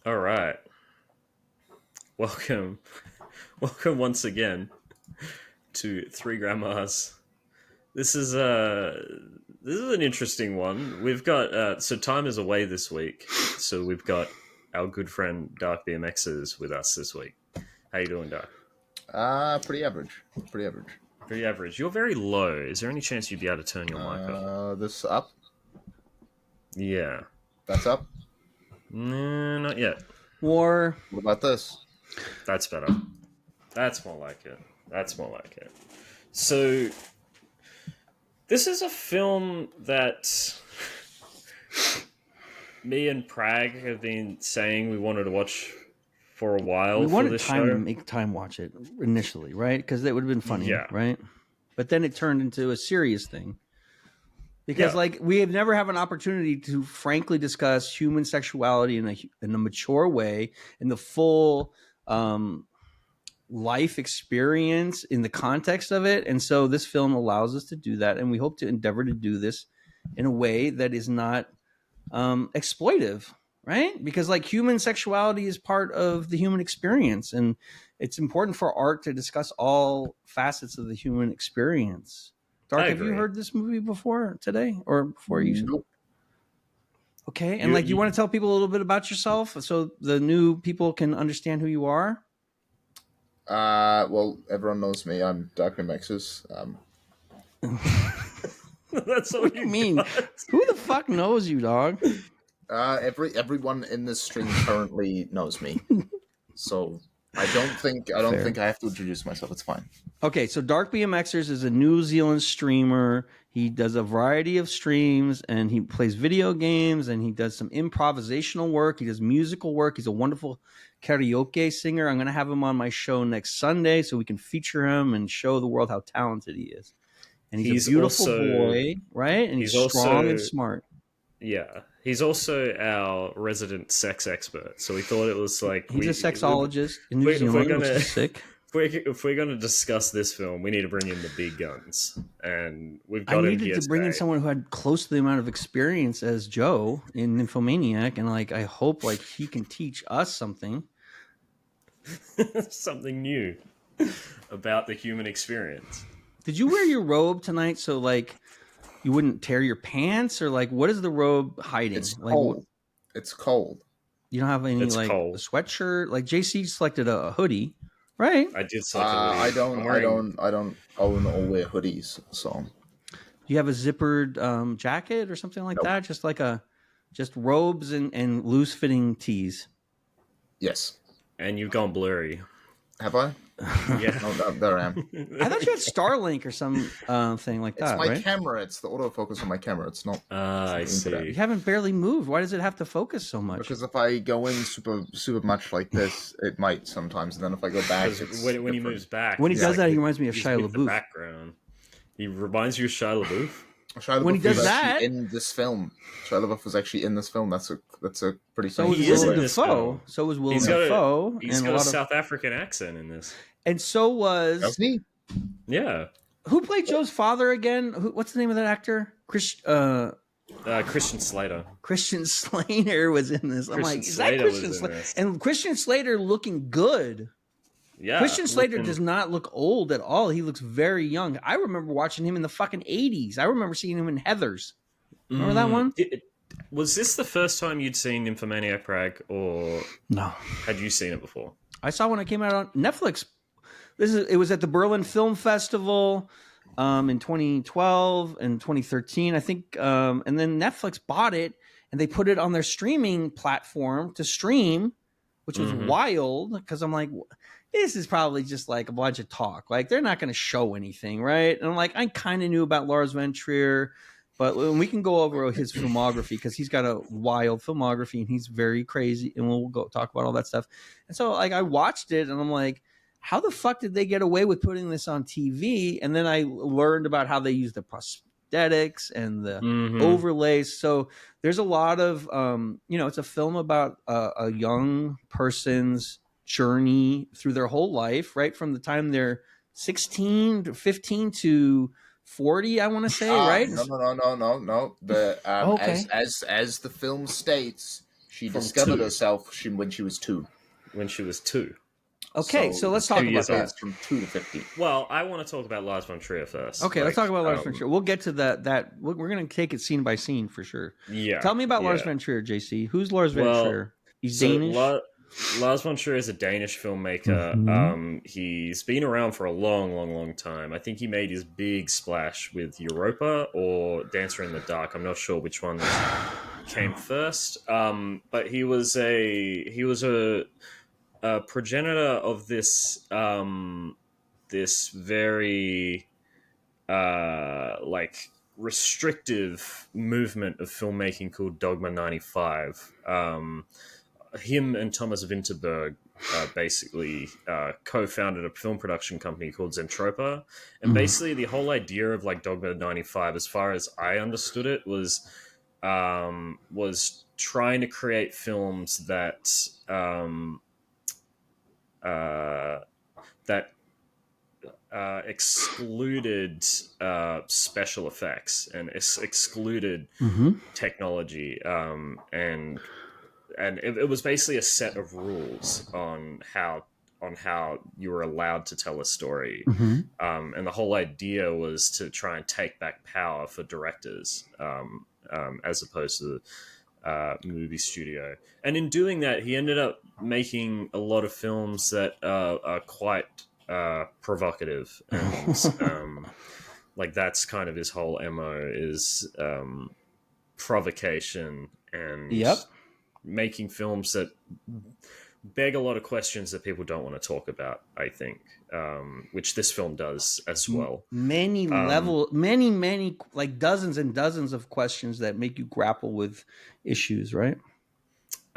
All right. Welcome. Welcome once again to Three Grandmas. This is an interesting one. We've got so time is away this week. So we've got our good friend Dark Bmxers with us this week. How you doing, Dark? Pretty average. Pretty average. Pretty average. You're very low. Is there any chance you'd be able to turn your mic up? This up? Yeah. That's up? No, not yet. War. What about this? That's better. That's more like it. That's more like it. So, this is a film that me and Prag have been saying we wanted to watch for a while. We for wanted this time show. to make time watch it initially, right? Because it would have been funny, Yeah. right? But then it turned into a serious thing. Because, Yeah. we have never have an opportunity to frankly discuss human sexuality in a mature way, in the full life experience, in the context of it. And so this film allows us to do that. And we hope to endeavor to do this in a way that is not exploitive, right? Because human sexuality is part of the human experience. And it's important for art to discuss all facets of the human experience. Dark, have you heard this movie before today or before you? Nope. Okay. And you want to tell people a little bit about yourself so the new people can understand who you are? Well, everyone knows me. I'm Dark Bmxers. That's all What do you mean? Who the fuck knows you, dog? Everyone in this stream currently knows me. So I don't think I have to introduce myself. It's fine. Okay, so Dark Bmxers is a New Zealand streamer. He does a variety of streams, and he plays video games, and he does some improvisational work. He does musical work. He's a wonderful karaoke singer. I'm going to have him on my show next Sunday so we can feature him and show the world how talented he is. And he's a beautiful boy, right? And he's strong and smart. Yeah. He's also our resident sex expert. So we thought it was he's a sexologist in New Zealand, which is sick. If we're going to discuss this film, we need to bring in the big guns, and we've got. I needed to bring in someone who had close to the amount of experience as Joe in Nymphomaniac, and I hope he can teach us something, something new about the human experience. Did you wear your robe tonight so you wouldn't tear your pants, or what is the robe hiding? It's cold. It's cold. You don't have any a sweatshirt. JC selected a hoodie. Right, I did select. I don't own or wear hoodies. So, do you have a zippered jacket or something like that? Just robes and loose fitting tees. Yes, and you've gone blurry. Have I? Yeah, no, there I am. I thought you had Starlink or some thing like that. It's my camera. It's the autofocus on my camera. It's not. I see. You haven't barely moved. Why does it have to focus so much? Because if I go in super much like this, it might sometimes. And then if I go back, when he moves back, when he does that, he reminds me of Shia LaBeouf. The background. He reminds you of Shia LaBeouf. When he does that in this film, Shia LaBeouf was actually in this film. That's a pretty. So was Willem Dafoe. So was Willem Dafoe. He's got a South African accent in this. And so was me. Yeah. Who played Joe's father again? What's the name of that actor? Christian Slater. Christian Slater was in this. I'm like, is that Christian Slater? And Christian Slater looking good. Yeah. Christian Slater does not look old at all. He looks very young. I remember watching him in the fucking 80s. I remember seeing him in Heathers. Remember that one? Was this the first time you'd seen Nymphomaniac, Prag, or no? Had you seen it before? I saw when it came out on Netflix. It was at the Berlin Film Festival in 2012 and 2013, I think. And then Netflix bought it and they put it on their streaming platform to stream, which was wild because I'm like, this is probably just a bunch of talk. They're not going to show anything, right? And I'm like, I kind of knew about Lars Von Trier, but we can go over his filmography because he's got a wild filmography and he's very crazy, and we'll go talk about all that stuff. And so I watched it and I'm like, how the fuck did they get away with putting this on TV? And then I learned about how they use the prosthetics and the overlays. So there's a lot of, it's a film about a young person's journey through their whole life, right? From the time they're 16 to 15 to 40, I want to say, right? No. Okay. As the film states, She From discovered 2. herself when she was 2. When she was 2. Okay, so let's talk 2 about years that. old. From 2 to 50. Well, I want to talk about Lars Von Trier first. Okay, let's talk about Lars Von Trier. We'll get to that. We're going to take it scene by scene for sure. Yeah. Tell me about yeah. Lars Von Trier, JC. Who's Lars Von Trier? He's Danish. Lars Von Trier is a Danish filmmaker. He's been around for a long time. I think he made his big splash with Europa or Dancer in the Dark. I'm not sure which one came first. But he was a progenitor of this this very like restrictive movement of filmmaking called Dogma 95. Him and Thomas Vinterberg basically co-founded a film production company called Zentropa, and basically the whole idea of like Dogma 95, as far as I understood it, was trying to create films that excluded special effects and excluded technology, and it was basically a set of rules on how you were allowed to tell a story, and the whole idea was to try and take back power for directors, as opposed to movie studio. And in doing that, he ended up making a lot of films that are quite provocative, and like that's kind of his whole MO is provocation and making films that beg a lot of questions that people don't want to talk about, I think, which this film does as well. Many like dozens and dozens of questions that make you grapple with issues, right?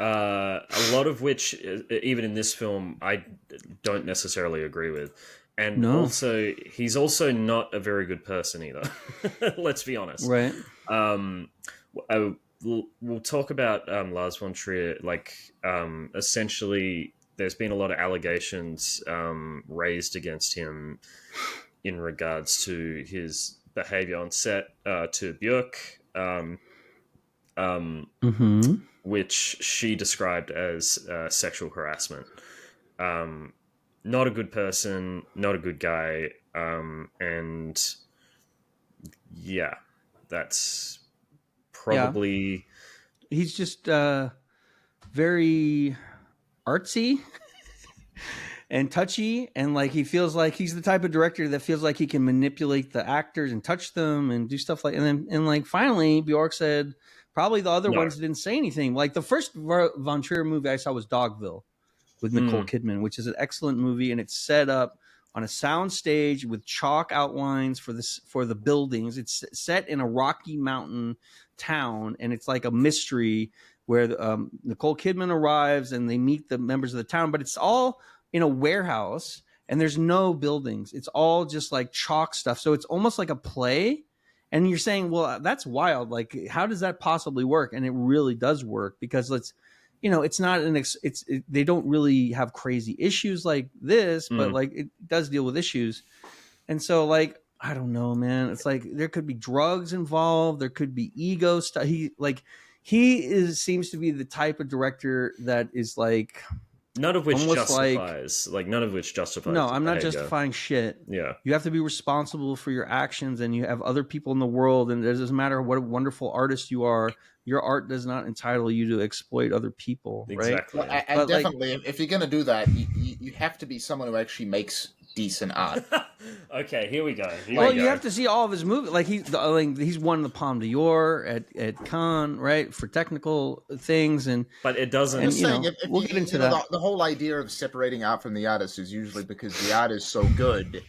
A lot of which, even in this film, I don't necessarily agree with. And also, he's also not a very good person either. Let's be honest. Right. We'll talk about Lars Von Trier. Like, essentially, there's been a lot of allegations raised against him in regards to his behavior on set to Björk, which she described as sexual harassment. Not a good person, not a good guy, and yeah, that's probably... He's just very artsy and touchy, and like he feels like he's the type of director that feels like he can manipulate the actors and touch them and do stuff like. And like finally, Bjork said probably the other ones didn't say anything. Like the first Von Trier movie I saw was Dogville with Nicole Kidman, which is an excellent movie, and it's set up on a sound stage with chalk outlines for the buildings. It's set in a Rocky Mountain town, and it's like a mystery where Nicole Kidman arrives and they meet the members of the town, but it's all in a warehouse and there's no buildings. It's all just like chalk stuff. So it's almost like a play. And you're saying, well, that's wild. Like, how does that possibly work? And it really does work because it's not they don't really have crazy issues like this, but like it does deal with issues. And so like, I don't know, man. It's like there could be drugs involved. There could be ego stuff. Seems to be the type of director that is like none of which justifies. No, I'm not justifying shit. Yeah, you have to be responsible for your actions, and you have other people in the world. And it doesn't matter what a wonderful artist you are. Your art does not entitle you to exploit other people. Exactly. Right? Well, and definitely, if you're going to do that, you have to be someone who actually makes decent art. Okay, here we go. You have to see all of his movies. Like he's won the Palme d'Or at Cannes, right, for technical things, but it doesn't. I'm just saying, we'll get into that. The whole idea of separating art from the artist is usually because the art is so good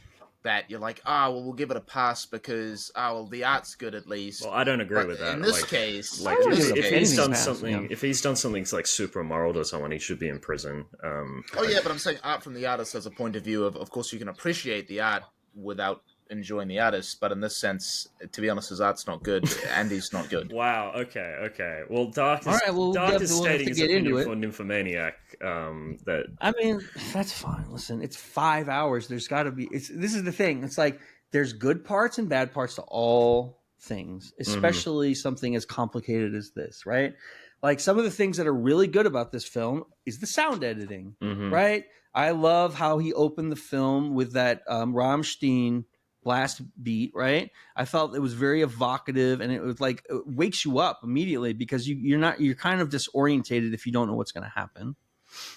that you're like, we'll give it a pass because the art's good at least. Well, I don't agree with that. In this case, if he's done something like super immoral to someone, he should be in prison. But I'm saying art from the artist as a point of view of course you can appreciate the art without enjoying the artist, but in this sense, to be honest, his art's not good and he's not good. Wow. Okay. Well, Dark is stating his opinion for Nymphomaniac. I mean, that's fine. Listen, it's 5 hours. There's got to be. This is the thing. It's like there's good parts and bad parts to all things, especially something as complicated as this, right? like some of the things that are really good about this film is the sound editing, Mhm. right? I love how he opened the film with that Rammstein blast beat, right? I felt it was very evocative, and it was like it wakes you up immediately because you're kind of disorientated if you don't know what's going to happen.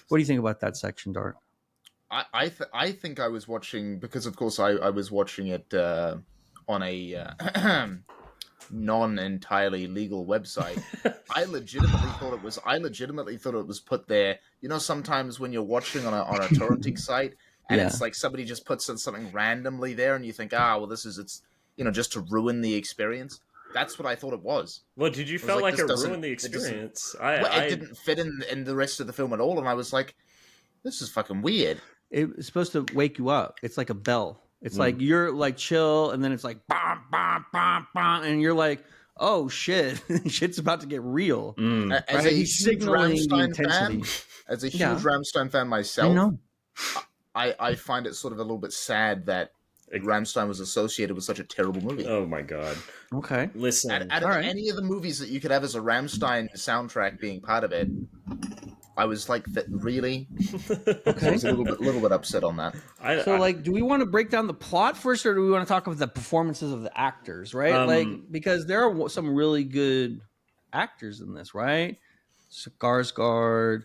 What do you think about that section, Dark? I think I was watching, because of course I was watching it on a non-entirely legal website. I legitimately thought it was put there. You know, sometimes when you're watching on a torrenting site, and Yeah. it's like somebody just puts something randomly there, and you think, well, it's just to ruin the experience. That's what I thought it was. Well, did you It was feel like this it doesn't- ruined the it doesn't- experience? It didn't fit in the rest of the film at all, and I was like, this is fucking weird. It's supposed to wake you up. It's like a bell. It's like you're like chill, and then it's like bam, bam, bam, bam, and you're like, oh shit, shit's about to get real. As Right? a He's huge signaling the Rammstein intensity. fan, as a huge Yeah. Rammstein fan I myself, know. I find it sort of a little bit sad that Rammstein was associated with such a terrible movie. Oh my god! Okay. Listen, Out of All right. any of the movies that you could have as a Rammstein soundtrack being part of it, I was like, that really? Okay. I was a little bit upset on that. So, like, do we want to break down the plot first, or do we want to talk about the performances of the actors, right? Like, because there are some really good actors in this, right? Skarsgård,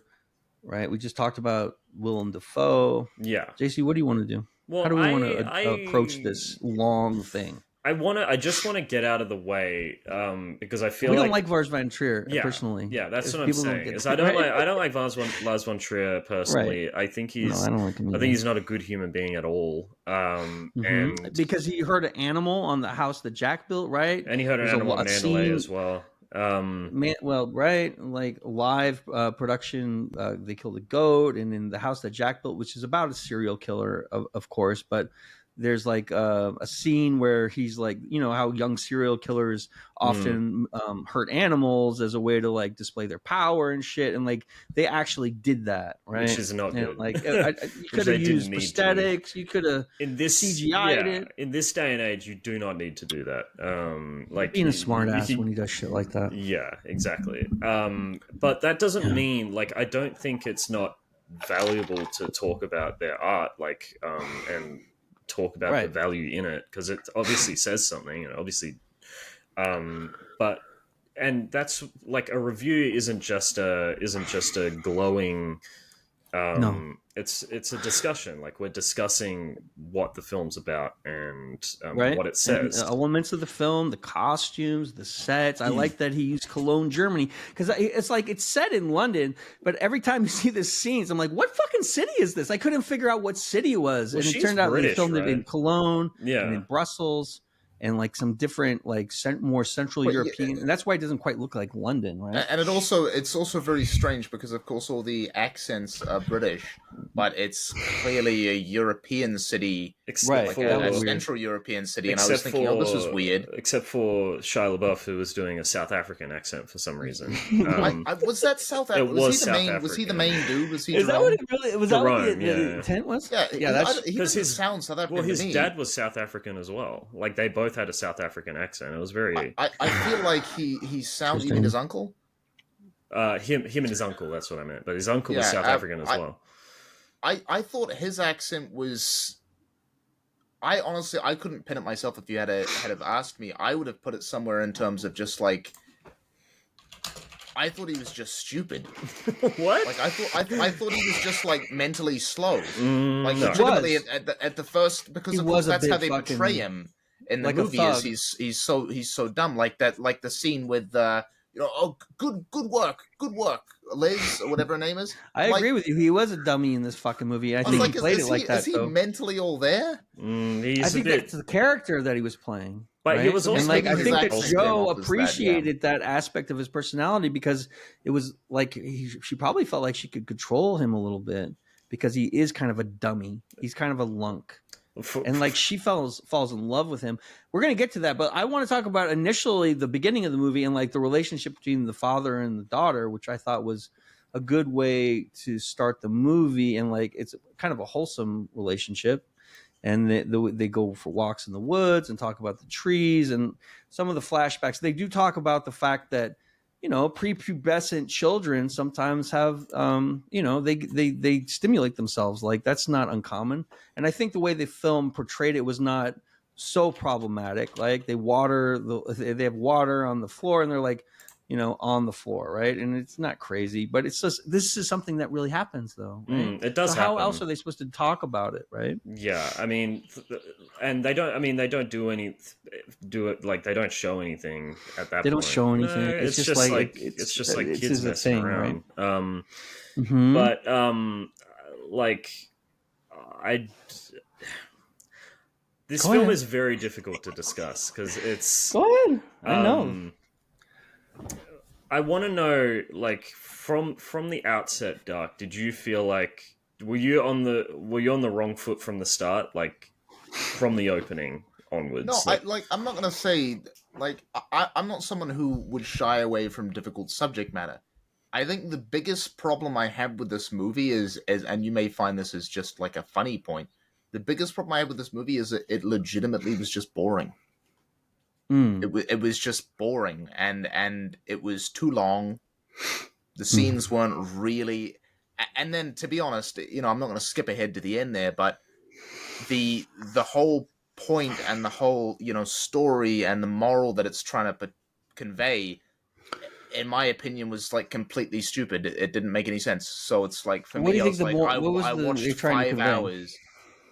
right? We just talked about Willem Dafoe. yeah. JC, what do you want to do? Well, How do we want to approach this long thing? I just want to get out of the way because I feel We don't like Lars Von Trier personally. Yeah, that's what I'm People don't saying. get Is that, I don't like Lars Von Trier personally. I think he's I don't like him I either. think he's not a good human being at all. And Because he heard an animal on the house that Jack built, right? he heard an There's animal a Mandalay scene- as well. Right, like live production. They killed a goat, and in the house that Jack built, which is about a serial killer, of course, but there's like a scene where he's like, you know how young serial killers often hurt animals as a way to like display their power and shit, and like they actually did that, right? Which is not and, good. Like you could have used prosthetics, you could have in this CGI'd it. In this day and age, you do not need to do that. Like Being a smart ass when he does shit like that. Yeah, exactly. But that doesn't mean like I don't think it's not valuable to talk about their art, like and talk about the value in it, because it obviously says something, and obviously but and that's like a review isn't just a glowing No. It's a discussion. Like we're discussing what the film's about and Right. what it says. And elements of the film, the costumes, the sets. I like that he used Cologne, Germany, because it's like it's set in London, but every time you see the scenes, I'm like, what fucking city is this? I couldn't figure out what city it was, Well, and it she's turned out they British, filmed it in right? Cologne Yeah. and in Brussels. And like some different, like more Central European, and that's why it doesn't quite look like London, right? And it's also very strange because, of course, all the accents are British, but it's clearly a European city, Except like for a Central European city. And I was except thinking, for- this is weird. Except for Shia LaBeouf, who was doing a South African accent for some reason. Was that South Africa? It was he the South main? Was he the main dude? Was he? Is that Jerome? what it really was? That what Jerome, the yeah. intent was? Yeah, that's he 'cause doesn't his- sound South African. Well, his to me. dad was South African as well. Like they both had a South African accent. It was very I feel like he sounds. You mean his uncle? him and his uncle. That's what I meant. But his uncle was Yeah, South African as well. I thought his accent was. I honestly couldn't pin it myself. If you had have asked me, I would have put it somewhere in terms of just like. I thought he was just stupid. What? Like I thought he was just like mentally slow. Like no. legitimately at the first, because He of was course a that's how bit they fucking- portray him in the like a movie. Is thug. he's so dumb, like that, like the scene with oh good work Liz, or whatever her name is. I Like, agree with you. He was a dummy in this fucking movie. I I was think like, he played is it like that. Is he though. mentally all there? He's I a think bit. that's the character that he was playing. But he right? was also and like I his think that accent Joe came off as that, appreciated that aspect of his personality because it was like she probably felt like she could control him a little bit because he is kind of a dummy. He's kind of a lunk. And like she falls in love with him. We're gonna get to that, but I want to talk about initially the beginning of the movie and like the relationship between the father and the daughter, which I thought was a good way to start the movie. And like it's kind of a wholesome relationship. And they go for walks in the woods and talk about the trees and some of the flashbacks. They do talk about the fact that prepubescent children sometimes have, they stimulate themselves. Like that's not uncommon. And I think the way the film portrayed it was not so problematic. Like they have water on the floor and they're like, on the floor, right? And it's not crazy, but it's just this is something that really happens, though, right? It does So how happen. else are they supposed to talk about it, right? Yeah, I mean, and they don't. I mean, they don't do it like they don't show anything at that. They don't point. show anything. No, it's just like it's just like it's kids a messing thing, around. right? But like I. This Go film ahead. is very difficult to discuss because it's. Go ahead. I know. I want to know, like, from the outset, Dark. Did you feel like were you on the wrong foot from the start, like from the opening onwards? No, I'm not gonna say I'm not someone who would shy away from difficult subject matter. I think the biggest problem I have with this movie is, and you may find this as just like a funny point. The biggest problem I have with this movie is that it legitimately was just boring. It was just boring, and it was too long. The scenes weren't really, and then to be honest, I'm not going to skip ahead to the end there, but the whole point and the whole story and the moral that it's trying to convey, in my opinion, was like completely stupid. It didn't make any sense. So it's like for me, I was like, I watched 5 hours.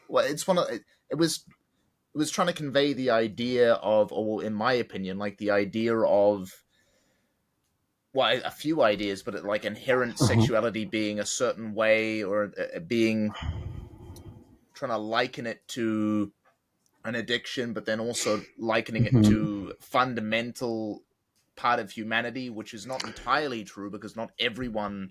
Well, it's one of it was trying to convey the idea of, or in my opinion, like the idea of, well, a few ideas, but like inherent sexuality being a certain way, or being trying to liken it to an addiction, but then also likening it to fundamental part of humanity, which is not entirely true because not everyone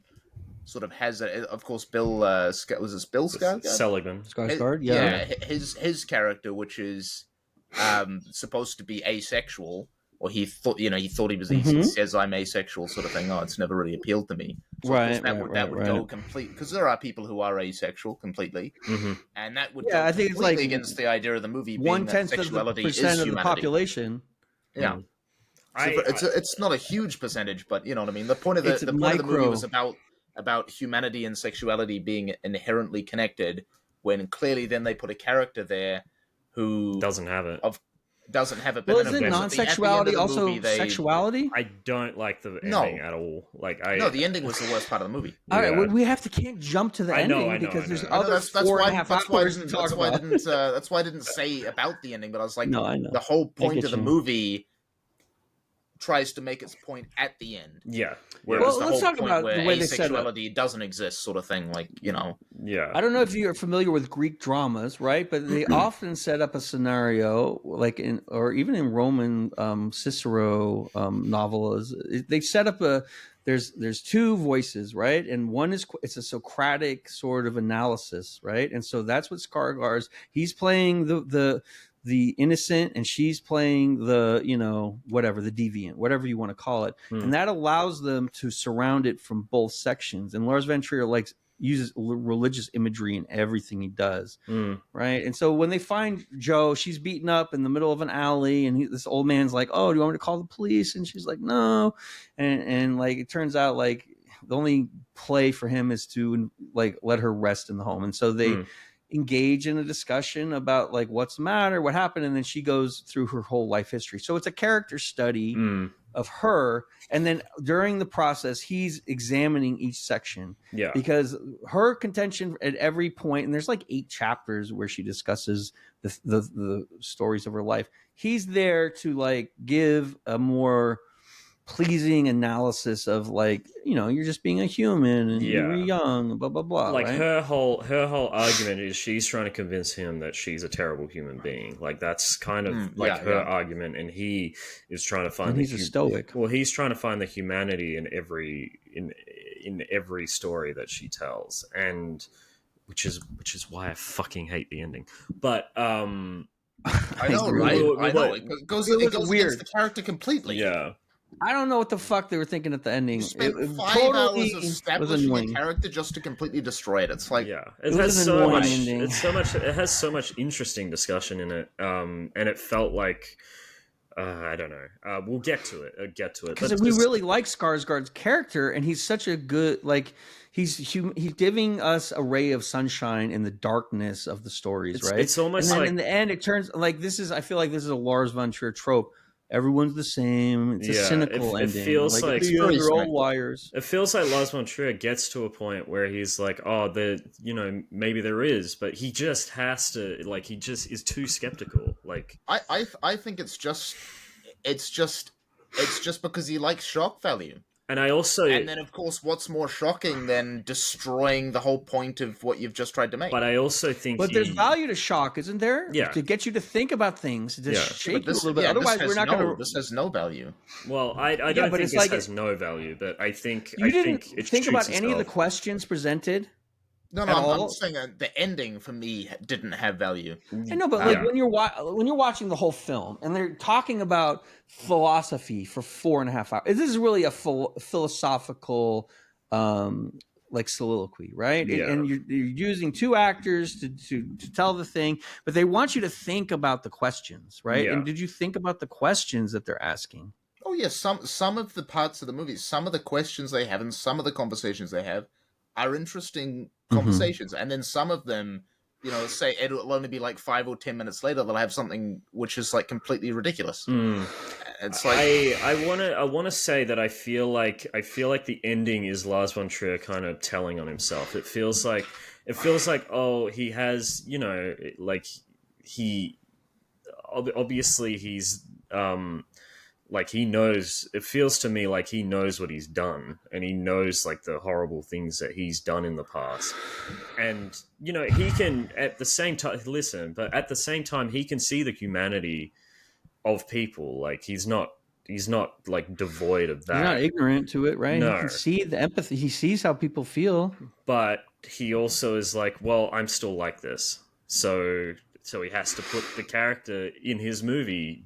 sort of has it. Of course, Bill was this Bill Skarsgård? Seligman. Skarsgård, yeah. His character, which is supposed to be asexual, or he thought he was. He says I'm asexual, sort of thing. Oh, it's never really appealed to me. So right. That would go complete, because there are people who are asexual completely, and that would I think it's like against the idea of the movie being 1/10 that sexuality is humanity. of the population. Yeah. It's not a huge percentage, but you know what I mean. The point of the movie was about humanity and sexuality being inherently connected, when clearly then they put a character there who doesn't have it. Well, isn't non-sexuality also sexuality? I don't like the ending at all. No, the ending was the worst part of the movie. All right, we can't jump to the ending because there's other 4.5 hours to talk about. That's why I didn't say about the ending, but I was like, no, I know. The whole point of the movie tries to make its point at the end. Yeah. Whereas let's talk about the way they set it up. Doesn't exist, sort of thing. Yeah. I don't know if you're familiar with Greek dramas, right? But they often set up a scenario, like even in Roman Cicero novels. They set up there's two voices, right? And one it's a Socratic sort of analysis, right? And so that's what Skarsgård's. He's playing the innocent, and she's playing the the deviant, whatever you want to call it, and that allows them to surround it from both sections. And Lars Von Trier uses religious imagery in everything he does, right? And so when they find Joe, she's beaten up in the middle of an alley, and this old man's like, "Oh, do you want me to call the police?" And she's like, "No," and like it turns out like the only play for him is to like let her rest in the home, and so they engage in a discussion about like what's the matter, what happened, and then she goes through her whole life history. So it's a character study of her, and then during the process he's examining each section, because her contention at every point, and there's like 8 chapters where she discusses the stories of her life, he's there to like give a more pleasing analysis of like, you're just being a human and you're young, blah blah blah. Like right? her whole argument is she's trying to convince him that she's a terrible human being. Like that's kind of her argument, and he is trying to find. And he's a stoic. Well, he's trying to find the humanity in every story that she tells, and which is why I fucking hate the ending. But I know, right? I know it goes weird against the character completely. Yeah. I don't know what the fuck they were thinking at the ending. You spent 5 hours establishing a character just to completely destroy it. It's like it has so much. It's so much. It has so much interesting discussion in it, and it felt like I don't know. We'll get to it. Because we really like Skarsgård's character, and he's such a good he's giving us a ray of sunshine in the darkness of the stories, right? It's almost and then like in the end, it turns like this is. I feel like this is a Lars Von Trier trope. Everyone's the same. It's a cynical ending. It feels like they're all liars. It feels like Lars Von Trier gets to a point where he's like, oh, maybe there is, but he just has to, like, he just is too skeptical. Like, I think it's just because he likes shock value. And then, of course, what's more shocking than destroying the whole point of what you've just tried to make? But I also think, there's value to shock, isn't there? Yeah, to get you to think about things, to shake you a little bit. Otherwise, we're not going to. This has no value. Well, I don't think this has no value, but I think you didn't think about any of the questions presented. No, I'm saying the ending for me didn't have value. I know, but when you're watching the whole film and they're talking about philosophy for 4.5 hours, this is really a philosophical soliloquy, right? Yeah. And you're using two actors to tell the thing, but they want you to think about the questions, right? Yeah. And did you think about the questions that they're asking? Oh yes, some of the parts of the movie, some of the questions they have, and some of the conversations they have are interesting conversations, and then some of them, say it'll only be like 5 or 10 minutes later they'll have something which is like completely ridiculous. It's like I want to say that I feel like the ending is Lars Von Trier kind of telling on himself. It feels like oh, he has, he obviously he's like he knows. It feels to me like he knows what he's done, and he knows like the horrible things that he's done in the past. And he can at the same time but at the same time he can see the humanity of people. Like he's not like devoid of that. He's not ignorant to it, right? No. He can see the empathy. He sees how people feel. But he also is like, well, I'm still like this, so he has to put the character in his movie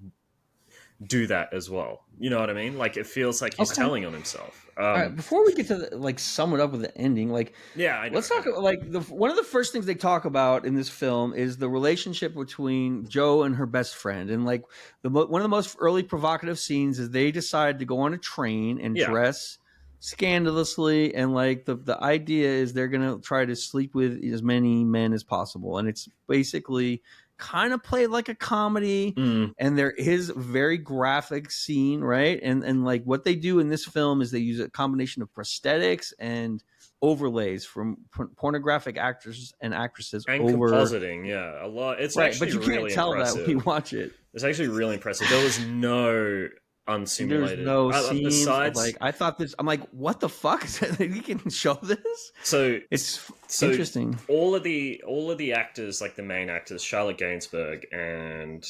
do that as well. You know what I mean? Like it feels like he's telling on himself. All right, before we get to sum it up with the ending, let's talk about one of the first things they talk about in this film is the relationship between Jo and her best friend, and one of the most early provocative scenes is they decide to go on a train and dress scandalously, and the idea is they're gonna try to sleep with as many men as possible, and it's basically kind of played like a comedy, and there is a very graphic scene, right? And what they do in this film is they use a combination of prosthetics and overlays from pornographic actors and actresses and compositing, a lot. It's right, actually but you really can't tell impressive. that when you watch it. It's actually really impressive. There was no unsimulated. There's no scenes. Besides, I thought this. I'm like, what the fuck? You can show this? So it's interesting. All of the actors, like the main actors, Charlotte Gainsbourg and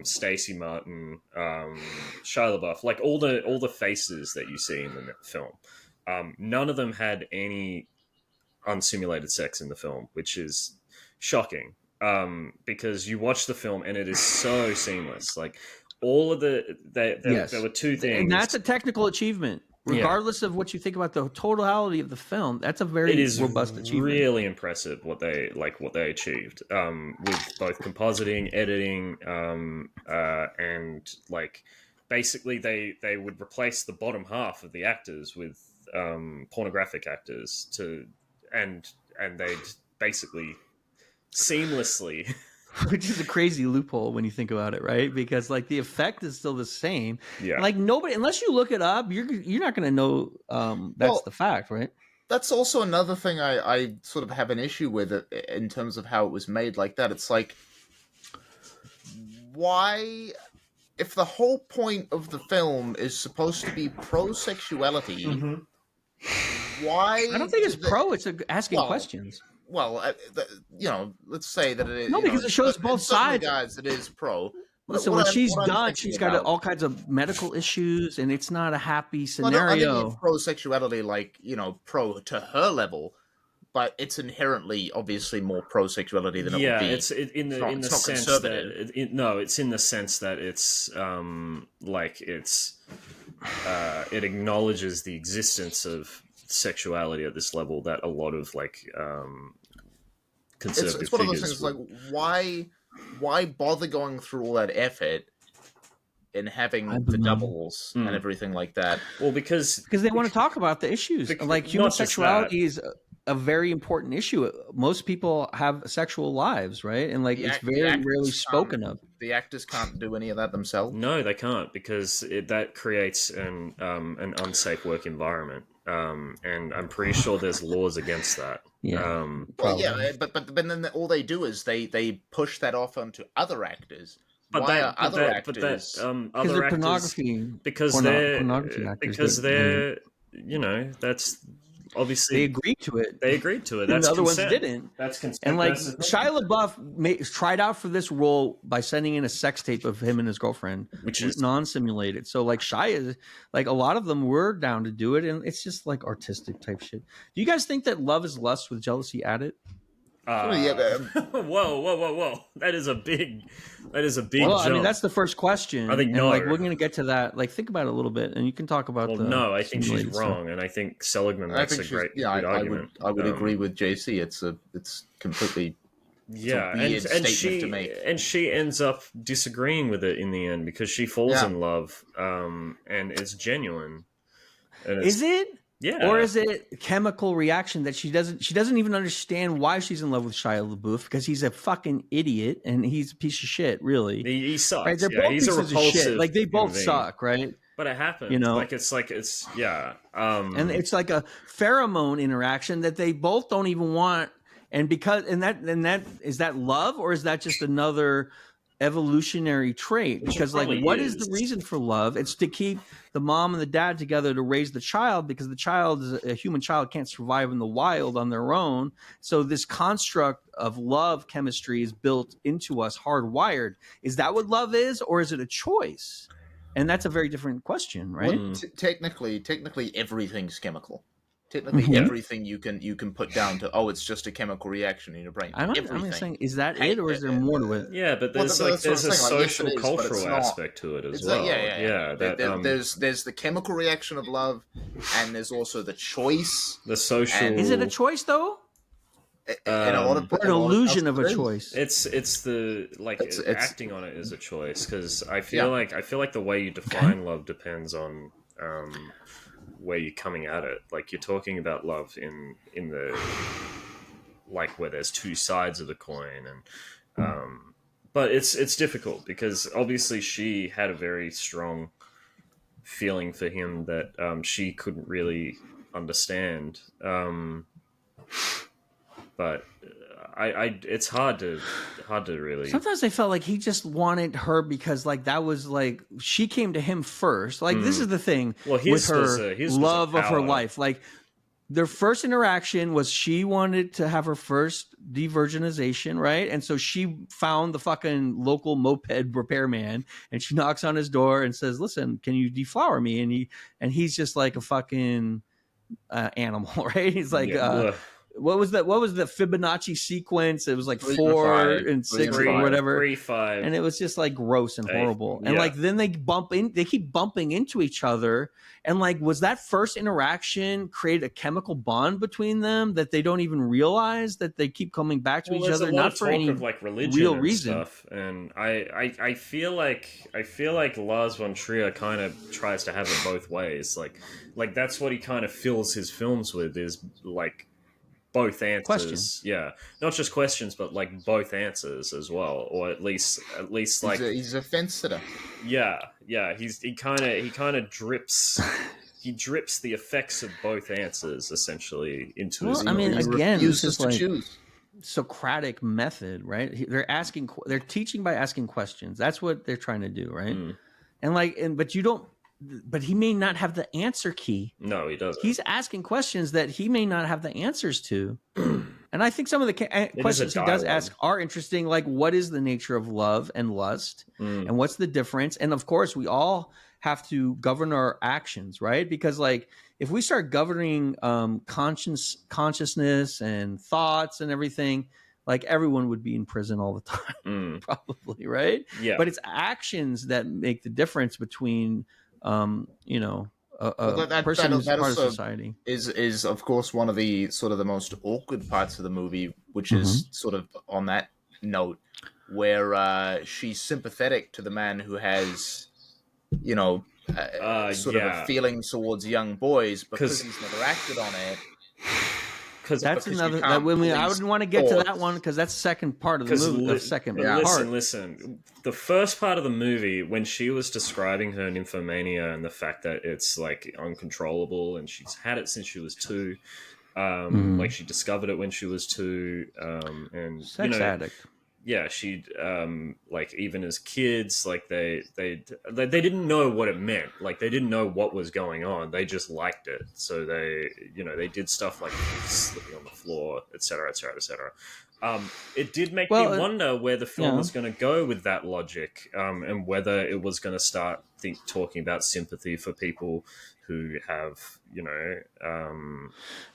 Stacey Martin, Shia LaBeouf, like all the faces that you see in the film, none of them had any unsimulated sex in the film, which is shocking. Because you watch the film and it is so seamless. Like all of there were two things, and that's a technical achievement. Regardless of what you think about the totality of the film, that's a very robust achievement. Really impressive what they achieved with both compositing, editing, and basically they would replace the bottom half of the actors with pornographic actors and they'd basically seamlessly. Which is a crazy loophole when you think about it, right? Because the effect is still the same. Yeah. Nobody, unless you look it up, you're not going to know that's the fact, right? That's also another thing I sort of have an issue with it in terms of how it was made like that. It's like, why, if the whole point of the film is supposed to be pro-sexuality, why? I don't think it's pro. It's asking questions. Well, let's say that it is. No, because it shows both sides. Guys, it is pro. Listen, when she's done, she's got all kinds of medical issues, and it's not a happy scenario. I mean pro-sexuality, pro to her level, but it's inherently, obviously, more pro-sexuality than it would be. Yeah, it's in the sense that it's in the sense that it's it acknowledges the existence of sexuality at this level that a lot of conservative it's one of those things why bother going through all that effort in having I the don't know. doubles and everything like that. Well, because They want to talk about the issues. Like human not just sexuality is a very important issue. Most people have sexual lives, right? And like it's very rarely spoken of. The actors can't do any of that themselves. no, they can't because that creates an unsafe work environment, and I'm pretty sure there's laws against that. Yeah. Well, yeah, but then all they do is they push that off onto other actors. But Why that, are but other that, actors? but that, Because other they're actors, pornography. because they're pornography actors. because they're you know that's obviously They agreed to it. They agreed to it. And That's the other consent. ones didn't. That's consent. And like versus Shia LaBeouf tried out for this role by sending in a sex tape of him and his girlfriend, which is non-simulated. So like Shia, like a lot of them were down to do it, and it's just like artistic type shit. Do you guys think that Love Is Lust with jealousy added? Whoa! That is a big Well, jump. I mean, that's the first question. I think and no. Like we're gonna get to that. Like think about it a little bit, and you can talk about. Well, the no, I think she's simulated stuff. wrong, and I think Seligman makes a great good argument. I would agree with JC. It's completely yeah, weird and statement to make. she ends up disagreeing with it in the end because she falls in love, and it's genuine. And Is it? Yeah. Or is it chemical reaction that she doesn't even understand why she's in love with Shia LaBeouf because he's a fucking idiot and he's a piece of shit, really. He sucks. Right? They're both he's a pieces repulsive of shit. Like they both being. suck, right? But it happens. You know? It's yeah. And it's like a pheromone interaction that they both don't even want. And that is that love or is that just another evolutionary trait? Because like what is the reason for love? It's to keep the mom and the dad together to raise the child because the child is a human child can't survive in the wild on their own. So this construct of love chemistry is built into us, hardwired. Is that what love is, or is it a choice? And that's a very different question, right? Well, technically everything's chemical. Technically, everything you can put down to it's just a chemical reaction in your brain. I'm saying, is that it, or is there more to it? Yeah, but there's a social, cultural aspect to it as well. There's the chemical reaction of love, and there's also the choice. The social. Is it a choice though? An illusion of a choice. It's acting on it is a choice because I feel like the way you define love depends on where you're coming at it. Like you're talking about love in the like where there's two sides of the coin, and but it's difficult because obviously she had a very strong feeling for him that she couldn't really understand. But it's hard to really. Sometimes I felt like he just wanted her because like that was like she came to him first. Like this is the thing with her love of her life. Like their first interaction was she wanted to have her first de-virginization, right? And so she found the fucking local moped repairman, and she knocks on his door and says, "Listen, can you deflower me?" And he's just like a fucking animal, right? He's like. What was that? What was the Fibonacci sequence? It was like 4 and 6 or whatever. 3, 5. And it was just like gross and horrible. And like then they keep bumping into each other. And like, was that first interaction create a chemical bond between them that they don't even realize that they keep coming back to each other, not for any of like religion real and reason. Stuff. And I feel like Lars Von Trier kind of tries to have it both ways. Like that's what he kind of fills his films with is like. Both answers, questions. Yeah, not just questions, but like both answers as well, or at least like he's a fence sitter. Yeah. He kind of drips. He drips the effects of both answers essentially into his. I mean, again, this is like choose. Socratic method, right? They're teaching by asking questions. That's what they're trying to do, right? But he may not have the answer key. No, he doesn't. He's asking questions that he may not have the answers to. And I think some of the questions he does ask are interesting, like what is the nature of love and lust? And what's the difference? And of course, we all have to govern our actions, right? Because like if we start governing consciousness and thoughts and everything, like everyone would be in prison all the time, probably, right? Yeah. But it's actions that make the difference between person who's part of society is of course one of the sort of the most awkward parts of the movie, which is sort of on that note where she's sympathetic to the man who has you know, sort of a feeling towards young boys because he's never acted on it. That's another. I wouldn't want to get to that one because that's the second part of the movie. Listen. The first part of the movie, when she was describing her nymphomania and the fact that it's like uncontrollable and she's had it since she was 2, like she discovered it when she was 2, and sex addict. Yeah, she'd like even as kids, like they didn't know what it meant. Like they didn't know what was going on. They just liked it. So they did stuff like slipping on the floor, etc., etc., etc. It did make me wonder where the film was going to go with that logic, and whether it was going to start talking about sympathy for people who have,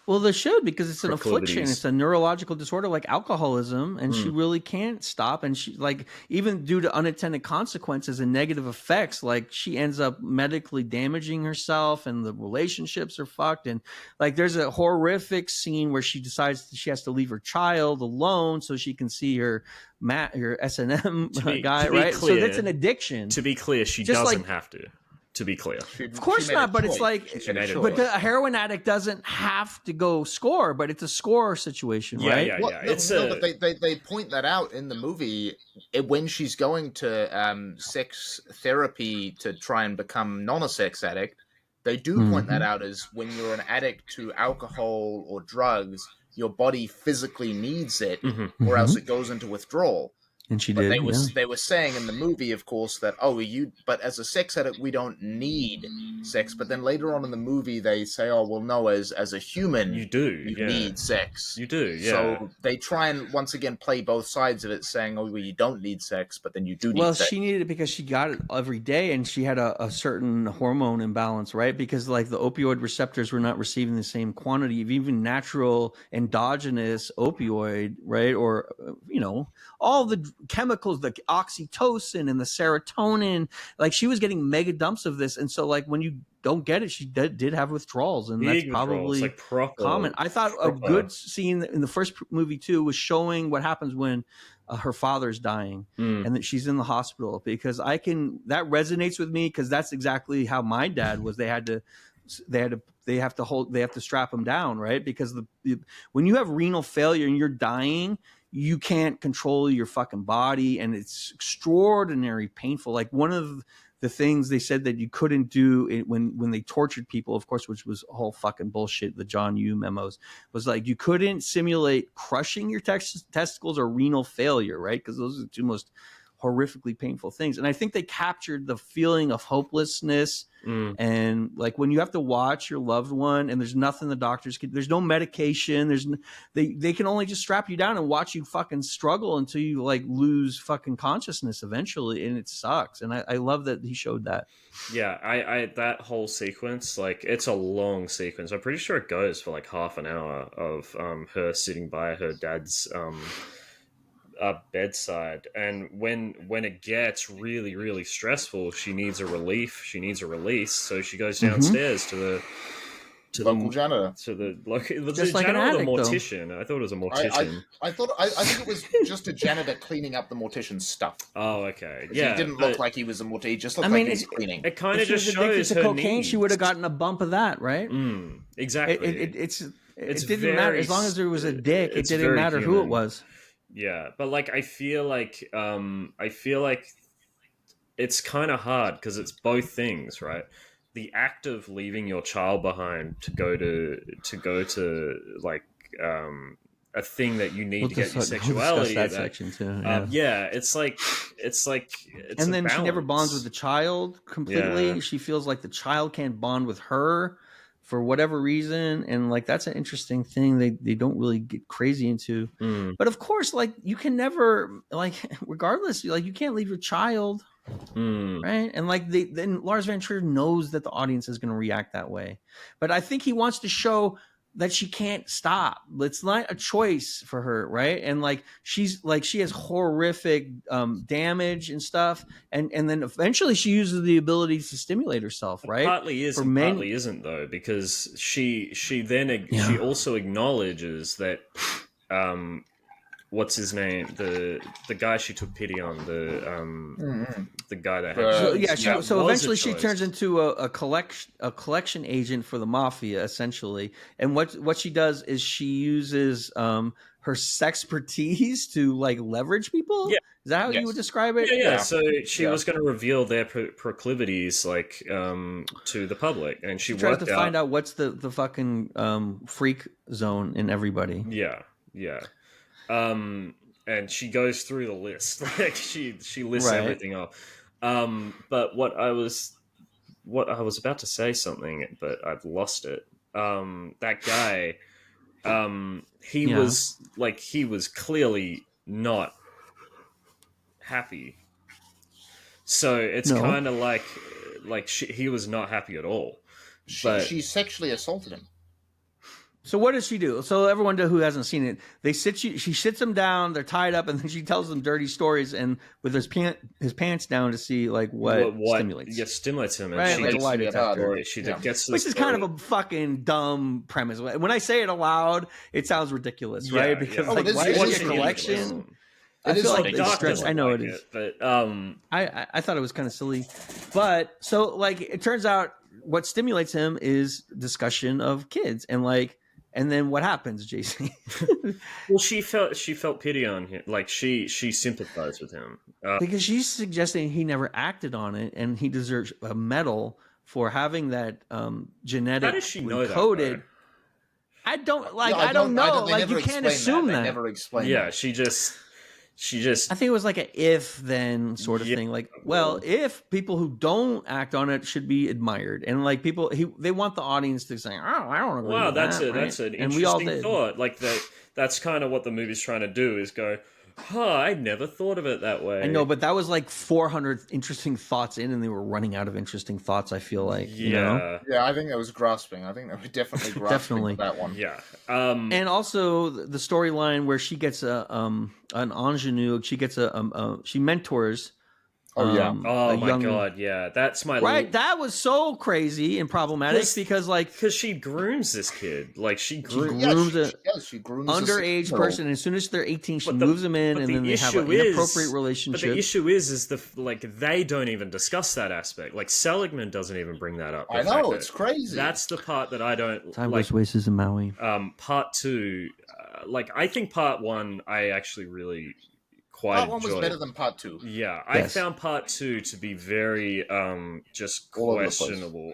well, they should, because it's an affliction. It's a neurological disorder like alcoholism, and she really can't stop. And she, like, even due to unintended consequences and negative effects, like she ends up medically damaging herself, and the relationships are fucked. And like, there's a horrific scene where she decides she has to leave her child alone so she can see her S&M guy, right? Clear, so that's an addiction. To be clear, she doesn't have to. To be clear, of course not. But it's like, but the heroin addict doesn't have to go score, but it's a score situation, right? Yeah. But they point that out in the movie when she's going to sex therapy to try and become a sex addict. They do point that out as when you're an addict to alcohol or drugs, your body physically needs it, or else it goes into withdrawal. And she did. They were saying in the movie, of course, that but as a sex addict, we don't need sex. But then later on in the movie, they say, oh, well, no, as a human, you need sex. You do, yeah. So they try and once again play both sides of it, saying, oh, well, you don't need sex, but then you do need sex. Well, she needed it because she got it every day, and she had a certain hormone imbalance, right? Because like the opioid receptors were not receiving the same quantity of even natural endogenous opioid, right? Or all the chemicals, the oxytocin and the serotonin, like she was getting mega dumps of this. And so like when you don't get it, she did have withdrawals, and that's probably like common. I thought a good scene in the first movie too was showing what happens when her father's dying and that she's in the hospital, because that resonates with me, because that's exactly how my dad was. They have to strap him down, right? Because when you have renal failure and you're dying, you can't control your fucking body, and it's extraordinary painful. Like one of the things they said that you couldn't do when they tortured people, of course, which was whole fucking bullshit, the John Yoo memos, was like you couldn't simulate crushing your testicles or renal failure, right? Because those are the two most horrifically painful things. And I think they captured the feeling of hopelessness. And like when you have to watch your loved one and there's nothing the doctors can, there's no medication, they can only just strap you down and watch you fucking struggle until you like lose fucking consciousness eventually, and it sucks. And I love that he showed that. Yeah, I that whole sequence, like it's a long sequence. I'm pretty sure it goes for like half an hour of her sitting by her dad's bedside, and when it gets really, really stressful, she needs a relief, she needs a release, so she goes downstairs to the local janitor, to the local, was just it like janitor an addict, or the mortician though? I thought it was a mortician. I think it was just a janitor cleaning up the mortician's stuff. Oh, okay. Yeah, he didn't look like he was a mortician. He just looked like he was cleaning. It kind of just shows her cocaine needs. She would have gotten a bump of that, right? Exactly. It didn't matter as long as there was a dick. It didn't matter who it was. Yeah, but like I feel like it's kind of hard because it's both things, right? The act of leaving your child behind to go to like a thing that you need to get your sexuality. That section too. It's like and then she never balance. bonds with the child completely. Yeah. She feels like the child can't bond with her for whatever reason, and like that's an interesting thing they don't really get crazy into. But of course, like you can never, like regardless, like you can't leave your child, right? And like then Lars Von Trier knows that the audience is going to react that way, but I think he wants to show that she can't stop. It's not a choice for her, right? And like she has horrific damage and stuff, and then eventually she uses the ability to stimulate herself, right? Partly is and partly isn't though, because she also acknowledges that what's his name, the guy she took pity on, the guy that had so eventually she turns into a collection agent for the mafia, essentially. And what she does is she uses her sexpertise to like leverage people. Yeah. Is that how you would describe it? Yeah. So she was going to reveal their proclivities, like to the public, and she tries worked to find out what's the fucking freak zone in everybody. Yeah. And she goes through the list, like she lists everything up. But what I was about to say something, but I've lost it. That guy, he was clearly not happy. So it's kind of like he was not happy at all. She sexually assaulted him. So what does she do? So everyone who hasn't seen it, she sits them down, they're tied up, and then she tells them dirty stories and with his pants down to see like what stimulates. Yeah, stimulates him. And right, she like a lie detector. Gets which is kind of a fucking dumb premise. When I say it aloud, it sounds ridiculous, right? Because like, why is it a collection? I feel like it's stretched. I know it is, but I thought it was kind of silly. But so like it turns out what stimulates him is discussion of kids and like. And then what happens, JC? Well, she felt pity on him, like she sympathized with him because she's suggesting he never acted on it, and he deserves a medal for having that genetic. How does she know coded. That, I don't like. I don't know. Like you can't assume that. They never explain. Yeah, that. she just. I think it was like a if-then sort of thing. Like, well, if people who don't act on it should be admired, and like people, they want the audience to say, "Oh, I don't agree." Wow, with that's that, that's an and we all interesting did. thought. Like that's kind of what the movie's trying to do is go. I never thought of it that way. I know, but that was like 400 interesting thoughts in, and they were running out of interesting thoughts. I feel like, you know? Yeah, I think that was grasping. I think they were definitely grasping that one. Yeah, and also the storyline where she gets an ingenue. She gets she mentors. Oh my god! Yeah, that's my right. That was so crazy and problematic because she grooms this kid. Like she grooms she grooms underage person. And as soon as they're 18, she moves them in, and then they have an inappropriate relationship. But the issue is they don't even discuss that aspect. Like Seligman doesn't even bring that up. I know, it's crazy. That's the part that I don't. Timegoestowaste is in Maui. Part two, I think part one, I actually really. Part one was better than part two. Yeah, I found part two to be very just questionable.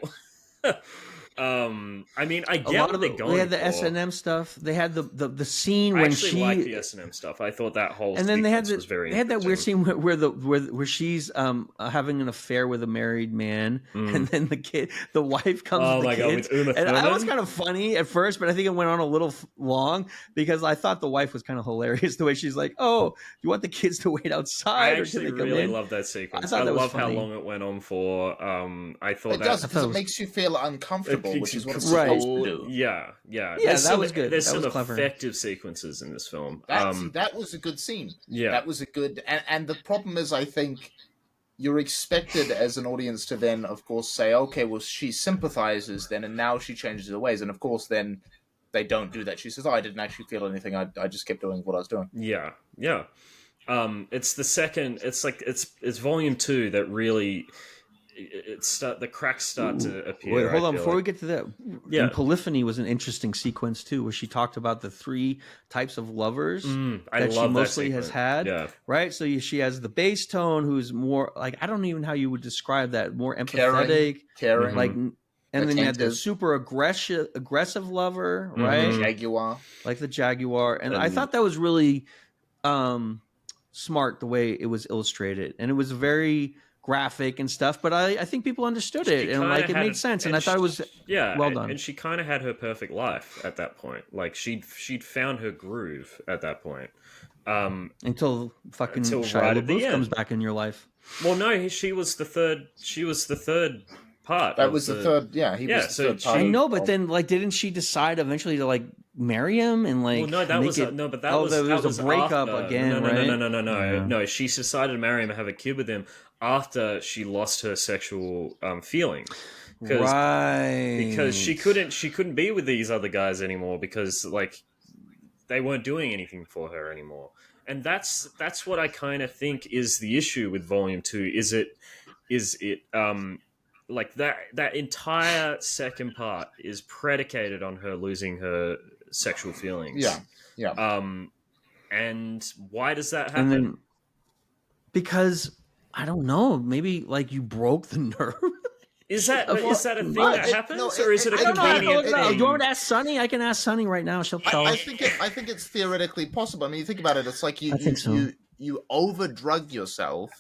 I mean, I get what they're going. They had the for. S&M stuff. They had the scene I when actually she liked the S&M stuff. I thought that whole and then they had was very. They had that weird scene where she's having an affair with a married man, and then the wife comes. Oh with my the god, kids. with Uma Thurman. And that was kind of funny at first, but I think it went on a little long because I thought the wife was kind of hilarious. The way she's like, "Oh, you want the kids to wait outside?" I actually really love that sequence. I love how long it went on for. I thought it makes you feel uncomfortable, which is what it's supposed to do. Yeah. That was good. There's some clever. effective sequences in this film. That was a good scene. Yeah, that was a good. And the problem is, I think you're expected as an audience to then, of course, say, okay, well, she sympathizes then, and now she changes her ways, and of course, then they don't do that. She says, "Oh, I didn't actually feel anything. I just kept doing what I was doing." Yeah. It's the second. It's like it's volume 2 that really. The cracks start to appear. Wait, hold on. Before we get to that, yeah. Polyphony was an interesting sequence too, where she talked about the 3 types of lovers that she mostly has had. Yeah. Right. So she has the bass tone, who's more like, I don't even know how you would describe that. More empathetic, caring, like. And then you had the super aggressive lover, right? Jaguar, like the Jaguar, and I thought that was really smart the way it was illustrated, and it was very graphic and stuff, but I think people understood it and like it made sense, and I thought it was well done. And she kind of had her perfect life at that point. Like she'd found her groove at that point. Until Shia LaBeouf comes back in your life. Well, no, she was the third part. That was the third. Yeah, he was the third part. I know, but then like, didn't she decide eventually to like marry him and like? Well, no, that was a breakup after. again. No. She decided to marry him and have a kid with him after she lost her sexual feeling. Right. Because she couldn't be with these other guys anymore because like they weren't doing anything for her anymore. And that's what I kind of think is the issue with Volume 2. Is it like that entire second part is predicated on her losing her sexual feelings. Yeah. And why does that And happen? then, because I don't know, maybe like you broke the nerve. Is that a thing Well, that it- happens, no, or is it a I don't know how to convenient look it up. thing? Do you want me to ask Sunny? I can ask Sunny right now. She'll tell I us. think it's theoretically possible. I mean, you think about it. It's like I think so. you overdrug yourself,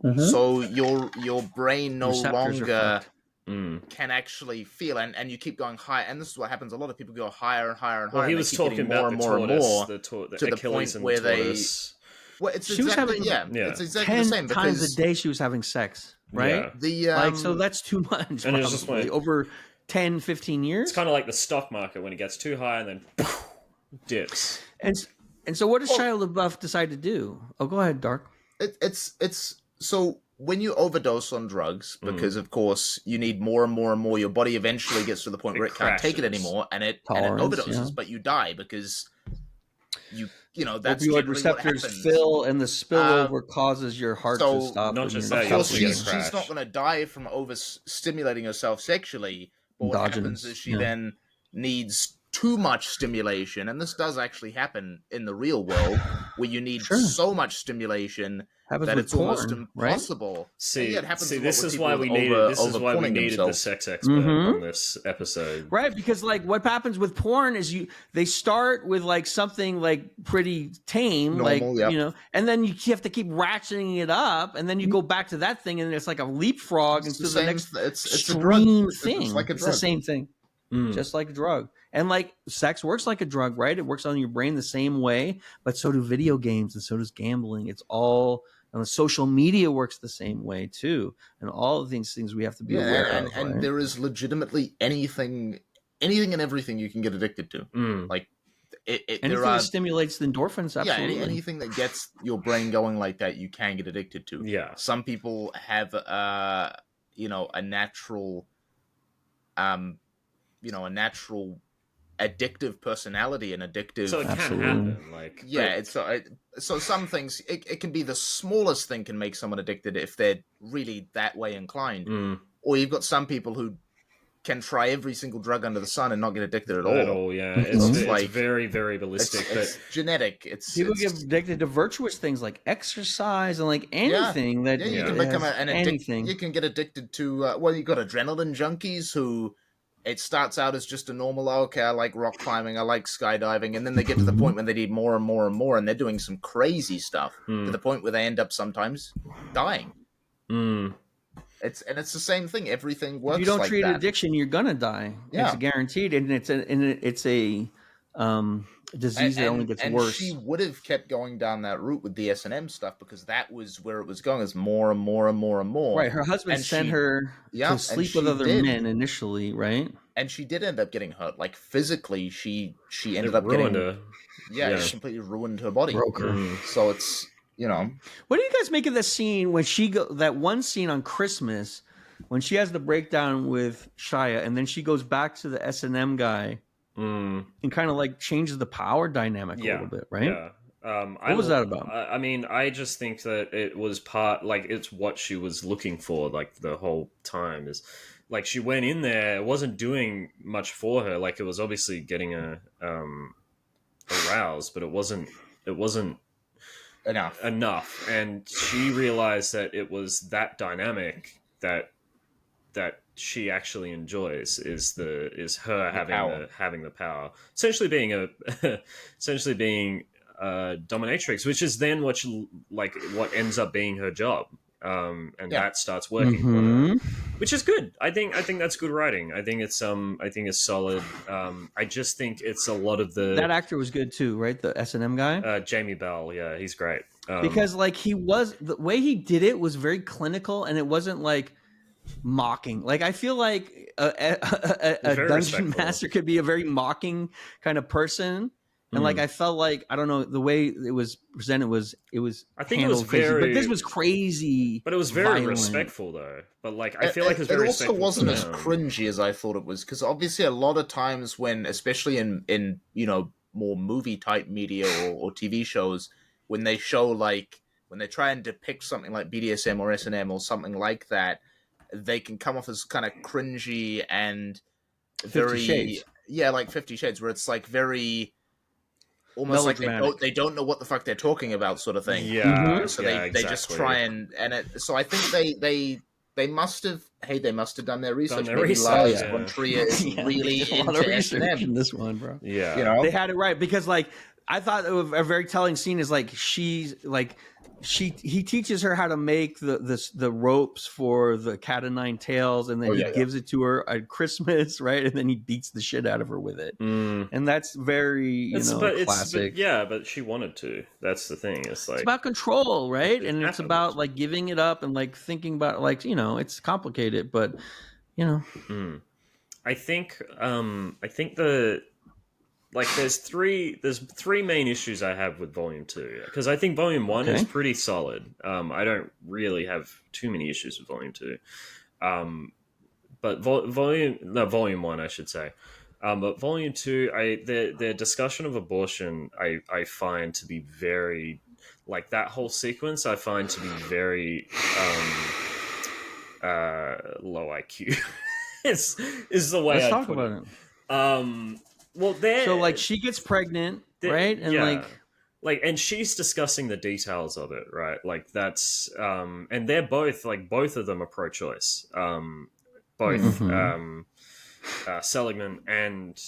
Mhm. so your brain no Receptors are longer fucked. can actually feel, and you keep going higher. And this is what happens. A lot of people go higher and higher and higher. Well, he and they was keep talking getting about more the and more tortoise, and more the to the Achilles point and where the tortoise. Well, it's She was exactly having- it's exactly 10 the same times because a day she was having sex, right? Yeah. the Like, so that's too much. And it was just probably, like- over 10, 15 years. It's kind of like the stock market when it gets too high and then dips. And so what does Shia LaBeouf decide to do? Oh, go ahead, Dark. it's so when you overdose on drugs, because of course you need more and more and more, your body eventually gets to the point It where it can't take it crashes. anymore, and it Tolerance, overdoses, yeah. but you die because you know that's Opioid generally what receptors happens. fill, and the spillover causes your heart so- to stop. Not and just you're that, Of you course, also get a she's crash. not going to die from overstimulating herself sexually. But what happens Endogenous, is she yeah. then needs too much stimulation, and this does actually happen in the real world, where you need Sure. so much stimulation happens that with it's almost porn, right? impossible. See, And yeah, it happens a lot this with is people why with we needed overporning the themselves. sex expert Mhm. on this episode. Right, because like what happens with porn is they start with like something like pretty tame, Normal, like yep. you know, and then you have to keep ratcheting it up, and then you go back to that thing, and it's like a leapfrog It's into the the same. next It's a drug. extreme It's thing. like a It's the drug. same thing, Mm. just like a drug. And like sex works like a drug, right? It works on your brain the same way, but so do video games, and so does gambling. It's all. And social media works the same way too, and all of these things we have to be aware and, of. and right? there is legitimately anything and everything you can get addicted to. Mm. Like Anything there are that stimulates the endorphins, absolutely. anything that gets your brain going like that, you can get addicted to. Yeah. Some people have a natural addictive personality and addictive. So it can Absolutely. happen. Like Yeah, so some things it can be the smallest thing can make someone addicted if they're really that way inclined. Mm. Or you've got some people who can try every single drug under the sun and not get addicted at Not at all. all, yeah. Mhm. It's It's like- very, very ballistic. It's genetic. People get addicted to virtuous things like exercise and like anything that Yeah, you Yeah. can become has an anything. You can get addicted to. Well, you've got adrenaline junkies who. It starts out as just a normal, okay, I like rock climbing, I like skydiving, and then they get to the point when they need more and more and more, and they're doing some crazy stuff Mm. to the point where they end up sometimes dying. Mm. It's the same thing. Everything works. If you don't like treat that. addiction, you're gonna die. Yeah. It's guaranteed, and it's a disease that only gets and worse. she would have kept going down that route with the S&M stuff because that was where it was going. Is more and more and more and more. Right, her husband And sent she- her yeah, to and sleep with she other did. men initially, right? And she did end up getting hurt. Like physically, she ended It up ruined getting. her. Yeah, Yeah. it completely ruined her body. Broke her. Mm. So it's What do you guys make of the scene when that one scene on Christmas when she has the breakdown with Shia, and then she goes back to the S&M guy Mm. and kind of like changes the power dynamic a Yeah. little bit, right? Yeah. What was that about? I mean, I just think that it was it's what she was looking for, like the whole time is, like she went in there, it wasn't doing much for her. Like it was obviously getting her aroused, but it wasn't enough. And she realized that it was that dynamic that she actually enjoys is her having the power, essentially being a dominatrix, which is then what ends up being her job, and that starts working for her, which is good. I think that's good writing. I think it's solid. I just think it's a lot of That actor was good too, right? The S&M guy. Jamie Bell, yeah, he's great. Because like the way he did it was very clinical, and it wasn't like mocking. Like I feel like a dungeon respectful. master could be a very mocking kind of person, and like I felt like, I don't know, the way it was presented it was I think it was handled crazy, very, but this was crazy, but it was very violent. respectful though. But like I feel like it was very It also respectful wasn't to as them. cringy as I thought it was, because obviously a lot of times when, especially in more movie type media or TV shows, when they show like when they try and depict something like BDSM or S&M or something like that, they can come off as kind of cringy and 50 Shades. like 50 Shades, where it's like very almost like Melodramatic. they don't know what the fuck they're talking about, sort of thing. Yeah, So yeah, they just try and so I think they must have done their research. their Maybe research, Lars yeah. Von Trier is really a lot into of research S&M. in this one, bro. Yeah. You know? They had it right because, like, I thought a very telling scene is like he teaches her how to make the ropes for the cat o' nine tails, and then he gives it to her at Christmas, right? And then he beats the shit out of her with it, and that's very classic. But she wanted to. That's the thing. It's like it's about control, right? And it's about like giving it up and like thinking about like it's complicated, but I think the like there's three main issues I have with Volume 2, because I think Volume 1 is pretty solid. I don't really have too many issues with Volume 2, but Volume 1 I should say. But Volume 2, their discussion of abortion I find to be very, like, that whole sequence I find to be very low IQ. is the way let's I'd talk put about it. it. Well, so like she gets pregnant, right? And and she's discussing the details of it, right? Like that's and they're both of them are pro-choice. Both Seligman and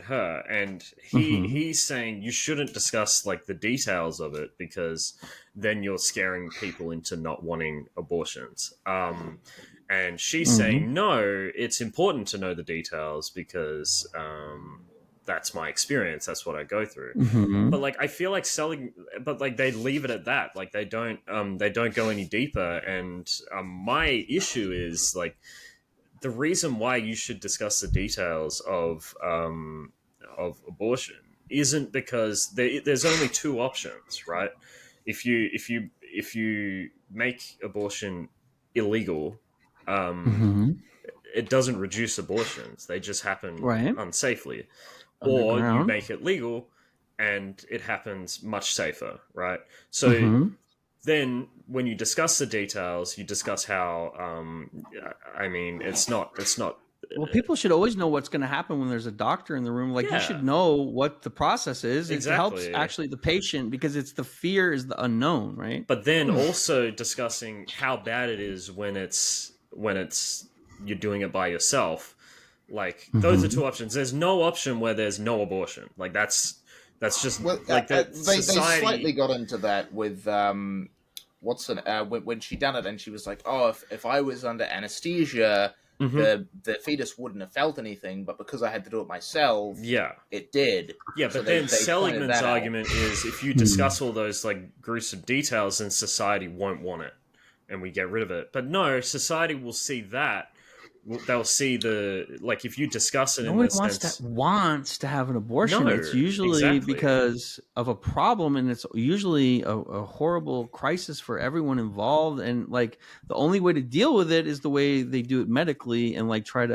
her, and he's saying you shouldn't discuss like the details of it because then you're scaring people into not wanting abortions. And she's saying no, it's important to know the details because that's my experience. That's what I go through. But like, I feel like they leave it at that. Like they don't go any deeper. And my issue is like the reason why you should discuss the details of abortion isn't because there's only two options, right? If you make abortion illegal, it doesn't reduce abortions; they just happen unsafely. Or you make it legal and it happens much safer, right? So then when you discuss the details, you discuss how, it's not. Well, people should always know what's going to happen when there's a doctor in the room. Like you should know what the process is. It helps actually the patient because it's the fear is the unknown, right? But then also discussing how bad it is when it's you're doing it by yourself. Like those are two options. There's no option where there's no abortion. Like that's just that. They slightly got into that with when she done it, and she was like, "Oh, if I was under anesthesia, the fetus wouldn't have felt anything, but because I had to do it myself, it did." Yeah, but then Seligman's argument is if you discuss all those like gruesome details, then society won't want it, and we get rid of it. But no, society will see that. They'll see if you discuss it. Nobody wants to have an abortion. No, it's usually because of a problem, and it's usually a horrible crisis for everyone involved. And like the only way to deal with it is the way they do it medically, and like try to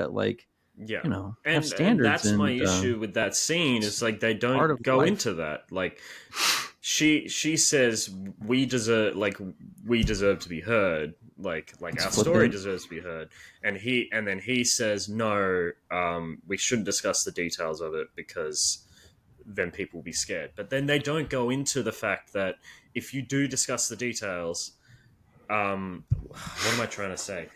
have standards. That's my issue with that scene is like they don't go into that. Like she says we deserve to be heard. Like our story deserves to be heard, and then he says no, we shouldn't discuss the details of it because then people will be scared. But then they don't go into the fact that if you do discuss the details, what am I trying to say?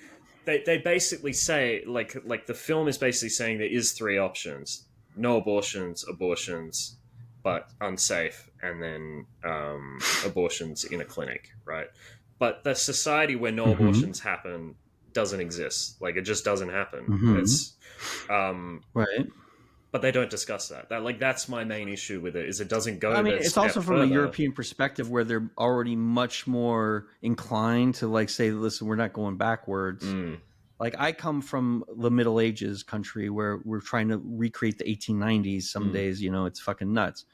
They basically say like the film is basically saying there is three options: no abortions, but unsafe, and then abortions in a clinic, right? But the society where no abortions happen doesn't exist. Like it just doesn't happen. It's right. But they don't discuss that. That's my main issue with it. Is it doesn't go. I mean, it's also from a European perspective where they're already much more inclined to like say, "Listen, we're not going backwards." Like I come from the Middle Ages country where we're trying to recreate the 1890s. Some days, it's fucking nuts.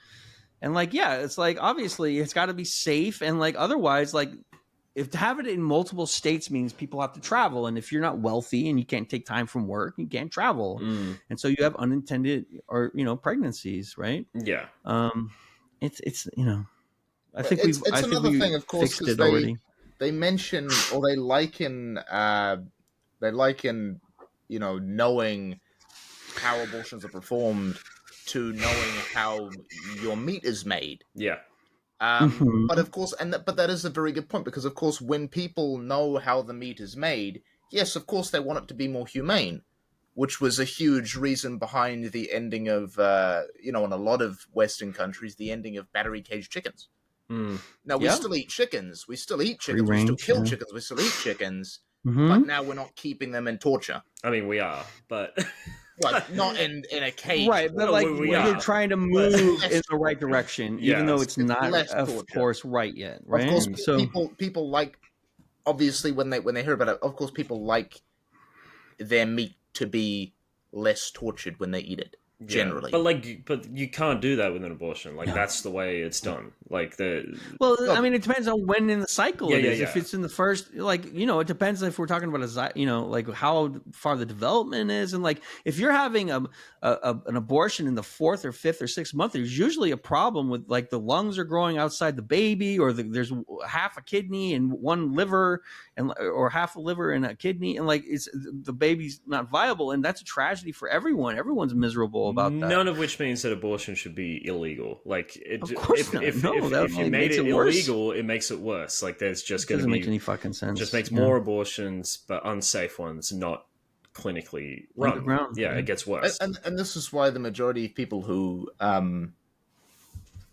And like, yeah, it's like obviously it's got to be safe, and like otherwise, like if to have it in multiple states means people have to travel, and if you're not wealthy and you can't take time from work, you can't travel, and so you have unintended or pregnancies, right? Yeah. It's I think it's another thing, of course, because they mention or they liken knowing how abortions are performed to knowing how your meat is made. Yeah. But of course, but that is a very good point, because of course, when people know how the meat is made, yes, of course, they want it to be more humane, which was a huge reason behind the ending of, in a lot of Western countries, the ending of battery cage chickens. Now, we still eat chickens. We still eat chickens. We still kill chickens. We still eat chickens. But now we're not keeping them in torture. I mean, we are, but... Well, not in a cage. Right, but you're trying to move in the right direction, even though it's not, of course, right yet, right? Of course, people like, obviously, when they hear about it, of course, people like their meat to be less tortured when they eat it. Generally, but you can't do that with an abortion. That's the way it's done. I mean, it depends on when in the cycle it is. If it's in the first, it depends if we're talking about how far the development is, and if you're having an abortion in the 4th or 5th or 6th month, there's usually a problem with the lungs are growing outside the baby, or there's half a kidney and one liver, or half a liver and a kidney, and it's the baby's not viable, and that's a tragedy for everyone. Everyone's miserable about that. None of which means that abortion should be illegal. Of course not. If you made it illegal, it makes it worse. There's just going to be... doesn't make any fucking sense. Just makes more abortions, but unsafe ones, not clinically run. It gets worse. And this is why the majority of people who... the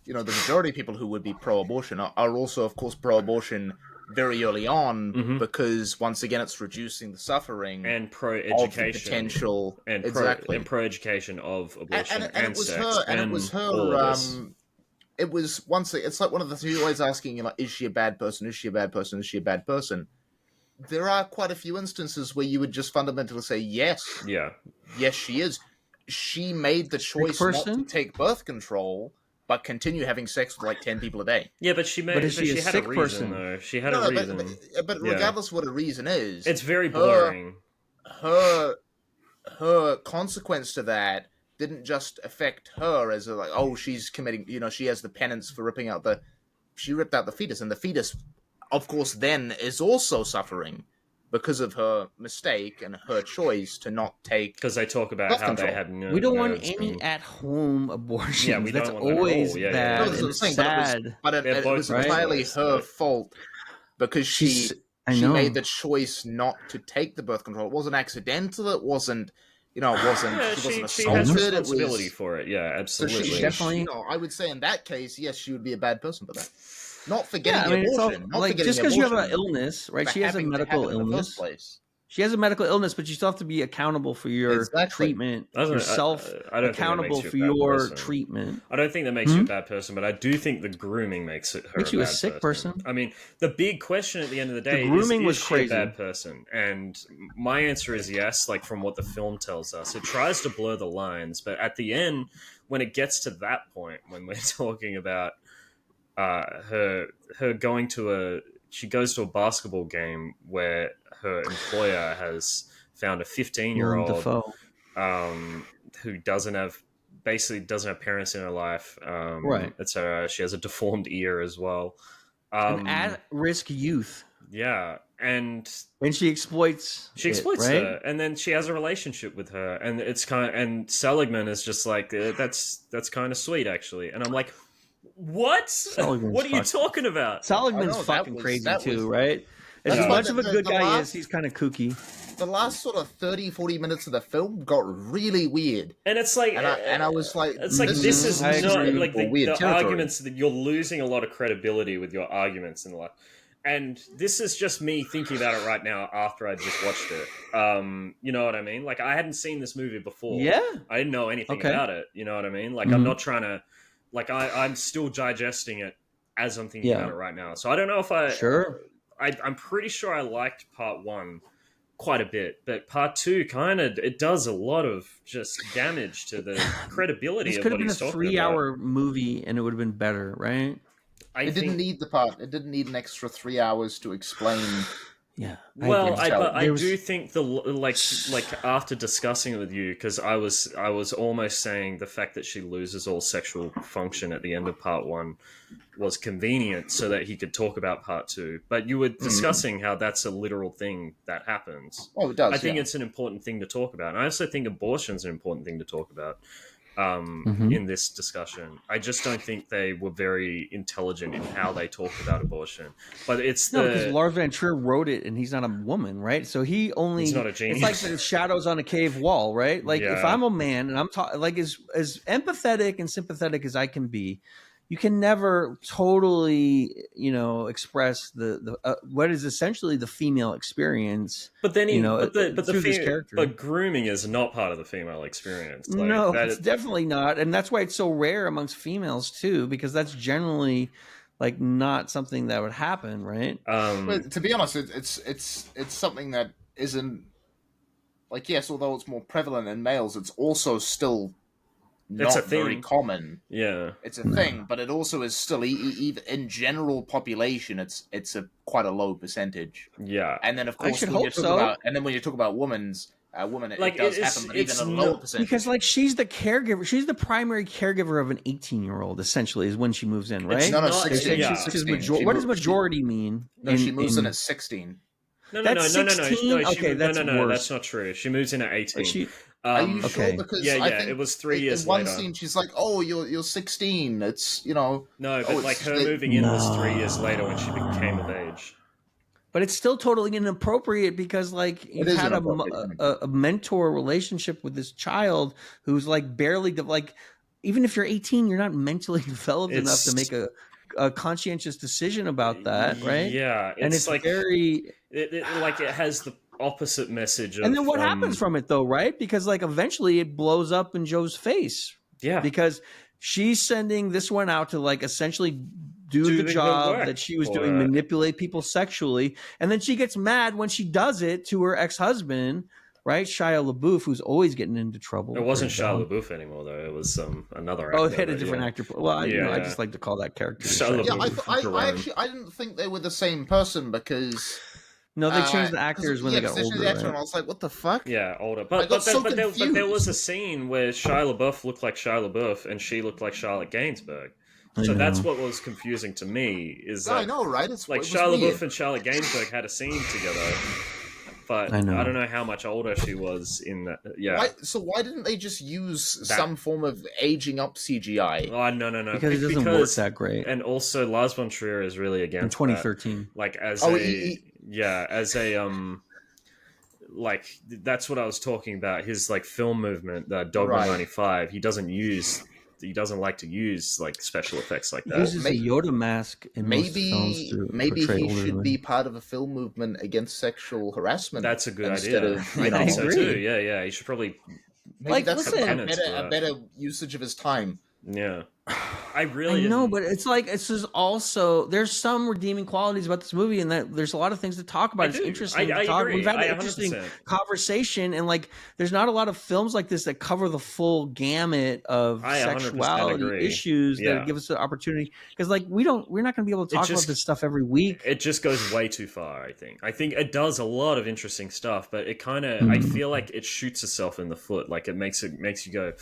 majority of people who would be pro-abortion are also, of course, pro-abortion very early on, because once again it's reducing the suffering and pro-education of the potential and pro-education of abortion and it was sex her and it was her it was it's like one of the things you're always asking, is she a bad person, is she a bad person, is she a bad person? There are quite a few instances where you would just fundamentally say yes, she is. She made the choice not to take birth control but continue having sex with 10 people a day. Yeah, but she had a reason, though. She had a reason. But regardless of what a reason is... It's very boring. Her consequence to that didn't just affect her as she's committing... she has the penance for ripping out she ripped out the fetus, and the fetus, of course, then is also suffering because of her mistake and her choice to not take... Because they talk about how control. They had... we don't want any at-home abortions. Yeah, we That's don't want always that bad and sad. But it was entirely her fault, because she made the choice not to take the birth control. It wasn't accidental. It wasn't... she wasn't assaulted. She has responsibility for it. Yeah, absolutely. So she definitely... I would say in that case, yes, she would be a bad person for that. Not for getting the abortion. Just because you have an illness, right? She has a medical illness. She has a medical illness, but you still have to be accountable for your treatment. Yourself accountable for your treatment. I don't think that makes you a bad person, but I do think the grooming makes her makes you a sick person. I mean, the big question at the end of the day is she a bad person? And my answer is yes, from what the film tells us. It tries to blur the lines, but at the end, when it gets to that point, when we're talking about her going to she goes to a basketball game where her employer has found a 15-year-old who doesn't have parents in her life, right? Etc. She has a deformed ear as well. An at-risk youth. Yeah, and she exploits her, and then she has a relationship with her, and and Seligman is just that's kind of sweet actually, and I'm like, what? What are you talking about? Seligman's fucking crazy too, right? As much of a good guy is, he's kind of kooky. The last sort of 30, 40 minutes of the film got really weird. And it's and I was like... It's this is not... the arguments that you're losing a lot of credibility with your arguments in life. And this is just me thinking about it right now after I just watched it. You know what I mean? I hadn't seen this movie before. Yeah. I didn't know anything about it. You know what I mean? I'm not trying to... I'm still digesting it as I'm thinking about it right now. So I don't know if I'm pretty sure I liked part 1 quite a bit, but part 2 it does a lot of just damage to the credibility of what he's talking about. This could have been a 3-hour movie and it would have been better, right? It didn't need the part. It didn't need an extra 3 hours to explain. Yeah. Well, but I do think like after discussing it with you, because I was almost saying the fact that she loses all sexual function at the end of part 1 was convenient so that he could talk about part 2. But you were discussing how that's a literal thing that happens. Oh, it does. I think it's an important thing to talk about. And I also think abortion's an important thing to talk about in this discussion. I just don't think they were very intelligent in how they talked about abortion. But because Lars Von Trier wrote it, and he's not a woman, right? So he's not a genius. It's like the shadows on a cave wall, right? Like if I'm a man and I'm like as empathetic and sympathetic as I can be, you can never totally, express the what is essentially the female experience. But then this character. But grooming is not part of the female experience. Like, no, it's definitely not, and that's why it's so rare amongst females too, because that's generally like not something that would happen, right? But to be honest, it's something that isn't like, yes, although it's more prevalent in males, it's also still not very common. Yeah, it's a thing, but it also is still even in general population. It's quite a low percentage. Yeah, and then of course when you talk about women, like, it does happen, but even a lower percentage. Because like she's the caregiver, she's the primary caregiver of an 18-year-old. Essentially, is when she moves in, right? No, 16. What does majority mean? No, she moves in at 16. No, that's not true. She moves in at 18. Are you sure? Because I think it was 3 years in one later. scene, she's like, "Oh, you're 16." It's No, but like her moving in was 3 years later when she became of age. But it's still totally inappropriate because like you've had a mentor relationship with this child who's like barely like, even if you're 18, you're not mentally developed enough to make a conscientious decision about that, right? Yeah, and it's like very it has the opposite message of, and then what happens from it though, right? Because like eventually it blows up in Joe's face. Yeah, because she's sending this one out to like essentially do the job that she was doing, manipulate people sexually, and then she gets mad when she does it to her ex-husband, right? Shia LaBeouf, who's always getting into trouble. It wasn't Shia LaBeouf anymore, though. It was another actor. Oh, they had a different actor. Well, I just like to call that character. I didn't think they were the same person because... No, they changed the actors when they got older. Right? And I was like, what the fuck? Yeah, older. But there was a scene where Shia LaBeouf looked like Shia LaBeouf and she looked like Charlotte Gainsbourg. So that's what was confusing to me. I know, right? It's like Shia LaBeouf and Charlotte Gainsbourg had a scene together, but I don't know how much older she was in that. Yeah. Why didn't they just use some form of aging up CGI? Oh no! Because it doesn't work that great. And also, Lars Von Trier is really against in 2013. That. Like like that's what I was talking about. His like film movement, Dogma 95. He doesn't like to use like special effects like that. He uses a Yoda mask in most films to maybe he should women. be part of a film movement against sexual harassment. That's a good idea. I think so too. Yeah. He should probably that's a better usage of his time. Yeah. I know, but it's like also there's some redeeming qualities about this movie, and that there's a lot of things to talk about. It's interesting to talk. We've had an interesting conversation, and like there's not a lot of films like this that cover the full gamut of sexuality issues that give us the opportunity. Because like we're not going to be able to talk about this stuff every week. It just goes way too far. I think it does a lot of interesting stuff, but it kind of I feel like it shoots itself in the foot. Like it makes you go,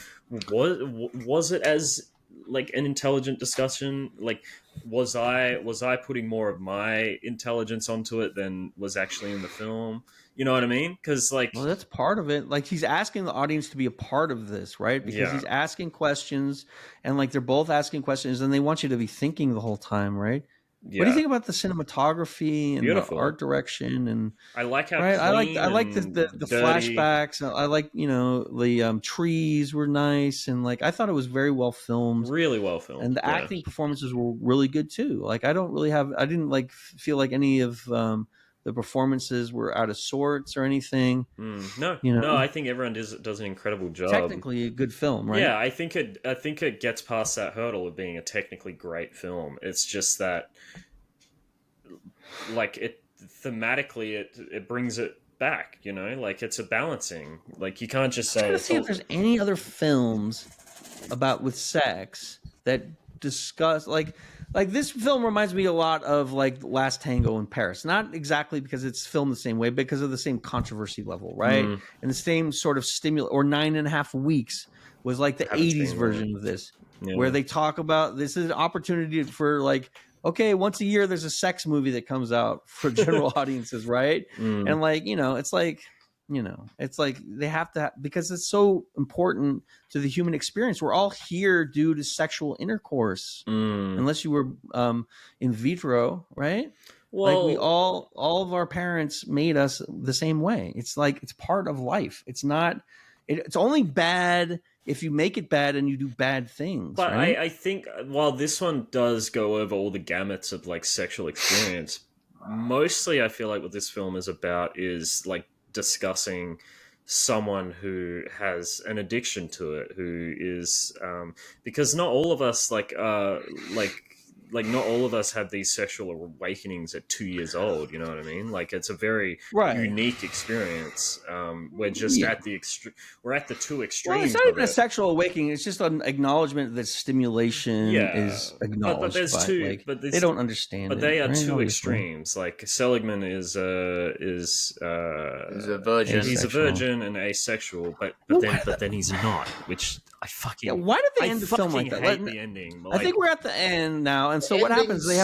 was it as like an intelligent discussion? Like was I putting more of my intelligence onto it than was actually in the film? You know what I mean? Because like, well, that's part of it. Like he's asking the audience to be a part of this, right? Because he's asking questions, and like they're both asking questions, and they want you to be thinking the whole time, right? Yeah. What do you think about the cinematography and the art direction? And I like how I like the flashbacks. I like the trees were nice, and like I thought it was very well filmed, really well filmed, and the acting performances were really good too. Like I didn't like feel like any of the performances were out of sorts or anything. No, I think everyone does an incredible job. Technically a good film, right? Yeah, I think it gets past that hurdle of being a technically great film. It's just that, like it thematically, it brings it back. Like it's a balancing. Like you can't just say. I'm trying to see if there's any other films with sex that discuss like like this film reminds me a lot of like Last Tango in Paris. Not exactly because it's filmed the same way, because of the same controversy level, right? And the same sort of stimulus. Or 9.5 Weeks was like the Haven't 80s seen version of this, Yeah. where they talk about this is an opportunity for like, okay, once a year there's a sex movie that comes out for general audiences, right? And like, it's like, it's like they have to because it's so important to the human experience. We're all here due to sexual intercourse, unless you were in vitro, right? Well, Like we all of our parents made us the same way. It's like it's part of life. It's not. It's only bad if you make it bad and you do bad things. but right? I think while this one does go over all the gamuts of like sexual experience, mostly I feel like what this film is about is like discussing someone who has an addiction to it, who is because not all of us like not all of us have these sexual awakenings at 2 years old. You know what I mean? Like it's a very unique experience. We're just at the we're at the two extremes. Well, it's not even a sexual awakening. It's just an acknowledgement that stimulation is acknowledged. But there's two. Like, but they don't understand. But they are two extremes. Like Seligman is a virgin. He's a virgin and asexual. But then he's not. Which I fucking why did they end the film like that? I hate the ending. Like, I think we're at the end now, and so what happens? They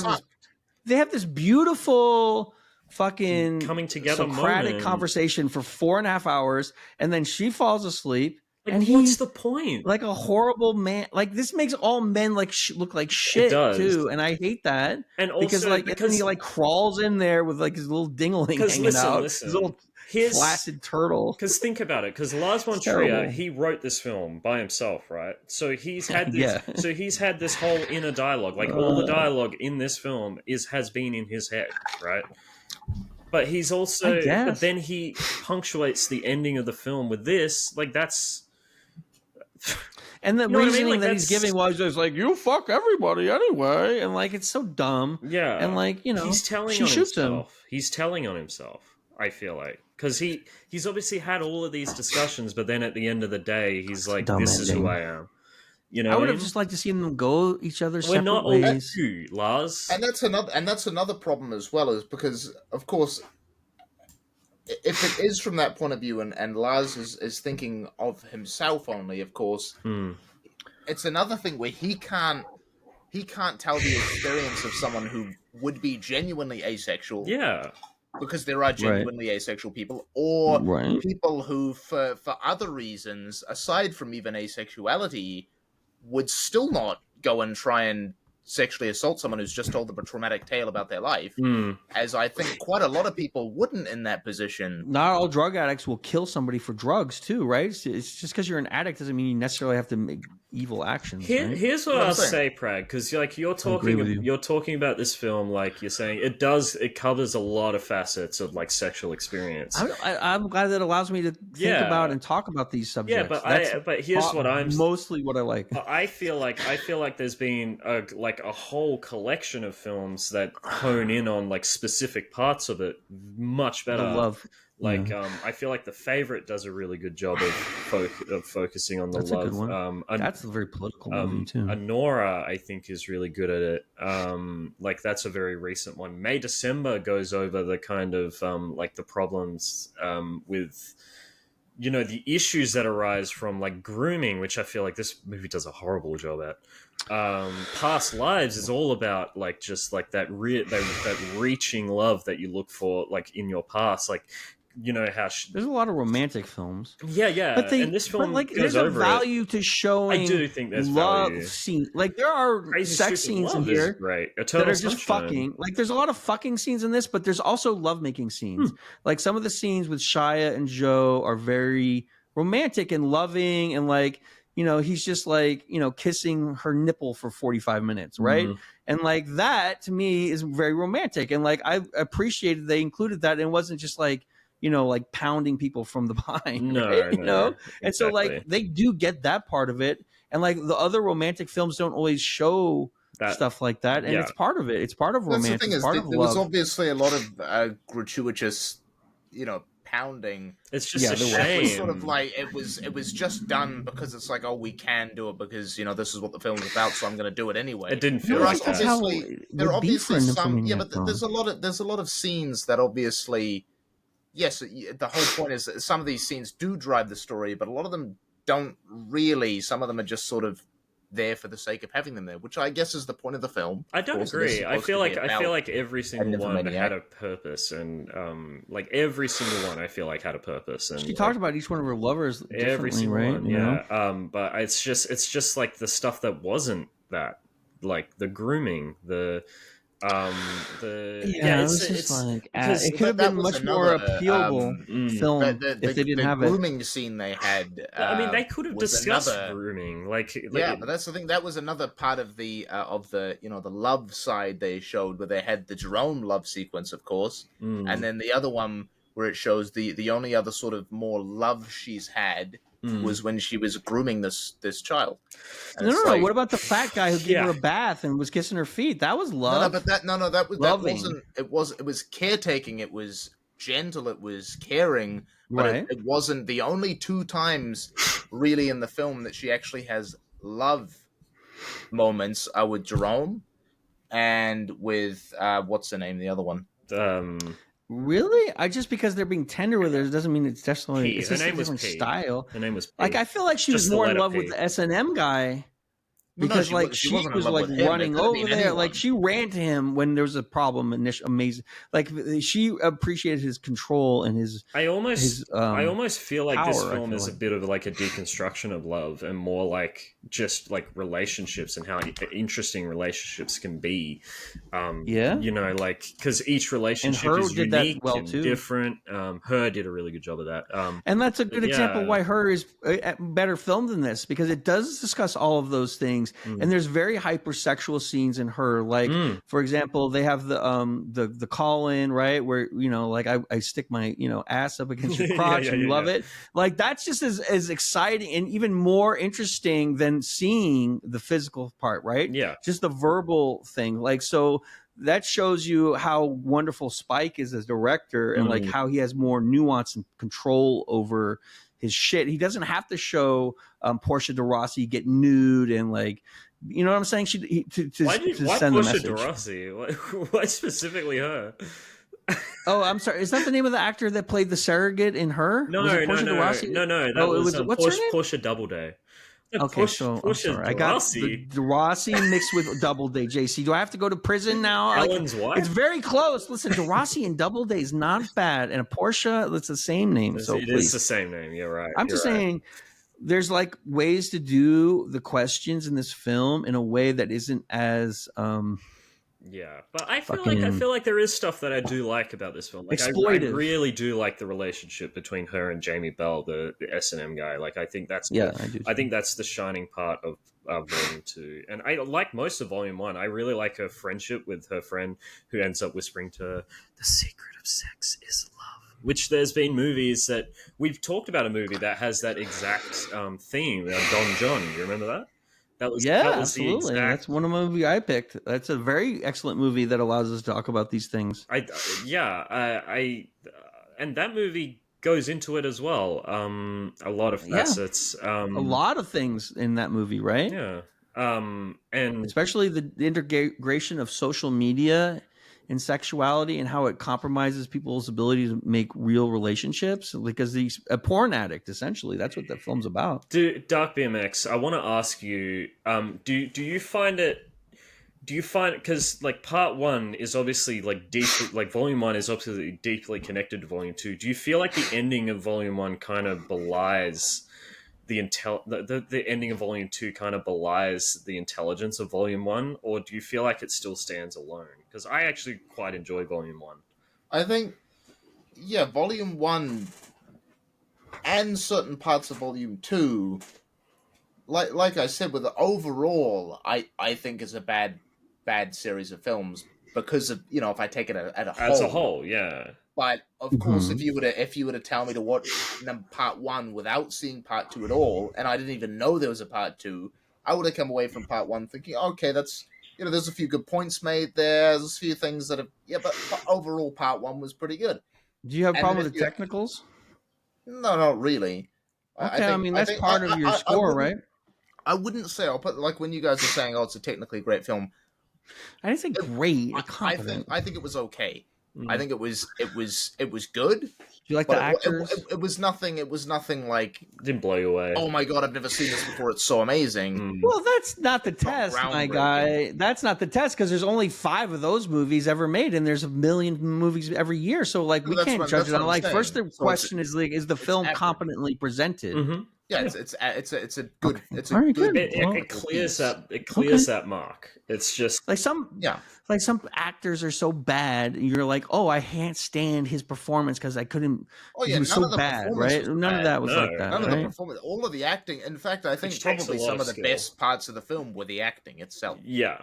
have this beautiful fucking coming together Socratic conversation for 4.5 hours, and then she falls asleep. Like, and what's the point? Like a horrible man. Like this makes all men like look like shit too, and I hate that. And also because he like crawls in there with like his little dingling hanging out, his little flaccid turtle. Because think about it. Because Lars Von Trier, he wrote this film by himself, right? So he's had this. So he's had this whole inner dialogue. Like all the dialogue in this film has been in his head, right? But he's also. But then he punctuates the ending of the film with this. Like that's. And the reasoning that he's giving was just like, you fuck everybody anyway. And like, it's so dumb. Yeah. And like, he's telling on himself. He's telling on himself, I feel like. Because he's obviously had all of these discussions, but then at the end of the day, he's like, this is who I am. You know, I would have just liked to see them go each other's separate ways. We're not all you, Lars. And that's another problem as well, is because, of course, if it is from that point of view, and Lars is thinking of himself only, of course, it's another thing where he can't tell the experience of someone who would be genuinely asexual. Yeah. Because there are genuinely asexual people, or people who, for other reasons, aside from even asexuality, would still not go and try and sexually assault someone who's just told them a traumatic tale about their life, as I think quite a lot of people wouldn't in that position. Not all drug addicts will kill somebody for drugs too, right? It's just because you're an addict doesn't mean you necessarily have to make evil actions. Here's what I'll say, Prag, because like you're talking about this film, like you're saying it covers a lot of facets of like sexual experience. I'm glad that it allows me to think about and talk about these subjects. Yeah, but here's what I'm mostly what I like. I feel like there's been a whole collection of films that hone in on like specific parts of it much better. I love. Like I feel like The Favorite does a really good job of focusing on the That's love. A good one. That's a very political movie too. Anora, I think, is really good at it. Like that's a very recent one. May December goes over the kind of like the problems with the issues that arise from like grooming, which I feel like this movie does a horrible job at. Past Lives is all about like just like that reaching love that you look for like in your past, like how there's a lot of romantic films. Yeah, and this film like goes there's over a value to showing. I do think there's love value. Scene. Like there are Crazy sex scenes in here that are just fucking. Like there's a lot of fucking scenes in this, but there's also lovemaking scenes. Like some of the scenes with Shia and Joe are very romantic and loving, and like he's just like kissing her nipple for 45 minutes, right? And like that to me is very romantic, and like I appreciated they included that, and it wasn't just like like pounding people from the behind. No, right? Exactly. And so like they do get that part of it. And like the other romantic films don't always show stuff like that. And it's part of it. It's part of romance. That's the thing, it's part is of there love. was obviously a lot of gratuitous, pounding. It's just a there was. It was shame. sort of like it was just done because it's like, oh, we can do it because this is what the film's about, so I'm going to do it anyway. It didn't feel No, I like think that's that. how Obviously, it there are would be for obviously a some, Nymphomaniac but film. there's a lot of scenes that obviously, yes, the whole point is that some of these scenes do drive the story, but a lot of them don't really. Some of them are just sort of there for the sake of having them there, which I guess is the point of the film. I don't agree. I feel like every single one had a purpose, and like every single one, I feel like had a purpose. And She talked about each one of her lovers differently, every single right? one, yeah. But it's just like the stuff that wasn't that, like the grooming, it could have been much more appealable film if they didn't have grooming scene they had. I mean, they could have discussed another, grooming, but that's the thing. That was another part of the the love side they showed, where they had the Jerome love sequence, of course, and then the other one where it shows the only other sort of more love she's had was when she was grooming this child. And no. What about the fat guy who gave her a bath and was kissing her feet? That was love. That wasn't. It was caretaking. It was gentle. It was caring. But it wasn't the only two times really in the film that she actually has love moments are with Jerome and with what's the name? The other one. Really? Just because they're being tender with her doesn't mean it's necessarily it's just a different style. Her name was P. Like I feel like she was more in love with the S&M guy. Because she was like running over there, like she ran to him when there was a problem. Amazing, like she appreciated his control and his. I almost feel like this film is a bit of like a deconstruction of love and more like just like relationships and how interesting relationships can be. Like because each relationship is unique and different. Her did a really good job of that, and that's a good example of why Her is a better film than this, because it does discuss all of those things. And there's very hypersexual scenes in Her, like for example, they have the call in, right, where like I stick my ass up against your crotch and you love it. Like that's just as exciting and even more interesting than seeing the physical part, right? Yeah, just the verbal thing. Like so that shows you how wonderful Spike is as director and like how he has more nuance and control over his shit. He doesn't have to show Portia de Rossi get nude and like, you know what I'm saying? Why send Portia de Rossi? Why specifically her? Oh, I'm sorry. Is that the name of the actor that played the surrogate in Her? No. That was Portia Doubleday. Okay, I'm sorry. I got the Rossi mixed with Doubleday. JC, do I have to go to prison now? Ellen's wife? It's very close. Listen, Rossi and Doubleday is not bad, and a Portia, it's the same name. It is the same name. You're right. I'm just saying, there's like ways to do the questions in this film in a way that isn't as yeah, but I feel like there is stuff that I do like about this film. Like I really do like the relationship between her and Jamie Bell, the S&M guy. Like I think that's I think that's the shining part of Volume 2. And I like most of Volume 1. I really like her friendship with her friend who ends up whispering to her, "The secret of sex is love." Which there's been movies that we've talked about, a movie that has that exact theme. Don John, you remember that? That was absolutely. That's one of the movies I picked. That's a very excellent movie that allows us to talk about these things. And that movie goes into it as well. A lot of facets. A lot of things in that movie, right? Yeah. And especially the integration of social media and sexuality and how it compromises people's ability to make real relationships, because he's a porn addict, essentially. That's what that film's about. Dark Bmx, I want to ask you, do you find because like part 1 is obviously like deeply, like Volume 1 is obviously deeply connected to Volume 2. Do you feel like the ending of Volume 1 kind of belies the ending of Volume 2 kind of belies the intelligence of Volume 1, or do you feel like it still stands alone? Because I actually quite enjoy Volume 1. I think, Volume 1 and certain parts of Volume 2, like I said, with the overall, I think is a bad series of films because of, if I take it as a whole, yeah. But of course, if you were to tell me to watch part 1 without seeing part 2 at all, and I didn't even know there was a part 2, I would have come away from part 1 thinking, okay, that's there's a few good points made there. There's a few things that have but overall part 1 was pretty good. Do you have a And problem then with the technicals? No, not really. Okay, I mean that's think, part of your score, right? I wouldn't say I'll put like when you guys are saying, "Oh, it's a technically great film." I didn't say great, competent. I think it was okay. I Mm. think it was good. Do you like But the actors? it was nothing. It was nothing like, Didn't blow you away. oh my god, I've never seen this before. It's so amazing. Mm. Well, that's not the It's not test, my groundbreaking. guy. That's not the test because there's only 5 of those movies ever made, and there's a million movies every year. So, like, No, we that's can't what- judge that's it what on I'm like. saying. First, the So question is like, is the film accurate. competently presented? Mm-hmm. Yeah, it's a good it's a All right, good. good. It clears that mark. It's just Like some actors are so bad, you're like, oh, I can't stand his performance because I couldn't. Oh yeah, he was none so of the bad, performance right? was None of bad. that was No, like that, None of the right? performance, all of the acting. In fact, I think Which takes probably a lot some of of the skill. best parts of the film were the acting itself. yeah.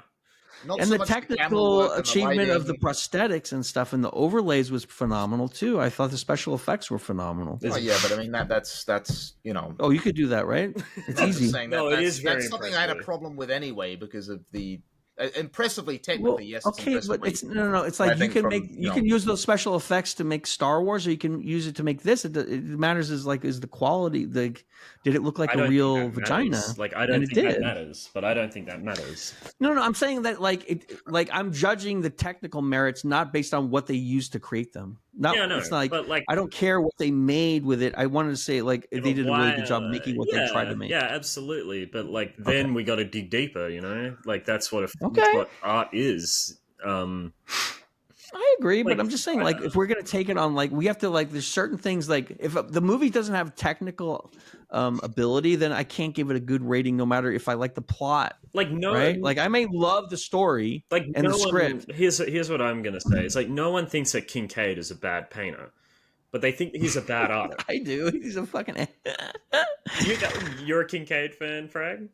Not And so the much camera technical work and the achievement of the lighting. prosthetics and stuff and the overlays was phenomenal too. I thought the special effects were phenomenal. Oh yeah, but I mean that's you know. Oh, you could do that, right? It's I'm just easy. saying No, that it is very that's something I had a impressive. problem with anyway because of the impressively technically. Well, Yes, it's okay, but impressively. it's no. It's But I like you think can from, make you know- can use those special effects to make Star Wars, or you can use it to make this. It matters is the quality. Did it look like I a don't real think that vagina? matters. Like I And don't it think that did. matters, but I don't think that matters. No, I'm saying that like I'm judging the technical merits not based on what they used to create them. Not Yeah, no, it's like but like I don't care what they made with it. I wanted to say like Yeah, they but did a really why, good job making what they tried to make. Yeah, absolutely. But like, then we got to dig deeper. You know, like that's what Okay. that's what art is. I agree, Like, but I'm just saying, like, if we're gonna take it on, like, we have to, like, there's certain things, like, if the movie doesn't have technical ability, then I can't give it a good rating, no matter if I like the plot, like no, right? Like, I may love the story like and no the script. One, here's what I'm gonna say. It's like no one thinks that Kincaid is a bad painter, but they think he's a bad artist. I do. He's a fucking. You're a Kincaid fan, Frag?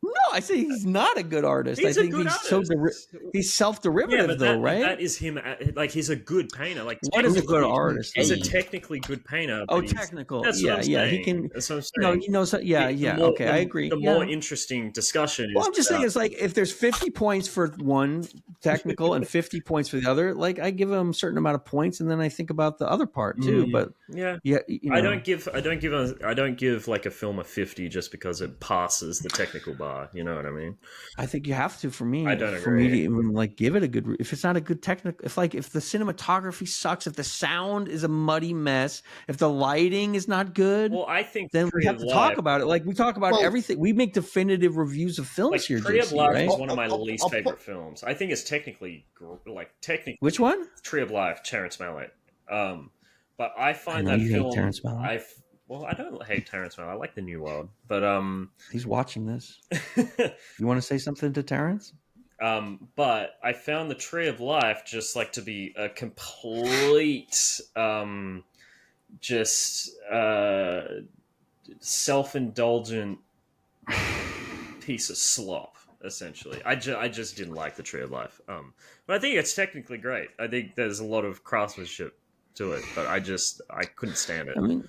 No, I say he's not a good artist. He's I a think good he's artist. he's self-derivative, but though, right? That is him. Like he's a good painter. Like What is a good technically- artist? He's a then? technically good painter. Oh, but he's- technical. That's Yeah, what I'm yeah. He saying. can. That's what I'm saying. No, he knows. Yeah, The yeah. more- Okay, I agree. The yeah. more interesting discussion is. Well, I'm just saying, it's like if there's 50 points for one technical and 50 points for the other, like I give them a certain amount of points, and then I think about the other part too. But yeah, you know, I don't give like a film a 50 just because it passes the technical bar. You know what I mean? I think you have to. For me, I don't For me to agree. even like give it a good. If it's not a good technical, if the cinematography sucks, if the sound is a muddy mess, if the lighting is not good, Well, I think then we have to talk about it. Like we talk about everything. We make definitive reviews of films Like here, Tree of JC, Life right? is one of my I'll least put- favorite films. I think it's technically Which one? Tree of Life, Terrence Malick. But I find know that you hate film. Terrence Malick. I don't hate Terrence Malick. I like The New World, but He's watching this. You want to say something to Terrence? but I found the Tree of Life just like to be a complete, just self-indulgent piece of slop. Essentially, I just didn't like the Tree of Life. But I think it's technically great. I think there's a lot of craftsmanship to it, but I couldn't stand it. I mean,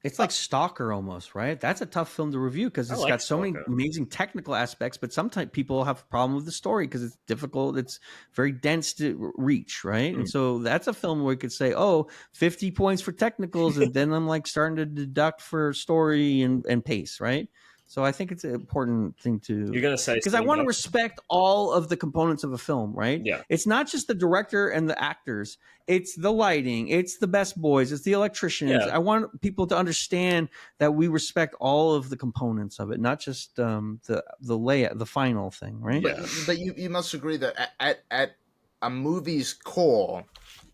it's like Stalker almost, right? That's a tough film to review because it's like got so many Stalker. amazing technical aspects, but sometimes people have a problem with the story because it's difficult. It's very dense to reach, right? And so that's a film where you could say, oh, 50 points for technicals, and then I'm like starting to deduct for story and pace, right? So I think it's an important thing to... You're gonna say because I want to respect all of the components of a film, right? Yeah. It's not just the director and the actors. It's the lighting. It's the best boys. It's the electricians. Yeah. I want people to understand that we respect all of the components of it, not just the layout, the final thing, right? But you must agree that at a movie's core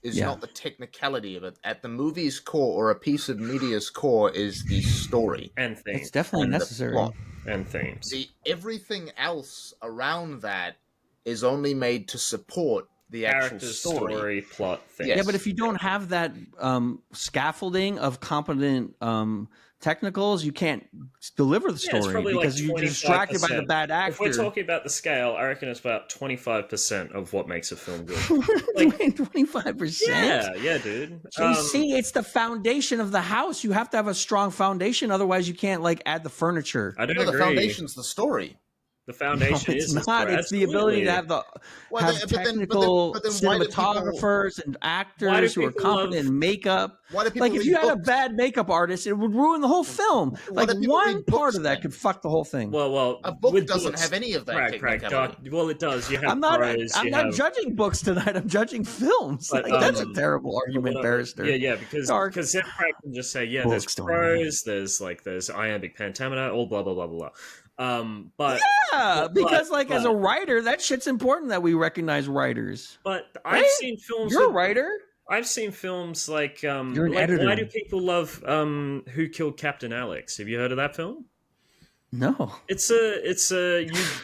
is Yeah. not the technicality of it. At the movie's core, or a piece of media's core, is the story and themes. It's definitely and the necessary. plot. And themes. Everything else around that is only made to support the actual Characters, story. plot, themes. Yes. Yeah, but if you don't have that scaffolding of competent technicals, you can't deliver the it's story probably because like you're distracted by the 25%. bad actor. If we're talking about the scale, I reckon it's about 25% of what makes a film good. 25%. Yeah, dude. JC, it's the foundation of the house. You have to have a strong foundation, otherwise you can't like add the furniture. I don't No, the agree. foundation's the story. The foundation it's is not. It's the ability to have technical but then why do cinematographers and actors who are people competent in makeup. Why do people Like if read you had a books? bad makeup artist, it would ruin the whole film. Why Like do people one read part books of that then? could fuck the whole thing. Well, A book with doesn't books, have any of that Craig, technicality. well, it does. You have I'm not. prose. I'm not judging books tonight. I'm judging films. But, Like, that's a terrible argument, Barrister. Yeah, because then Craig can just say, yeah, Books there's prose, there's iambic pentameter, all blah blah blah blah blah. But because as a writer, that shit's important that we recognize writers. But right? I've seen films. You're a writer. I've seen films like You're an like, editor. why do people love Who Killed Captain Alex? Have you heard of that film? No. It's a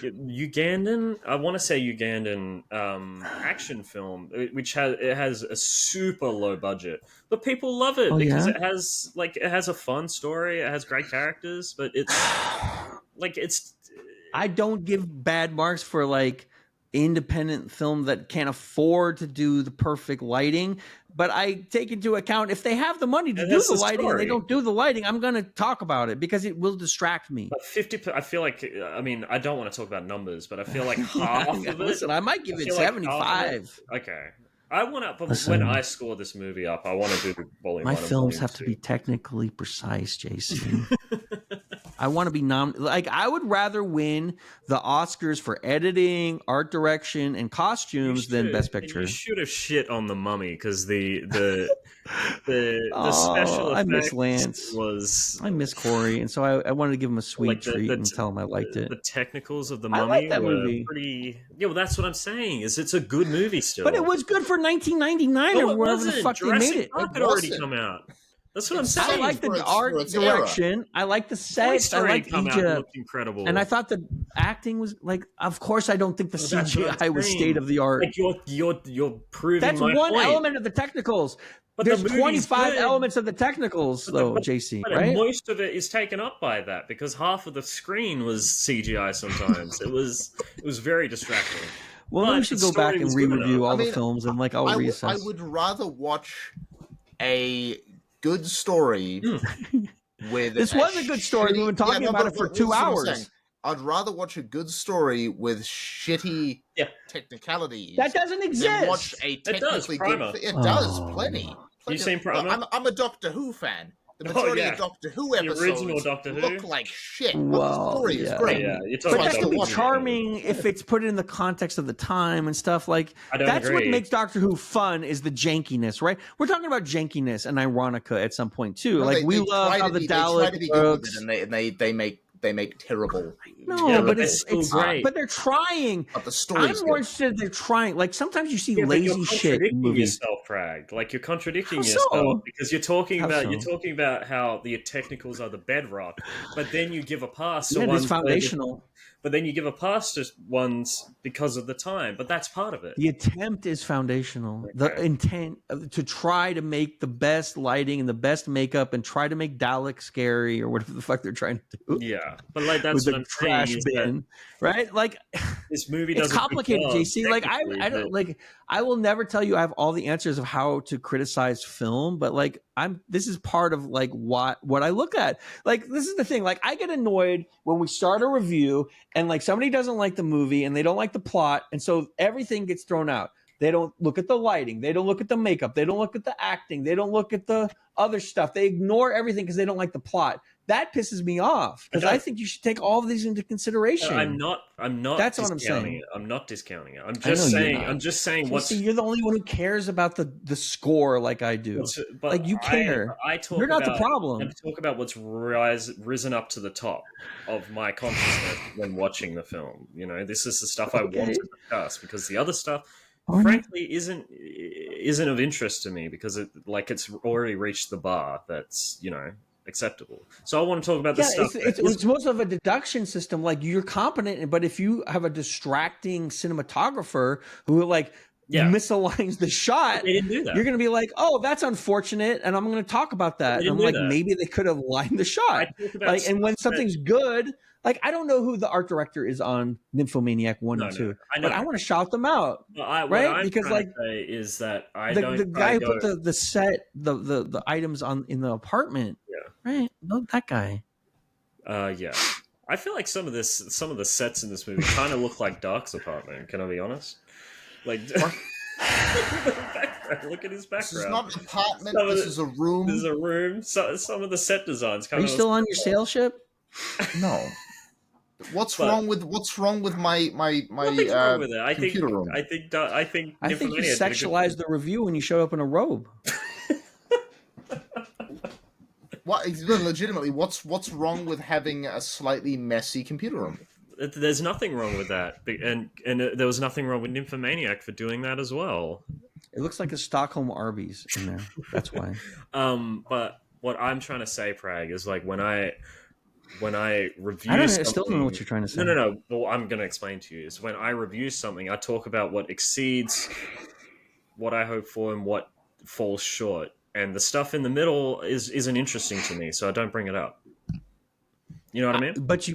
Ugandan, I want to say Ugandan action film, which has a super low budget, but people love it because it has a fun story, it has great characters, but it's I don't give bad marks for independent film that can't afford to do the perfect lighting, but I take into account if they have the money to do the lighting and they don't do the lighting, I'm going to talk about it because it will distract me. But 50, I feel like, I mean, I don't want to talk about numbers, but I feel like half of it. Listen, I might give it 75. Okay. I want to, when I score this movie up, I want to do volume 1 My films have to be technically precise, JC. I want to be I would rather win the Oscars for editing, art direction, and costumes than Best Picture. You should have shit on The Mummy because the special effects I miss Lance. I miss Corey, and so I wanted to give him a sweet treat and tell him I liked it. The technicals of The Mummy were movie. Pretty. Yeah, well, that's what I'm saying. It's a good movie still, but it was good for 1999 or whenever the fuck they made it. It had already come out. That's what I'm saying. I like the art direction. I like the sets. I like Egypt. Incredible. And I thought the acting was of course, I don't think the CGI was state of the art. You're proving that's my one point. element of the technicals. But there's the 25 elements of the technicals, though, JC. Right? Most of it is taken up by that because half of the screen was CGI. Sometimes it was very distracting. Well, we should go back and re-review all the films and I'll reassess. I would rather watch a good story with this was a good story. We've been talking about it for 2 hours. I'd rather watch a good story with shitty technicalities. That doesn't exist. Than watch a technically good. It does plenty. You seen Primer? I'm a Doctor Who fan. The majority of Doctor Who episodes the original Doctor Who look like shit. But the story is great. Yeah, but that can be charming if it's put in the context of the time and stuff. That's what makes Doctor Who fun is the jankiness, right? We're talking about jankiness and ironica at some point too. No, we love how the Daleks they make terrible. No, but it's great. But they're trying. But the story's I'm more interested. They're trying. Sometimes you see lazy shit in movies. Yourself, Prag. You're contradicting yourself because you're talking about how the technicals are the bedrock, but then you give a pass to ones. It's foundational. But then you give a pass to ones because of the time. But that's part of it. The attempt is foundational. Okay. The intent to try to make the best lighting and the best makeup and try to make Dalek scary or whatever the fuck they're trying to do. Yeah, but that's what I'm trash bin, right? This movie doesn't. It's complicated, JC. I don't I will never tell you I have all the answers of how to criticize film, but this is part of what I look at. This is the thing. I get annoyed when we start a review and somebody doesn't like the movie and they don't like the plot, and so everything gets thrown out. They don't look at the lighting. They don't look at the makeup. They don't look at the acting. They don't look at the other stuff. They ignore everything because they don't like the plot. That pisses me off because I think you should take all of these into consideration. I'm not. That's what I'm saying. I'm not discounting it. I'm just saying. You're the only one who cares about the score like I do. But you care. You're not the problem. I talk about what's risen up to the top of my consciousness when watching the film. This is the stuff I want to discuss because the other stuff, frankly, isn't of interest to me because it's already reached the bar that's acceptable. So I want to talk about the stuff. It's most of a deduction system. You're competent, but if you have a distracting cinematographer who misaligns the shot, they didn't do that. You're going to be oh, that's unfortunate, and I'm going to talk about that. And I'm maybe they could have lined the shot. And when something's good, I don't know who the art director is on Nymphomaniac 1 and 2, but I want to shout them out, right? Because is that the guy who put the set the items in the apartment, right? No, that guy. Yeah. I feel like some of the sets in this movie kind of look like Dark's apartment. Can I be honest? Like, look at his background. This is not an apartment. This is a room. This is a room. Some of the set designs kind Are of. you still on your sail ship? No. What's wrong with my Nothing's wrong with it. I think computer room? I think you Nymphomaniac did a good sexualized the review when you showed up in a robe. What legitimately? What's wrong with having a slightly messy computer room? There's nothing wrong with that, and there was nothing wrong with Nymphomaniac for doing that as well. It looks like a Stockholm Arby's in there. That's why. But what I'm trying to say, Prag, is like when I review I something, still don't know what you're trying to say. No. Well, I'm going to explain to you. Is when I review something, I talk about what exceeds what I hope for and what falls short. And the stuff in the middle isn't interesting to me, so I don't bring it up. You know what I mean?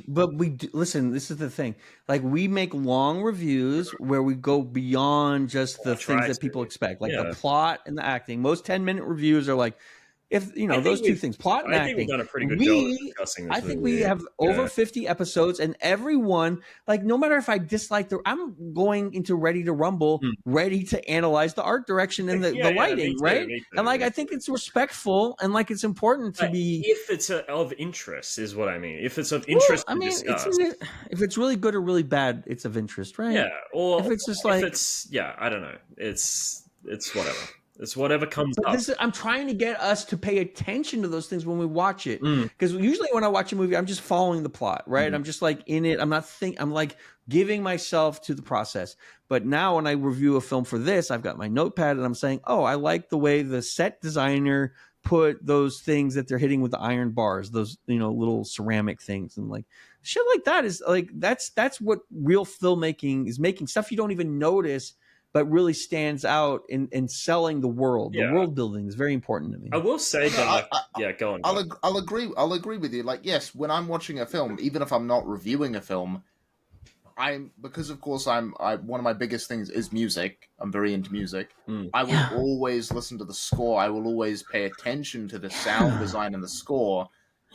But we do, listen. This is the thing. Like we make long reviews where we go beyond just the things that people expect, like the plot and the acting. Most 10-minute reviews are like, if those two things, plot and acting. I think we've done a pretty good job of discussing this. I think we have over 50 episodes, and everyone, like, no matter if I dislike I'm going into Ready to Rumble, ready to analyze the art direction and the lighting, right? And like, I think it's respectful and like it's important to be. If it's of interest, is what I mean. If it's of interest, I mean, if it's really good or really bad, it's of interest, right? Yeah. Or if it's just like, I don't know. It's whatever. It's whatever comes up. I'm trying to get us to pay attention to those things when we watch it. Because usually when I watch a movie, I'm just following the plot, right? I'm just like in it. I'm like giving myself to the process. But now when I review a film for this, I've got my notepad and I'm saying, oh, I like the way the set designer put those things that they're hitting with the iron bars, those, little ceramic things. And like shit like that is like, that's what real filmmaking is, making stuff you don't even notice but really stands out in selling the world. The world building is very important to me. I will say that. Go on. I'll agree with you. Like, yes, when I'm watching a film, even if I'm not reviewing a film, because of course one of my biggest things is music. I'm very into music. I will always listen to the score. I will always pay attention to the sound design and the score.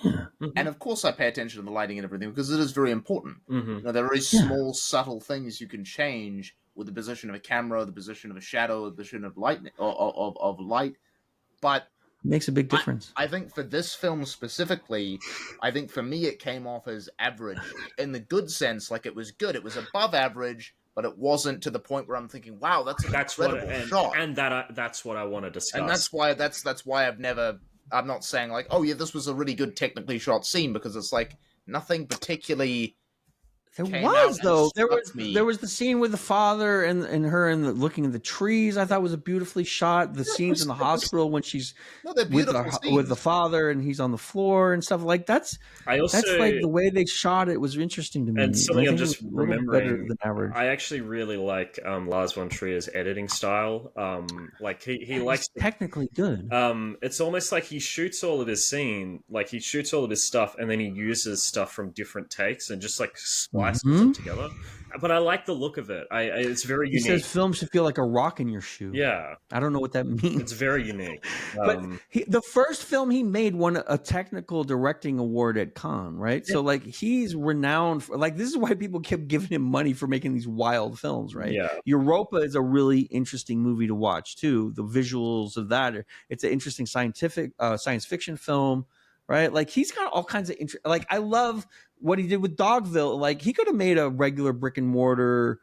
And of course, I pay attention to the lighting and everything because it is very important. There are very small, subtle things you can change with the position of a camera, the position of a shadow, the position of light, of light. But it makes a big difference. I think for this film specifically, I think for me it came off as average in the good sense. Like it was good, it was above average, but it wasn't to the point where I'm thinking, "Wow, that's an incredible shot." And that's what I want to discuss. And that's why I'm not saying like, "Oh yeah, this was a really good technically shot scene," because it's like nothing particularly. There was the scene with the father and her and looking at the trees. I thought was a beautifully shot. The scenes in the hospital when she's with the father and he's on the floor and stuff like that's like the way they shot it was interesting to me. And something I'm just remembering, better than average. I actually really like Lars Von Trier's editing style. Like he likes technically good. It's almost like he shoots all of his stuff and then he uses stuff from different takes and just like splices them together. But I like the look of it. It's very unique. He says film should feel like a rock in your shoe. Yeah. I don't know what that means. It's very unique. But the first film he made won a technical directing award at Cannes, right? Yeah. So like he's renowned for, like, this is why people kept giving him money for making these wild films, right? Yeah. Europa is a really interesting movie to watch too. The visuals of that, it's an interesting science fiction film, right? Like he's got all kinds of like I love what he did with Dogville. Like he could have made a regular brick and mortar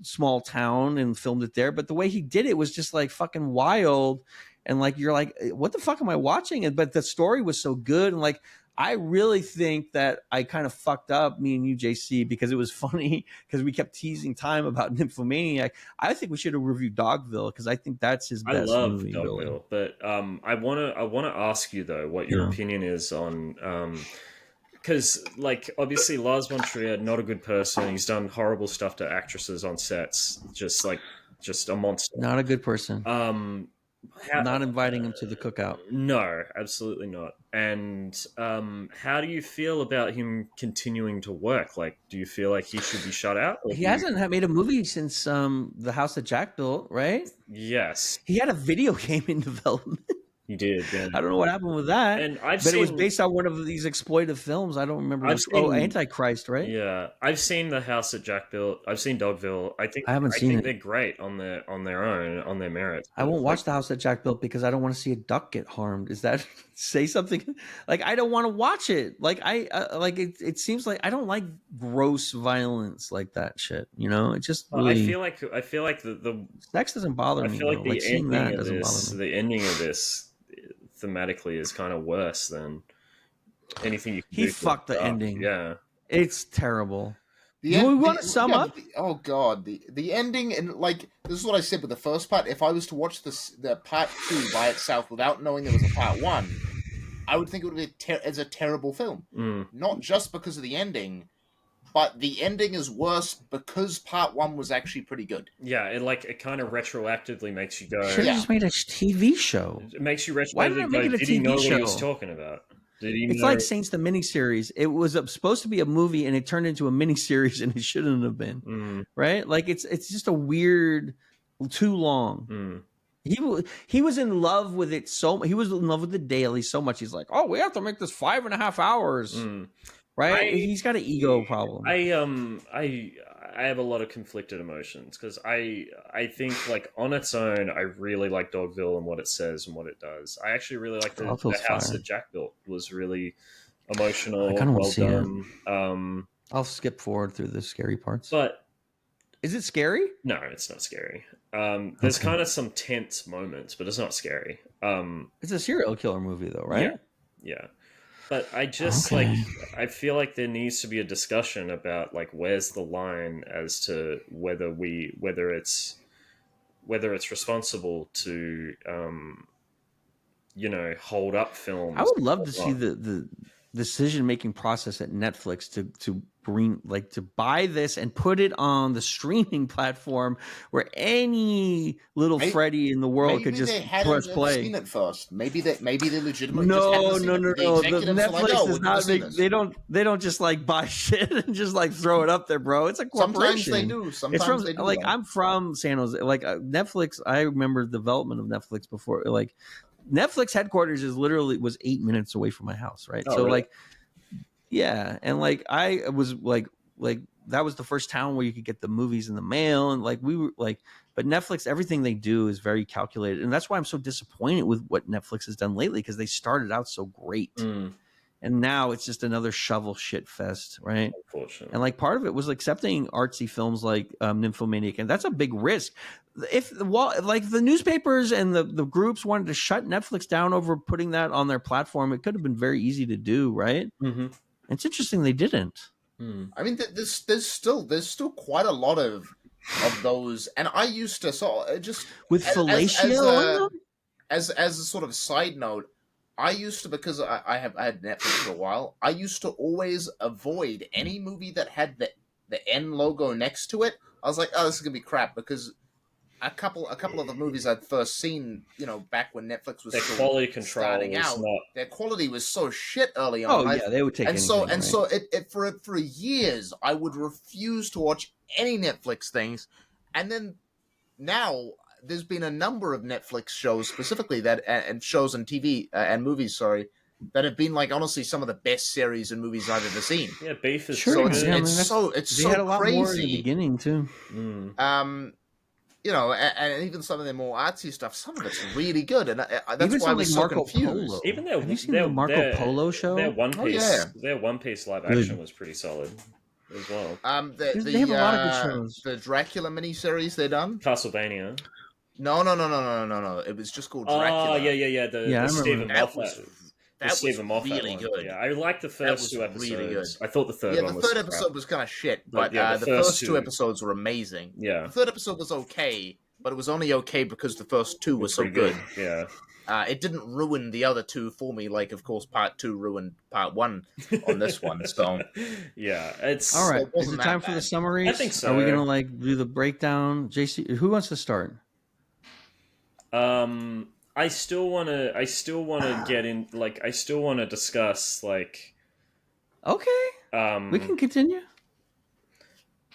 small town and filmed it there, but the way he did it was just like fucking wild. And like you're like, what the fuck am I watching? But the story was so good. And like I really think that I kind of fucked up, me and you, JC, because it was funny because we kept teasing time about Nymphomaniac. I think we should have reviewed Dogville because I think that's his best movie. I love Dogville, really. But I wanna ask you though what your opinion is on because like obviously Lars Von Trier, not a good person. He's done horrible stuff to actresses on sets, just a monster. Not a good person. Not inviting him to the cookout. No, absolutely not. And how do you feel about him continuing to work? Like, do you feel like he should be shut out? He hasn't made a movie since The House that Jack Built, right? Yes. He had a video game in development. He did. Yeah. I don't know what happened with that. And But it was based on one of these exploitive films. I don't remember. Antichrist, right? Yeah, I've seen The House that Jack Built. I've seen Dogville. I think they're great on their own, on their merits. I won't watch The House that Jack Built because I don't want to see a duck get harmed. Is that say something? Like I don't want to watch it. Like it seems like I don't like gross violence like that shit. You know, it just really. I feel like the sex doesn't bother me. I feel like the seeing ending that of doesn't this, bother me. the ending of this, thematically is kind of worse than anything you can do. He fucked the ending. Yeah, it's terrible. Do we want to sum up? Oh god, the ending, and like this is what I said with the first part. If I was to watch the part 2 by itself without knowing there was a part 1, I would think it would be as a terrible film. Not just because of the ending, but the ending is worse because part 1 was actually pretty good. Yeah, it kind of retroactively makes you go. Should have just made a TV show. It makes you retroactively. Why didn't it make it a TV show? Did he know what he was show? talking about? It's like Saints the miniseries. It was supposed to be a movie, and it turned into a miniseries, and it shouldn't have been. Right? Like it's just a weird, too long. He was in love with it he was in love with the daily so much. He's like, oh, we have to make this 5.5 hours. Right? He's got an ego problem. I have a lot of conflicted emotions because I think like on its own I really like Dogville and what it says and what it does. I actually really like the House that Jack Built. Was really emotional. I kind of want to see done. it. I'll skip forward through the scary parts. But is it scary? No, it's not scary. There's kind of some tense moments, but it's not scary. It's a serial killer movie though, right? Yeah. But I just I feel like there needs to be a discussion about like where's the line as to whether it's responsible to hold up films. I would love to see the decision making process at Netflix to bring to buy this and put it on the streaming platform where any little Freddy in the world could just press play. Seen it first. Maybe they legitimately no. The Netflix does not make. They don't just like buy shit and just like throw it up there, bro. It's a corporation. Sometimes they do. Sometimes they do. Like I'm from San Jose. Like Netflix. I remember the development of Netflix before. Like Netflix headquarters was 8 minutes away from my house, right? Oh, really? Yeah, and like I was like that was the first town where you could get the movies in the mail, and like we were like, but Netflix, everything they do is very calculated, and that's why I'm so disappointed with what Netflix has done lately because they started out so great, and now it's just another shovel shit fest, right? Unfortunately, and like part of it was accepting artsy films like Nymphomaniac, and that's a big risk. If the newspapers and the groups wanted to shut Netflix down over putting that on their platform, it could have been very easy to do, right? It's interesting they didn't. I mean, there's still quite a lot of those, and I used to just with fellatio as a sort of side note. I used to, because I had Netflix for a while. I used to always avoid any movie that had the N logo next to it. I was like, oh, this is gonna be crap because a couple of the movies I'd first seen, back when Netflix was their still quality control starting out, their quality was so shit early on. Oh yeah, they would take anything, so for years I would refuse to watch any Netflix things, and then now there's been a number of Netflix shows specifically and shows and TV and movies, that have been like honestly some of the best series and movies I've ever seen. Yeah, Beef is sure. It's so they had a lot crazy. More in the beginning too. And even some of their more artsy stuff, some of it's really good, and that's even why I was so Marco confused. Polo. Even have you seen the Marco Polo show? Their One Piece, yeah. Their One Piece live action was pretty solid as well. They have a lot of good shows. The Dracula miniseries they done. Castlevania. No. It was just called Dracula. Oh yeah. The Stephen Moffat. That was Moffat really one. good. Yeah, I liked the first 2 episodes. Really good. I thought the third one was the third episode was kind of shit, but the first 2 episodes were amazing. Yeah. The third episode was okay, but it was only okay because the first 2 were so good. Yeah. It didn't ruin the other 2 for me, like, of course, part 2 ruined part 1 on this one, so... Yeah, it's... All right, is it time for the summaries? I think so. Are we going to, do the breakdown? JC, who wants to start? I still want to get in, I still want to discuss, Okay. We can continue.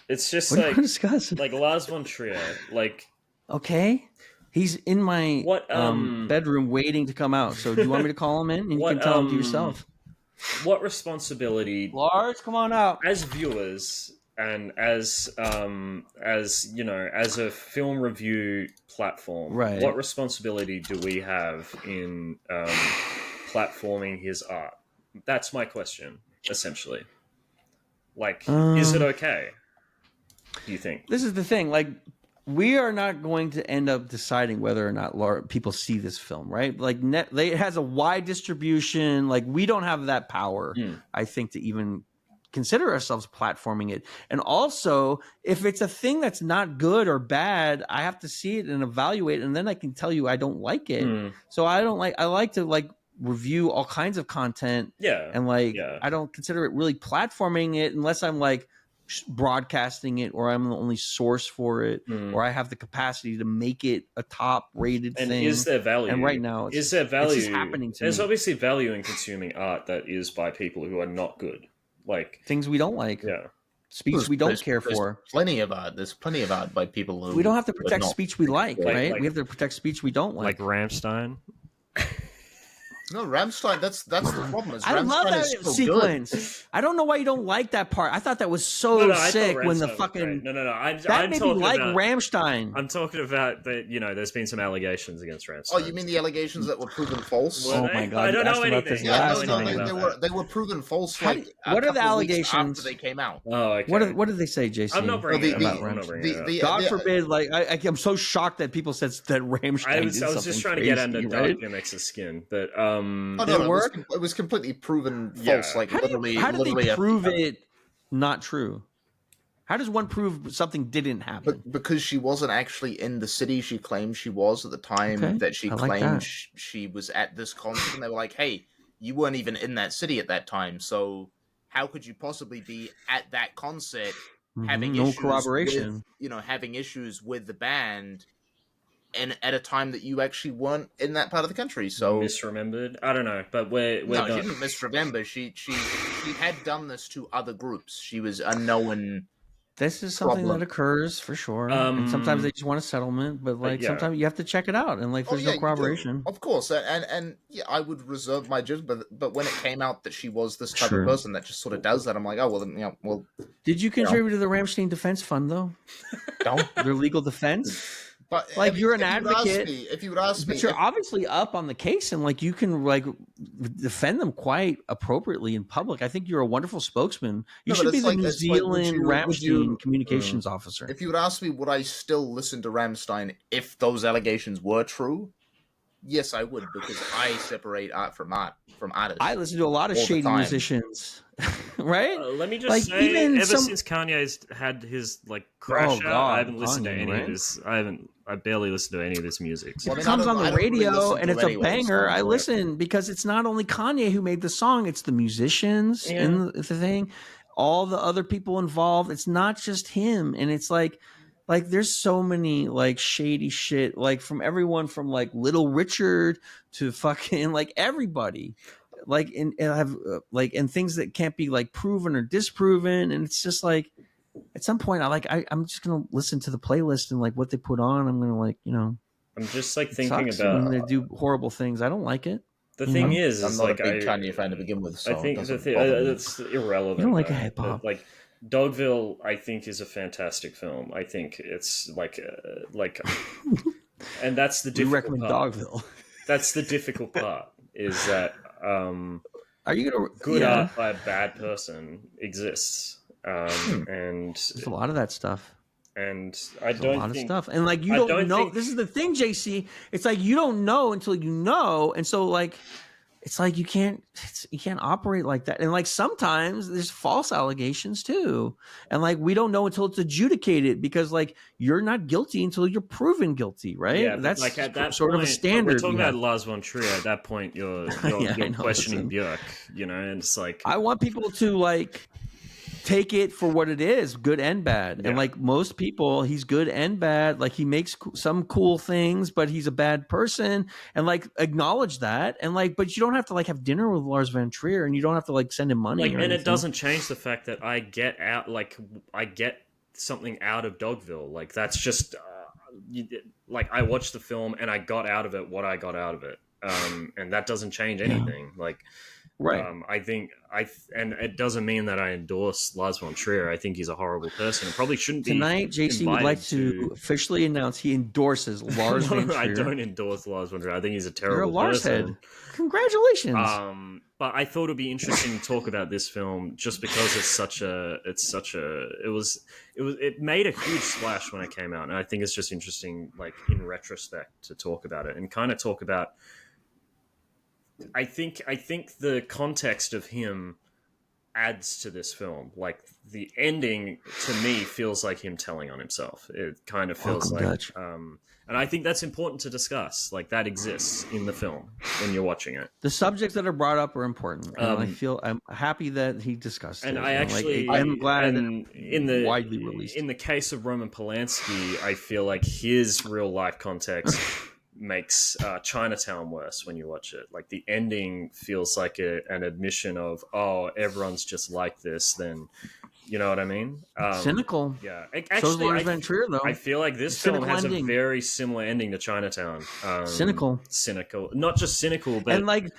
It's just what do you want to discuss? Lars Von Trier, Okay. He's in my What bedroom waiting to come out. So do you want me to call him in? And you What, can tell him to yourself. what responsibility Lars, come on out. as viewers and as you know, as a film review platform, Right. what responsibility do we have in platforming his art? That's my question, essentially. Like, is it okay? Do you think? This is the thing. Like, we are not going to end up deciding whether or not people see this film, right? Like, it has a wide distribution. Like, we don't have that power, I think, to even consider ourselves platforming it. And also, if it's a thing that's not good or bad, I have to see it and evaluate, and then I can tell you I don't like it. So I like to like review all kinds of content. Yeah. And I don't consider it really platforming it unless I'm like broadcasting it, or I'm the only source for it, or I have the capacity to make it a top rated And thing. is there value? And right now, is there value? It's just happening to There's me. obviously value in consuming art that is by people who are not good, like things we don't like. Yeah. Speech we don't care for. Plenty of art. There's plenty of art by people who we don't have to protect speech we like, right? like- We have to protect speech we don't like. like Rammstein. No, Rammstein. That's the problem. Is I Rammstein love that is so sequence. Good. I don't know why you don't like that part. I thought that was so I sick thought when the Rammstein was fucking great. No. that I'm made me talking like about, Rammstein. I'm talking about that. You know, there's been some allegations against Rammstein. Oh, you mean the allegations that were proven false? Were Oh they? my God, I don't you asked know about anything. this I last don't know time. anything about they were proven false. How Like do- what are the couple weeks allegations? after they came out? Oh, okay. What did they say, JC? I'm not bringing it up. about I'm not Rammstein. bringing it up. God forbid! Like I'm so shocked that people said that Rammstein. I was did just something trying crazy, to get under right? Dark Bmx's skin, but Oh, no, Did it no, work? It was completely proven Yeah. false. Like How did literally they after- prove it not true? How does one prove something didn't happen? Because she wasn't actually in the city she claimed she was at the time Okay, that she I like claimed that. she was at this concert, and they were like, "Hey, you weren't even in that city at that time, so how could you possibly be at that concert having no issues corroboration. with, having issues with the band, and at a time that you actually weren't in that part of the country?" So misremembered. I don't know, but we're no, not. she didn't misremember. She had done this to other groups. She was a known. This is something problem. that occurs for sure, and sometimes they just want a settlement. But like yeah. sometimes you have to check it out, and like there's yeah, no you do. corroboration. Of course, and yeah, I would reserve my judgment. But when it came out that she was this type Sure. of person that just sort of does that, I'm like, oh well, then, well, Did you contribute to the Rammstein Defense Fund though? don't. Their legal defense? But Like, if- you're an if you would ask advocate, me- if you would ask me, But you're if- obviously up on the case, and like you can like defend them quite appropriately in public. I think you're a wonderful spokesman. You No, but should be it's the like- New it's like, would Zealand you- would Rammstein you- communications officer. if you would ask me, would I still listen to Rammstein if those allegations were true? Yes, I would, because I separate art from artists. I listen to a lot of all the shady time. musicians, right? Let me just Like, say, even ever some- since Kanye's had his like crash Oh, out, God, I haven't listened to Kanye, any right? of his. I barely listened to any of his music. So. Well, I It mean, I comes don't- on the I don't really radio listen and to it's a anyway, banger. so- I listen because it's not only Kanye who made the song; it's the musicians Yeah. and the thing, all the other people involved. It's not just him, and it's like there's so many like shady shit, like from everyone from like Little Richard to fucking like everybody, like and have like and things that can't be like proven or disproven, and it's just like. At some point, I'm just gonna listen to the playlist and like what they put on. I'm gonna like I'm just like it thinking sucks when about they do horrible things. I don't like it. the you thing know? is I'm not like a big Kanye fan to begin with, so I think it the doesn't thing bother me. it's irrelevant. You don't like though. hip hop. Like Dogville, I think is a fantastic film. I think it's like, and that's the We difficult recommend part. Dogville. That's the difficult part. Is that Are you gonna good yeah, art by a bad person exists, and There's a lot of that stuff. I There's a don't lot of think stuff, and like you I don't don't know. think- This is the thing, JC. It's like you don't know until you know, and so like. It's like you can't operate like that, and like sometimes there's false allegations too, and like we don't know until it's adjudicated because like you're not guilty until you're proven guilty, right? Yeah, but, That's like at that sort point, of a standard. We're talking we have. about Lars Von Trier. At that point, you're Yeah, I know, questioning listen. Björk, and it's like I want people to like take it for what it is, good and bad. Yeah. And like most people, he's good and bad. Like he makes some cool things, but he's a bad person. And like acknowledge that. And like, but you don't have to like have dinner with Lars Von Trier, and you don't have to like send him money. like, or and it anything. doesn't change the fact that I get something out of Dogville. Like that's just like I watched the film and I got out of it what I got out of it, and that doesn't change anything. Like, Right. I think and it doesn't mean that I endorse Lars Von Trier. I think he's a horrible person. It probably shouldn't be. Tonight, JC would like to officially announce he endorses Lars Von Trier. I don't endorse Lars Von Trier. I think he's a terrible You're a Lars person. head. Congratulations. But I thought it'd be interesting to talk about this film just because it made a huge splash when it came out, and I think it's just interesting, like in retrospect, to talk about it and kind of talk about. I think the context of him adds to this film. Like the ending to me feels like him telling on himself. It kind of feels and I think that's important to discuss. Like that exists in the film when you're watching it. The subjects that are brought up are important, and I'm happy that he discussed it. And I'm glad widely released. In the case of Roman Polanski, I feel like his real life context makes Chinatown worse when you watch it. Like the ending feels like an admission of, oh, everyone's just like this. Then, you know what I mean? Cynical. Yeah. So's Lars Von Trier, though. I feel like this film has a very similar ending to Chinatown. Cynical. Not just cynical, but... And like,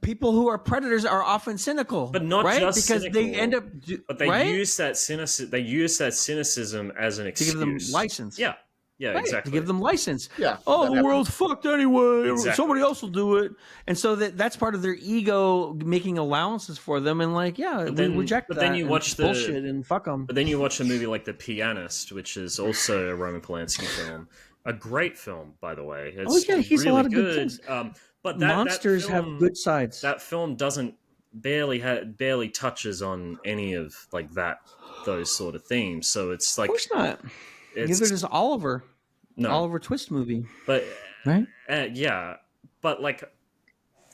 people who are predators are often cynical. But not just because cynical. They end up... But they use that cynicism as an excuse. To give them license. Yeah. Yeah, exactly. To give them license. Yeah. Oh, the world's fucked anyway. Exactly. Somebody else will do it. And so that's part of their ego making allowances for them. And like, we reject that. But then you watch bullshit and fuck them. But then you watch a movie like The Pianist, which is also a Roman Polanski film. A great film, by the way. It's he's really a lot of good things. But Monsters that film, have good sides. That film barely touches on any of like those sort of themes. So it's like, of course not. Neither does Oliver. No. Oliver Twist movie. But right? Yeah. But like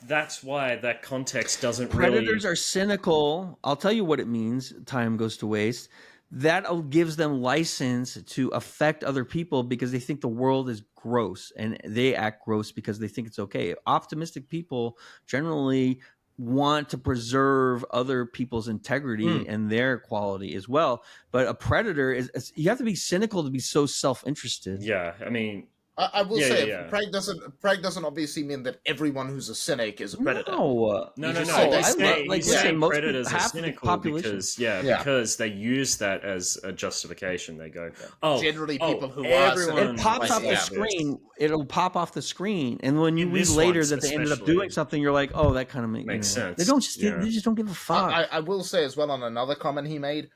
that's why that context doesn't Predators are cynical. I'll tell you what it means. Time goes to waste. That gives them license to affect other people because they think the world is gross and they act gross because they think it's okay. Optimistic people generally want to preserve other people's integrity and their quality as well. But a predator you have to be cynical to be so self-interested. Yeah, I mean, I will say, Prag doesn't obviously mean that everyone who's a cynic is a predator. No. Predators are cynical because they use that as a justification. They go, generally people who it pops off the screen. It'll pop off the screen, and when you read later that they ended up doing something, you're like, oh, that kind of makes sense. They just don't give a fuck. I will say as well on another comment he made.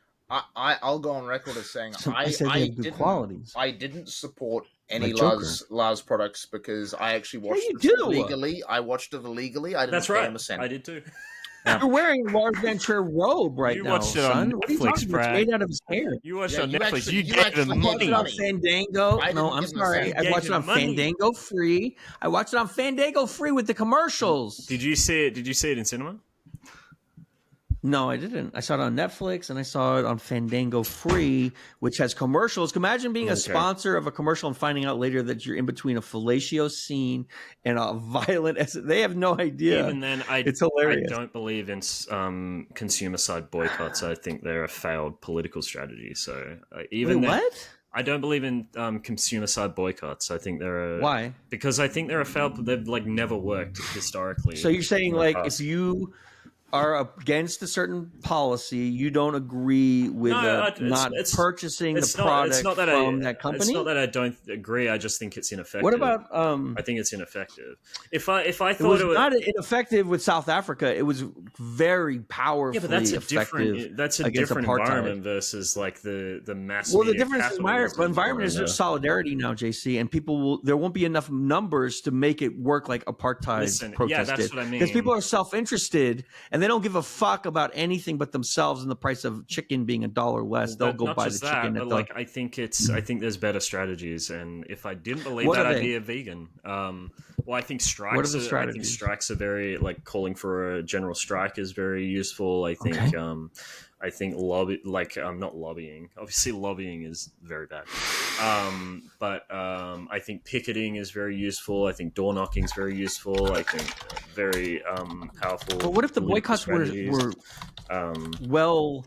I'll go on record as saying I didn't support any Lars products because I actually watched it illegally. I watched it illegally. I didn't pay him a cent. I did too. You're wearing a Lars Von Trier robe right now, watched it on son. What are you Netflix, talking about? It's made out of his hair. You watched it on Netflix. Actually, you gave him money. On Fandango. No, I'm sorry. I watched it on Fandango free. I watched it on Fandango free with the commercials. Did you see it? Did you see it in cinema? No, I didn't. I saw it on Netflix and I saw it on Fandango free, which has commercials. Imagine being a sponsor of a commercial and finding out later that you're in between a fellatio scene and a violent. They have no idea. Even then, it's hilarious. I don't believe in consumer side boycotts. I think they're a failed political strategy. So what? I don't believe in consumer side boycotts. I think they're why? Because I think they're a failed. They've like never worked historically. So you're saying like if you are against a certain policy, you don't agree with purchasing the product from that company? It's not that I don't agree. I just think it's ineffective. What about? I think it's ineffective. If I thought it was not ineffective with South Africa, it was very powerfully effective. That's a different environment versus like the mass. Well, the difference environment is just solidarity now, JC, and there won't be enough numbers to make it work like apartheid protested. Yeah, that's what I mean. Because people are self-interested and they don't give a fuck about anything but themselves and the price of chicken being $1 less. They'll go buy the chicken. But I think there's better strategies, and if I didn't believe that, I'd be a vegan. Well, I think strikes. What are the strategies? I think strikes are very calling for a general strike is very useful. I think. I think not lobbying. Obviously, lobbying is very bad. But I think picketing is very useful. I think door knocking is very useful. I think very powerful. But what if the boycotts were well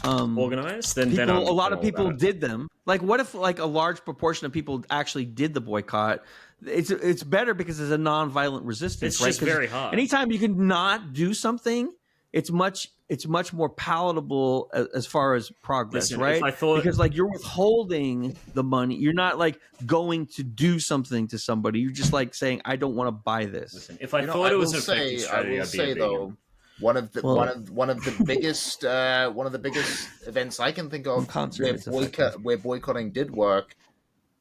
organized, then people, I'm a lot of all people about it. did them. Like, what if like a large proportion of people actually did the boycott? It's better because it's a non-violent resistance. It's right? just 'Cause very hard. Anytime you can not do something, it's much more palatable as far as progress, Listen, right? if I thought- Because like you're withholding the money, you're not like going to do something to somebody. You're just like saying, I don't want to buy this. Listen, if I thought it was an effective I strategy, will I'd be say a though, vegan. one of the biggest events I can think of Concert is where boycotting did work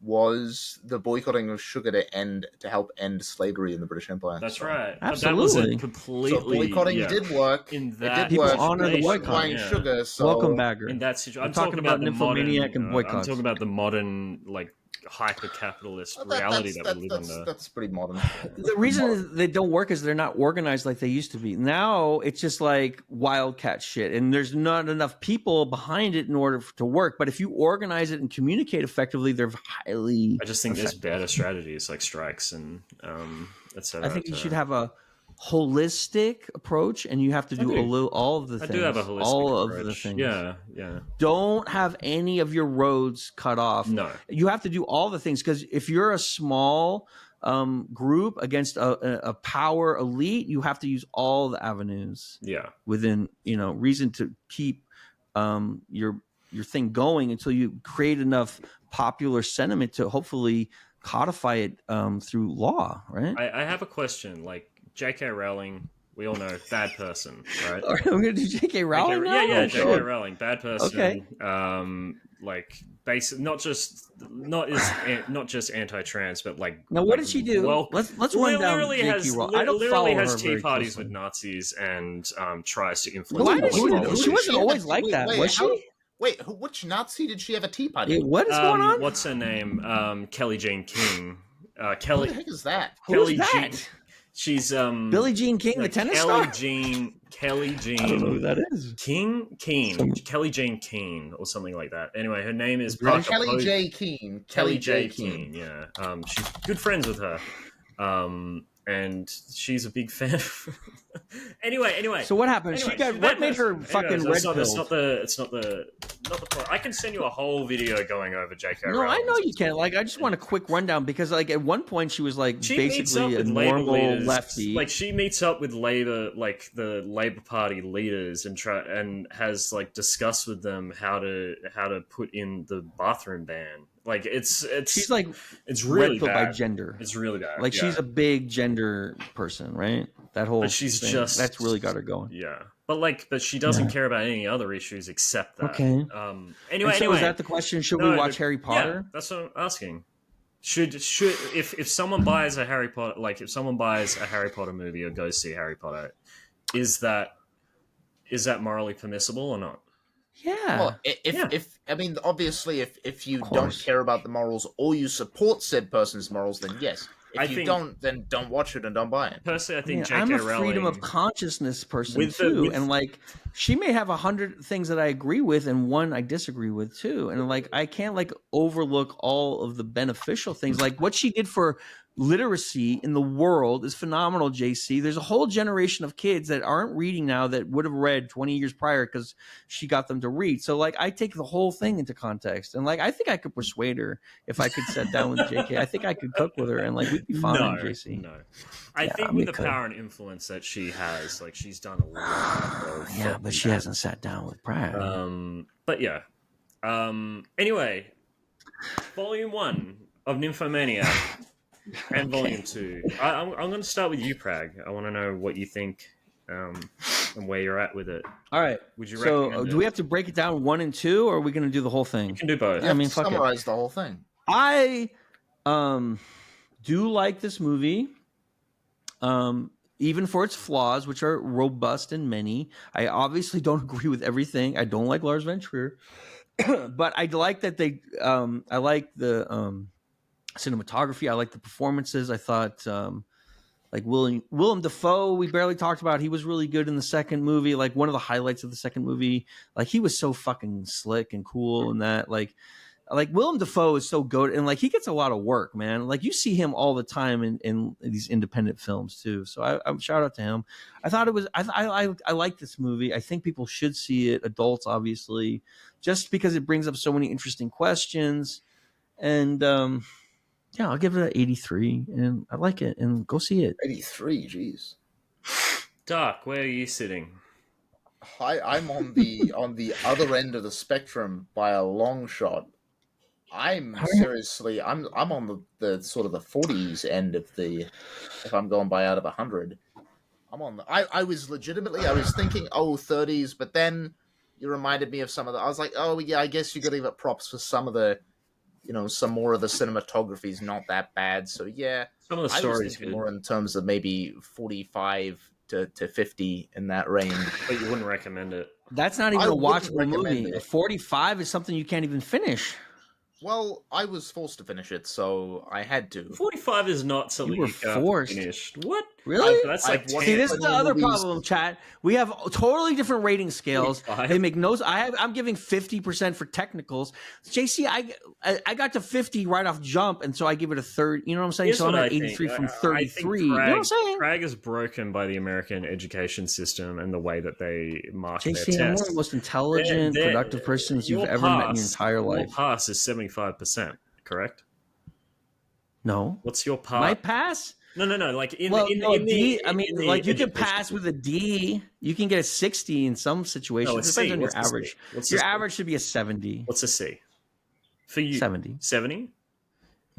was the boycotting of sugar to help end slavery in the British Empire. That's So- right. Absolutely. But that was a completely So boycotting did work. in It that did People work. honor the They weren't boycott, buying sugar. So Welcome, Bagger. In that situation, We're I'm talking about the Nymphomaniac modern, and boycotts. I'm talking about the modern, like hyper-capitalist reality that we live under. That's pretty modern. The reason is they don't work is they're not organized like they used to be. Now it's just like wildcat shit, and there's not enough people behind it in order to work. But if you organize it and communicate effectively, they're highly. I just think there's better strategies like strikes and etc. I think you should have a holistic approach, and you have to do all of the things. I do have a holistic all approach. of the things. Yeah. Don't have any of your roads cut off. No. You have to do all the things, because if you're a small group against a power elite, you have to use all the avenues Yeah. within reason to keep your thing going until you create enough popular sentiment to hopefully codify it through law, right? I have a question. Like J.K. Rowling, we all know, bad person, right? All right, we're gonna do J.K. Rowling now? Yeah, Oh, J.K. sure. Rowling, bad person. Okay. Like not just anti-trans, but like. Now, what did she do? Well, Let's run down literally J.K. has Rowling. I don't follow literally has her tea very parties closely. with Nazis and tries to influence. Why people does she? with politics. She wasn't always like that, was she? Which Nazi did she have a tea party? Wait, what is going on? What's her name? Kelly Jane King. Who Kelly. the heck is that? Who's Kelly that? Jean. She's Billie Jean King, the tennis Kelly star. Kelly Jean. I don't know who that is. Keen, Kelly Jane Keen, or something like that. Anyway, her name is British? Kelly J. Keen. Kelly J. Keen. Yeah, she's good friends with her, and she's a big fan. anyway. So what happened? Anyway, She got she's what bad made her person. fucking Anyways, red it's not pilled? it's not the point. I can send you a whole video going over J.K. No, Rowling. I know you can't. Like, I just want a quick rundown because, like, at one point she was like She meets up basically a with Labour normal leaders. lefty. Like she meets up with Labour, like the Labour Party leaders, and has like discussed with them how to put in the bathroom ban. Like it's she's like it's really red pilled by bad. gender. It's really bad. Like yeah. she's a big gender person, right? That whole But she's thing, just that's really got her going. Yeah, but she doesn't care about any other issues except that. Okay. Anyway, And so is that the question? Should we watch Harry Potter? Yeah, that's what I'm asking. Should if someone buys a Harry Potter, like if someone buys a Harry Potter movie or goes see Harry Potter, is that morally permissible or not? Yeah. Well, if I mean, obviously, if you Of don't course. care about the morals or you support said person's morals, then yes. If I you think- don't, then don't watch it and don't buy it. Personally, I think Yeah, J.K. I'm a Rowling. freedom of consciousness person With the- too, with- and like she may have 100 things that I agree with and one I disagree with too, and like I can't like overlook all of the beneficial things. Like what she did for literacy in the world is phenomenal. JC, there's a whole generation of kids that aren't reading now that would have read 20 years prior because she got them to read. So like I take the whole thing into context, and like I think I could persuade her if I could sit down with JK. I think I could cook with her, and like we'd be fine, JC. No. I Yeah, think I mean, with the could. power and influence that she has, like she's done a lot of Yeah, but she hasn't sat down with Brad. But yeah. Anyway, Volume 1 of Nymphomaniac and Volume 2. I'm going to start with you, Prag. I want to know what you think and where you're at with it. All right. Would you So recommend do we have to break it down 1 and 2, or are we going to do the whole thing? You can do both. You I mean, have to fuck it. summarize the whole thing. I do like this movie, even for its flaws, which are robust and many. I obviously don't agree with everything. I don't like Lars Von Trier, but I like that they. I like the cinematography. I like the performances. I thought like Willem Dafoe. We barely talked about. He was really good in the second movie. Like one of the highlights of the second movie. Like he was so fucking slick and cool, and that like. Like Willem Dafoe is so good, and like he gets a lot of work, man. Like you see him all the time in these independent films too. So I shout out to him. I thought it was I like this movie. I think people should see it, adults obviously, just because it brings up so many interesting questions. And yeah, I'll give it an 83, and I like it. And go see it. 83, jeez. Dark, where are you sitting? I'm on the other end of the spectrum by a long shot. I'm on the sort of the 40s end of the, if I'm going by out of 100. I was thinking 30s, but then you reminded me of some of the, I was like, oh yeah, I guess you gotta give it props for some of the, some more of the cinematography is not that bad. So yeah, Some of the I was stories thinking more in terms of maybe 45 to 50 in that range. but you wouldn't recommend it. That's not even I a wouldn't watchable recommend movie. it. 45 is something you can't even finish. Well, I was forced to finish it, so I had to. 45 is not something You were you can't forced. finish. What? Really? That's I've like watched 10. See, this is the Plenty of other movies. problem, chat. We have totally different rating scales. 45? They make no. I'm giving 50% for technicals. JC, I got to 50 right off jump, and so I give it a third. You know what I'm saying? Here's So I'm what at I 83 think. from I think 33. You know what I'm saying? Prague is broken by the American education system and the way that they mark their JC, I'm one of tests. the most intelligent, They're- productive persons you've your ever met in your pass- entire Your life. pass is 75%, correct? No, What's your pass? my pass. No. Like in Well, in, no, in D. the, I mean, in the like you can education pass with a D. You can get a 60 in some situations. No, a It depends C. on your What's a C? average. What's Your a C? average should be a 70. What's a C? For you, 70. 70?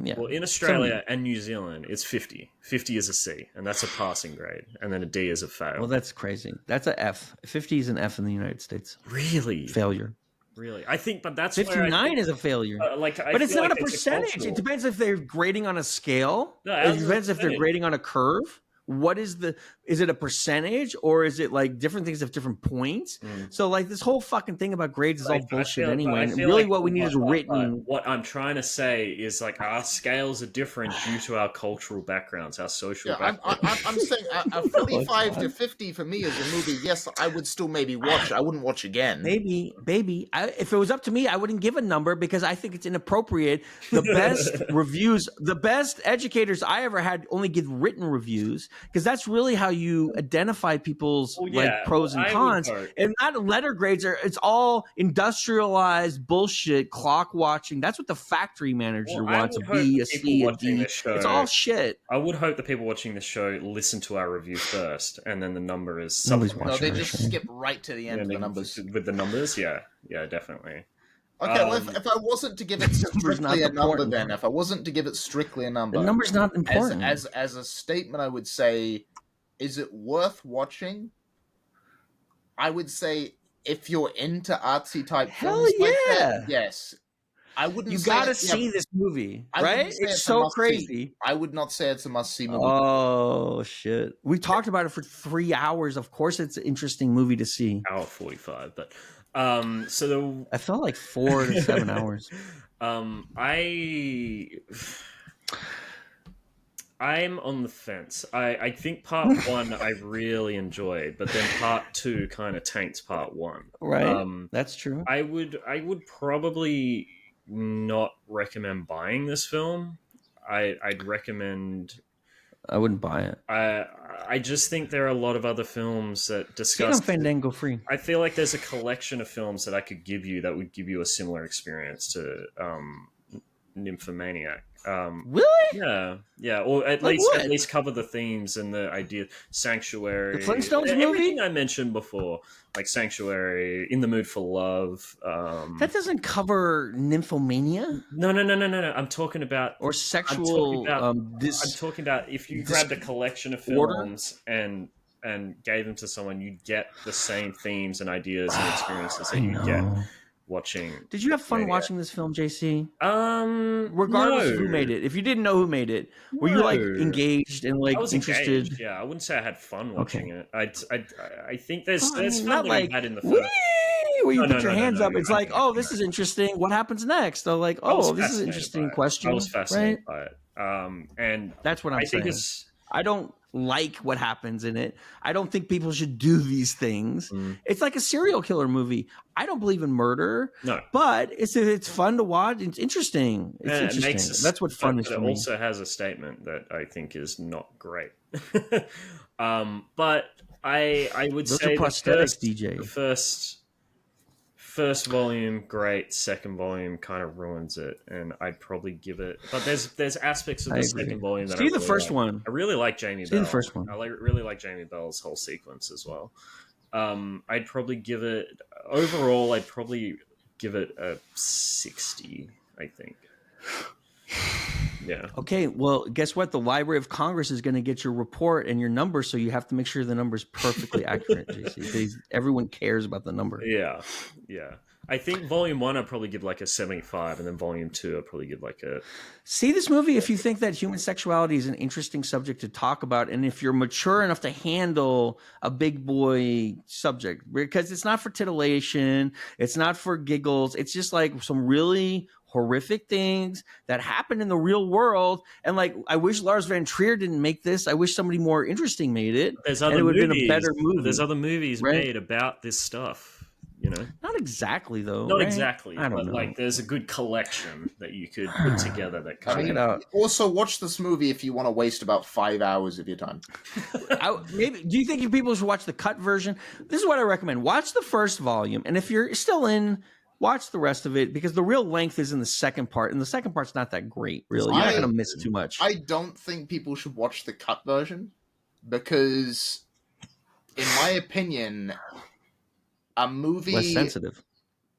Yeah. Well, in Australia and New Zealand, it's 50. 50 is a C, and that's a passing grade, and then a D is a fail. Well, that's crazy. That's a F. 50 is an F in the United States. Really? Failure. Really? I think, but that's 59 where I think, is a failure. I But it's feel not like a percentage. cultural- It depends if they're grading on a scale. No, It as a depends if they're percentage. grading on a curve. What is it a percentage, or is it like different things have different points? So like this whole fucking thing about grades is all bullshit anyway. And really what we need is written. What I'm trying to say is like our scales are different due to our cultural backgrounds, our social Yeah, backgrounds. I'm saying a 45 to 50 for me as a movie. Yes, I would still maybe watch. I wouldn't watch again. Maybe, if it was up to me, I wouldn't give a number because I think it's inappropriate. The best reviews, the best educators I ever had only give written reviews because that's really how you identify people's like pros and I would cons. hope. And not letter grades it's all industrialized bullshit, clock watching. That's what the factory manager Well, I wants, a would B, hope a the people C, a watching D. this show- It's all shit. I would hope the people watching this show listen to our review first, and then the number is Nobody's subsequent. No, watching they our just show. skip right to the end of the numbers. With the numbers, yeah, definitely. Okay, well, if I wasn't to give it number's not strictly a number, important. then if I wasn't to give it strictly a number, The number's not important. as a statement, I would say, is it worth watching? I would say if you're into artsy type Hell films like yeah. that, yes. I wouldn't. You say gotta yeah, see this movie, I right? wouldn't say It's a so must-see. crazy. I would not say it's a must-see movie. Oh shit! We talked about it for 3 hours. Of course, it's an interesting movie to see. Hour 45, but so I felt like 4 to 7 hours. I'm on the fence. I think part 1 I really enjoyed, but then part 2 kind of taints part 1. Right, that's true. I would probably not recommend buying this film. I'd recommend. I wouldn't buy it. I just think there are a lot of other films that See it on discuss. Fandango free. I feel like there's a collection of films that I could give you that would give you a similar experience to Nymphomaniac. Really? Yeah, or at Like what? least cover the themes and the idea. Sanctuary, The Flintstones movie? everything I mentioned before, like Sanctuary, In the Mood for Love. That doesn't cover nymphomania No. I'm talking about or sexual. I'm talking about if you grabbed a collection of order? films and gave them to someone, you'd get the same themes and ideas and experiences that you get watching. Did you have fun Maniac. watching this film, JC? no. Regardless of who made it, if you didn't know who made it, were you like No. engaged and like I was interested? engaged. Yeah, I wouldn't say I had fun watching it. I think there's Well, I there's mean, fun not that like we had in the wee, first. where you No, put your no, hands no, up. no, It's no, like, no, oh, no. this is interesting. What happens next? They're like, I was oh, this is an fascinated interesting by it. question. I was fascinated Right? by it. And That's what I'm I saying. think it's I don't like what happens in it. I don't think people should do these things. It's like a serial killer movie. I don't believe in murder. No. But it's fun to watch. It's interesting. It's And interesting. That's what fun is but for it me. also has a statement that I think is not great. But I would Those say are prosthetics, DJ. the first volume, great. Second volume kind of ruins it, and I'd probably give it. But there's aspects of the second volume that See I the really first like. one. I really like Jamie See Bell. the first one. I really like Jamie Bell's whole sequence as well. I'd probably give it overall. I'd probably give it a 60. I think. Yeah. Okay, well, guess what? The Library of Congress is going to get your report and your number, so you have to make sure the number is perfectly accurate, JC. Because everyone cares about the number. Yeah. I think Volume 1 I'd probably give like a 75, and then Volume 2 I'd probably give like a... See this movie if you think that human sexuality is an interesting subject to talk about, and if you're mature enough to handle a big boy subject, because it's not for titillation, it's not for giggles, it's just like some really horrific things that happen in the real world. And like, I wish Lars Von Trier didn't make this. I wish somebody more interesting made it. There's other and it would have movies. been a better movie. There's other movies right? made about this stuff, you know? Not exactly, though. Not right? exactly, I don't but know. like there's a good collection that you could put together that Check kind it of... out. Also, watch this movie if you want to waste about 5 hours of your time. Maybe. Do you think people should watch the cut version? This is what I recommend. Watch the first volume, and if you're still in, watch the rest of it, because the real length is in the second part, and the second part's not that great, really. You're not going to miss too much. I don't think people should watch the cut version because, in my opinion, a movie... Less sensitive.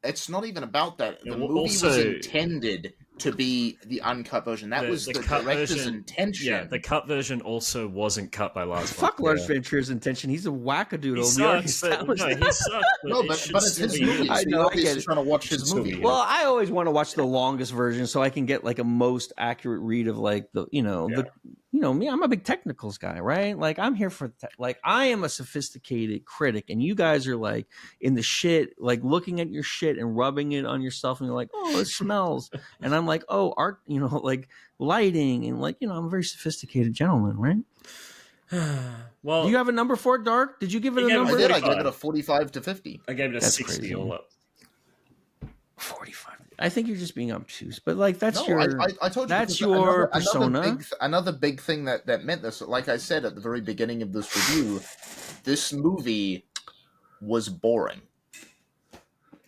It's not even about that. The movie also- was intended to be the uncut version. That was the cut director's version, intention. Yeah, the cut version also wasn't cut by Lars Von Fuck Lars Trier. Von Trier's intention. He's a wackadoodle. He We already sucks, but, established no, that. he sucks, No, it but should it's still his be movie. used. I So know, you're I get obviously it. trying to watch his Still be movie. used. Well, I always want to watch the longest version so I can get like a most accurate read of like the, me. I'm a big technicals guy, right? Like I'm here for like I am a sophisticated critic, and you guys are like in the shit, like looking at your shit and rubbing it on yourself, and you're like, oh, it smells, and I'm like, oh, art, like lighting, and like I'm a very sophisticated gentleman, right? Well, Do you have a number for it, Dark? Did you give it He a gave it number? I did. I 45. gave it a 45 to 50. I gave it a That's 60 crazy. all up. 45. I think you're just being obtuse, but like that's No, your I told you that's because your persona. Another big thing that meant this, like I said at the very beginning of this review, this movie was boring.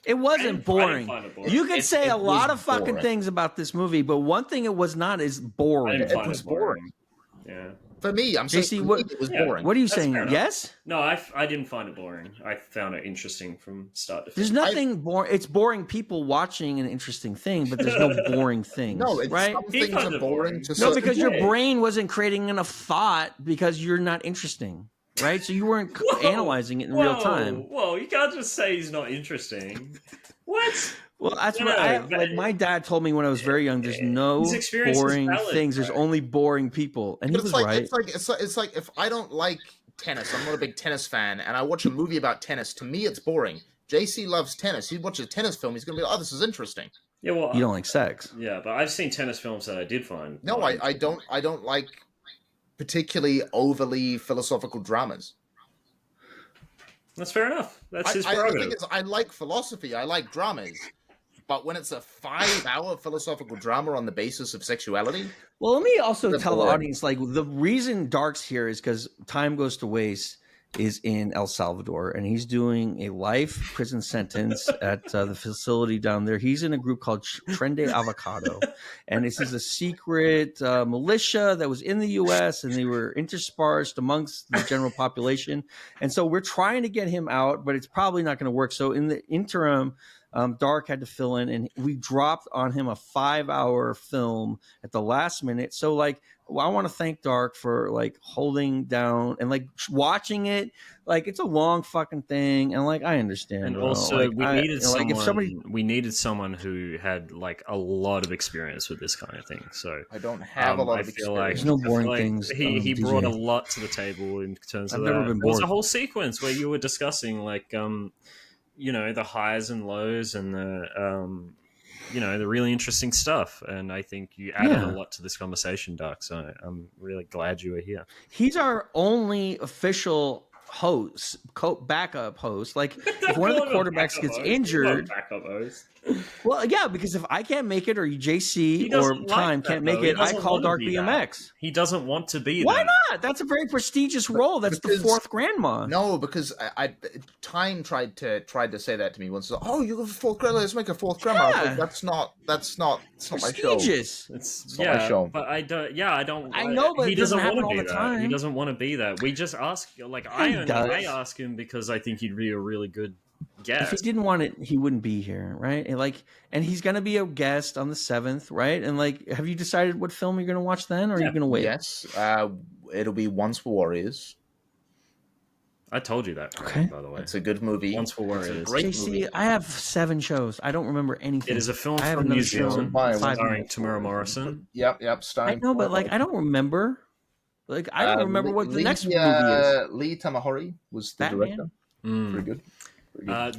It wasn't boring. find it boring. You could say it a lot was of fucking boring. things about this movie, but one thing it was not is I boring. didn't It find was it boring. Yeah. For me, I'm saying JC, for what- me, it was Yeah. boring. What are you That's saying? fair enough. Yes? No, I didn't find it boring. I found it interesting from start to There's finish. nothing boring. It's boring people watching an interesting thing, but there's no boring things. No, it's right? some He things found are it boring boring. to No, certain because your Yeah. brain wasn't creating enough thought because you're not interesting, right? So you weren't Whoa, analyzing it in real time. Whoa, you can't just say he's not interesting. What? Well, that's No, what I but- like. My dad told me when I was very young. There's no His experience is boring valid, things. There's right? only boring people, and he But was it's like, right. it's like if I don't like tennis, I'm not a big tennis fan, and I watch a movie about tennis. To me, it's boring. JC loves tennis. He watches a tennis film. He's gonna be like, "Oh, this is interesting." Yeah, well, You don't like sex. yeah, but I've seen tennis films that I did find. No, I don't like particularly overly philosophical dramas. That's fair enough. That's his The thing prerogative. is, I like philosophy. I like dramas. But when it's a 5-hour philosophical drama on the basis of sexuality, Well, let me also That's tell the boring. audience, like, the reason Dark's here is because Time Goes to Waste is in El Salvador, and he's doing a life prison sentence at the facility down there. He's in a group called Trende Avocado, and this is a secret militia that was in the U.S., and they were interspersed amongst the general population. And so we're trying to get him out, but it's probably not going to work. So in the interim, Dark had to fill in, and we dropped on him a 5-hour film at the last minute. So, like, I want to thank Dark for like holding down and like watching it. Like, it's a long fucking thing, and like I understand. And bro. also, like, we needed someone. if somebody, We needed someone who had like a lot of experience with this kind of thing. So I don't have a lot I of feel like experience. There's no I feel boring like things, He DJ. brought a lot to the table in terms of I've that. never been There was a bored. whole sequence where you were discussing like the highs and lows and the the really interesting stuff. And I think you added a lot to this conversation, Dark. So I'm really glad you were here. He's our only official host, backup host. Like if one of the quarterbacks gets injured, backup host. well, yeah, because if I can't make it or JC or Time can't make it, I call Dark Bmx. He doesn't want to be. Why not? That's a very prestigious role. That's the fourth grandma. No, because Time tried to say that to me once. Oh, you're the fourth grandma. Let's make a fourth grandma. Yeah. Like, that's not my show. Prestigious. It's not my show. But I don't. Yeah, I don't. I know, but he it doesn't want happen to all be the that. time. He doesn't want to be that. We just ask. Like I ask him because I think he'd be a really good guest. If he didn't want it, he wouldn't be here, right? And he's gonna be a guest on the 7th, right? And have you decided what film you're gonna watch then, or are you gonna wait? Yes, it'll be Once for Warriors. I told you that. Okay. By the way, It's a good movie. Once for Warriors. It's a great JC, movie. I have 7 shows. I don't remember anything. It is a film I have from another New show Zealand in 5 starring minutes. Tamara Morrison. Yep. I Starring. know, but I don't remember. I don't remember what the next movie is. Lee Tamahori was the Batman? director. Mm. Pretty good.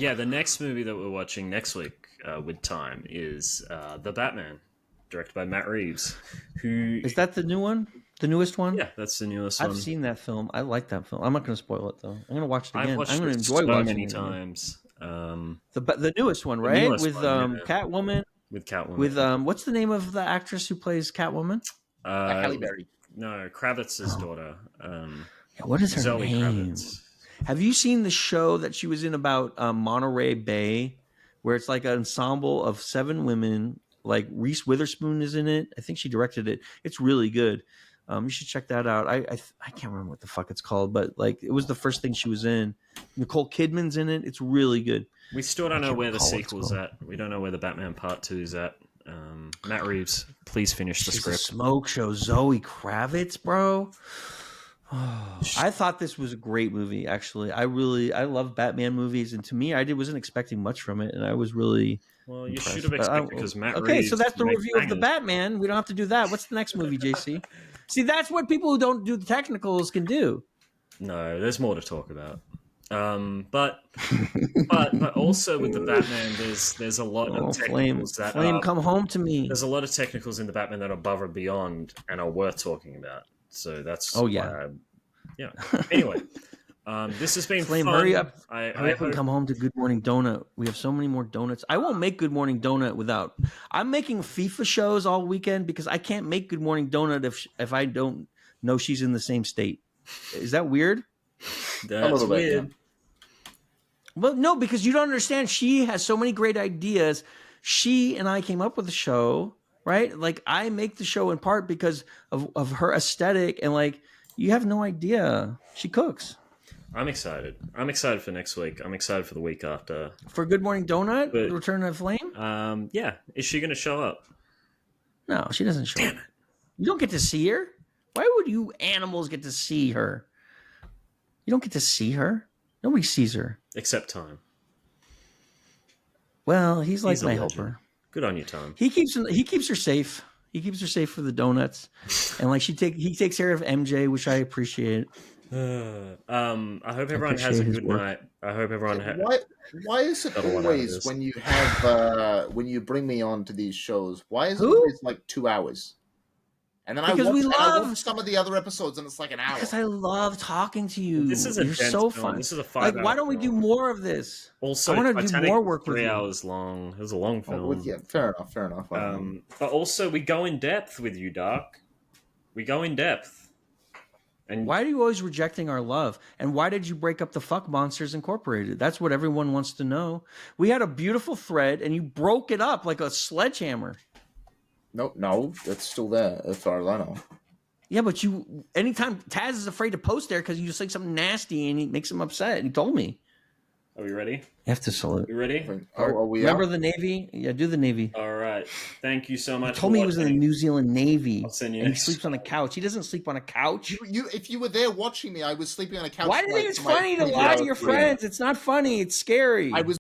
Yeah, the next movie that we're watching next week with Time is The Batman, directed by Matt Reeves. Who Is that the new one? The newest one? Yeah, that's the newest one. I've seen that film. I like that film. I'm not going to spoil it though. I'm going to watch it again. I've watched I'm going it to enjoy so watching many it times. The newest one, right? newest With one, yeah. Catwoman. With Catwoman. With what's the name of the actress who plays Catwoman? Halle Berry. No, Kravitz's daughter. Yeah, what is her Zoe name? Kravitz. Have you seen the show that she was in about Monterey Bay, where it's like an ensemble of 7 women? Like Reese Witherspoon is in it. I think she directed it. It's really good. You should check that out. I can't remember what the fuck it's called, but it was the first thing she was in. Nicole Kidman's in it. It's really good. We still don't know where the recall what it's sequel's called. at. We don't know where the Batman Part 2 is at. Matt Reeves, please finish the She's a script. smoke show. Zoe Kravitz, bro. Oh, I thought this was a great movie. Actually, I love Batman movies, and to me, wasn't expecting much from it, and I was really. Well, you impressed. should have But expected because Matt Okay, Reeves so that's the makes review of the bangers. Batman. We don't have to do that. What's the next movie, JC? See, that's what people who don't do the technicals can do. No, there's more to talk about. But also with the Batman, there's a lot of technicals that Flame, are, come home to me. there's a lot of technicals in the Batman that are above and beyond and are worth talking about. So that's Yeah. yeah. Anyway, this has been Flame, fun. hurry up. I Hurry up and hope- come home to Good Morning Donut. We have so many more donuts. I won't make Good Morning Donut without. I'm making FIFA shows all weekend because I can't make Good Morning Donut if I don't know she's in the same state. Is that weird? That's little bit, weird. Well, no, because you don't understand. She has so many great ideas. She and I came up with the show, right? I make the show in part because of her aesthetic, and you have no idea. She cooks. I'm excited. I'm excited for next week. I'm excited for the week after. For Good Morning Donut, But- the Return of Flame? Yeah. Is she going to show up? No, she doesn't show up. You don't get to see her? Why would you animals get to see her? You don't get to see her. Nobody sees her. Except Time. Well, he's like He's a my legend. helper. Good on you, Time. He keeps her safe. He keeps her safe for the donuts, and he takes care of MJ, which I appreciate. I hope everyone has appreciate a his good work. night. I hope everyone has. Why is it Got a lot out of always this. when you have when you bring me on to these shows? Why is it Who? always 2 hours? And then Because we I love- watch some of the other episodes, and it's like an hour. Because I love talking to you. This is a You're dense so film. fun. This is a 5 why don't we do more of this? Also, I wanna do Titanic more was work with 3 you. hours long. It was a long film. Yeah, fair enough. But also, we go in depth with you, Dark. We go in depth. And Why are you always rejecting our love? And why did you break up the Fuck Monsters Incorporated? That's what everyone wants to know. We had a beautiful thread, and you broke it up like a sledgehammer. No, it's still there as far as I know. Yeah, but anytime Taz is afraid to post there because you say something nasty and he makes him upset. He told me. are we ready? You have to salute. You ready? Are we Remember out? the Navy? Yeah, do the Navy. All right. Thank you so much. He told me he was in the New Zealand Navy. I'll send you and he next. sleeps on a couch. He doesn't sleep on a couch. If you were there watching me, I was sleeping on a couch. Why do you think it's for my funny to 24 lie to hours your sleep. friends? It's not funny. It's scary. I was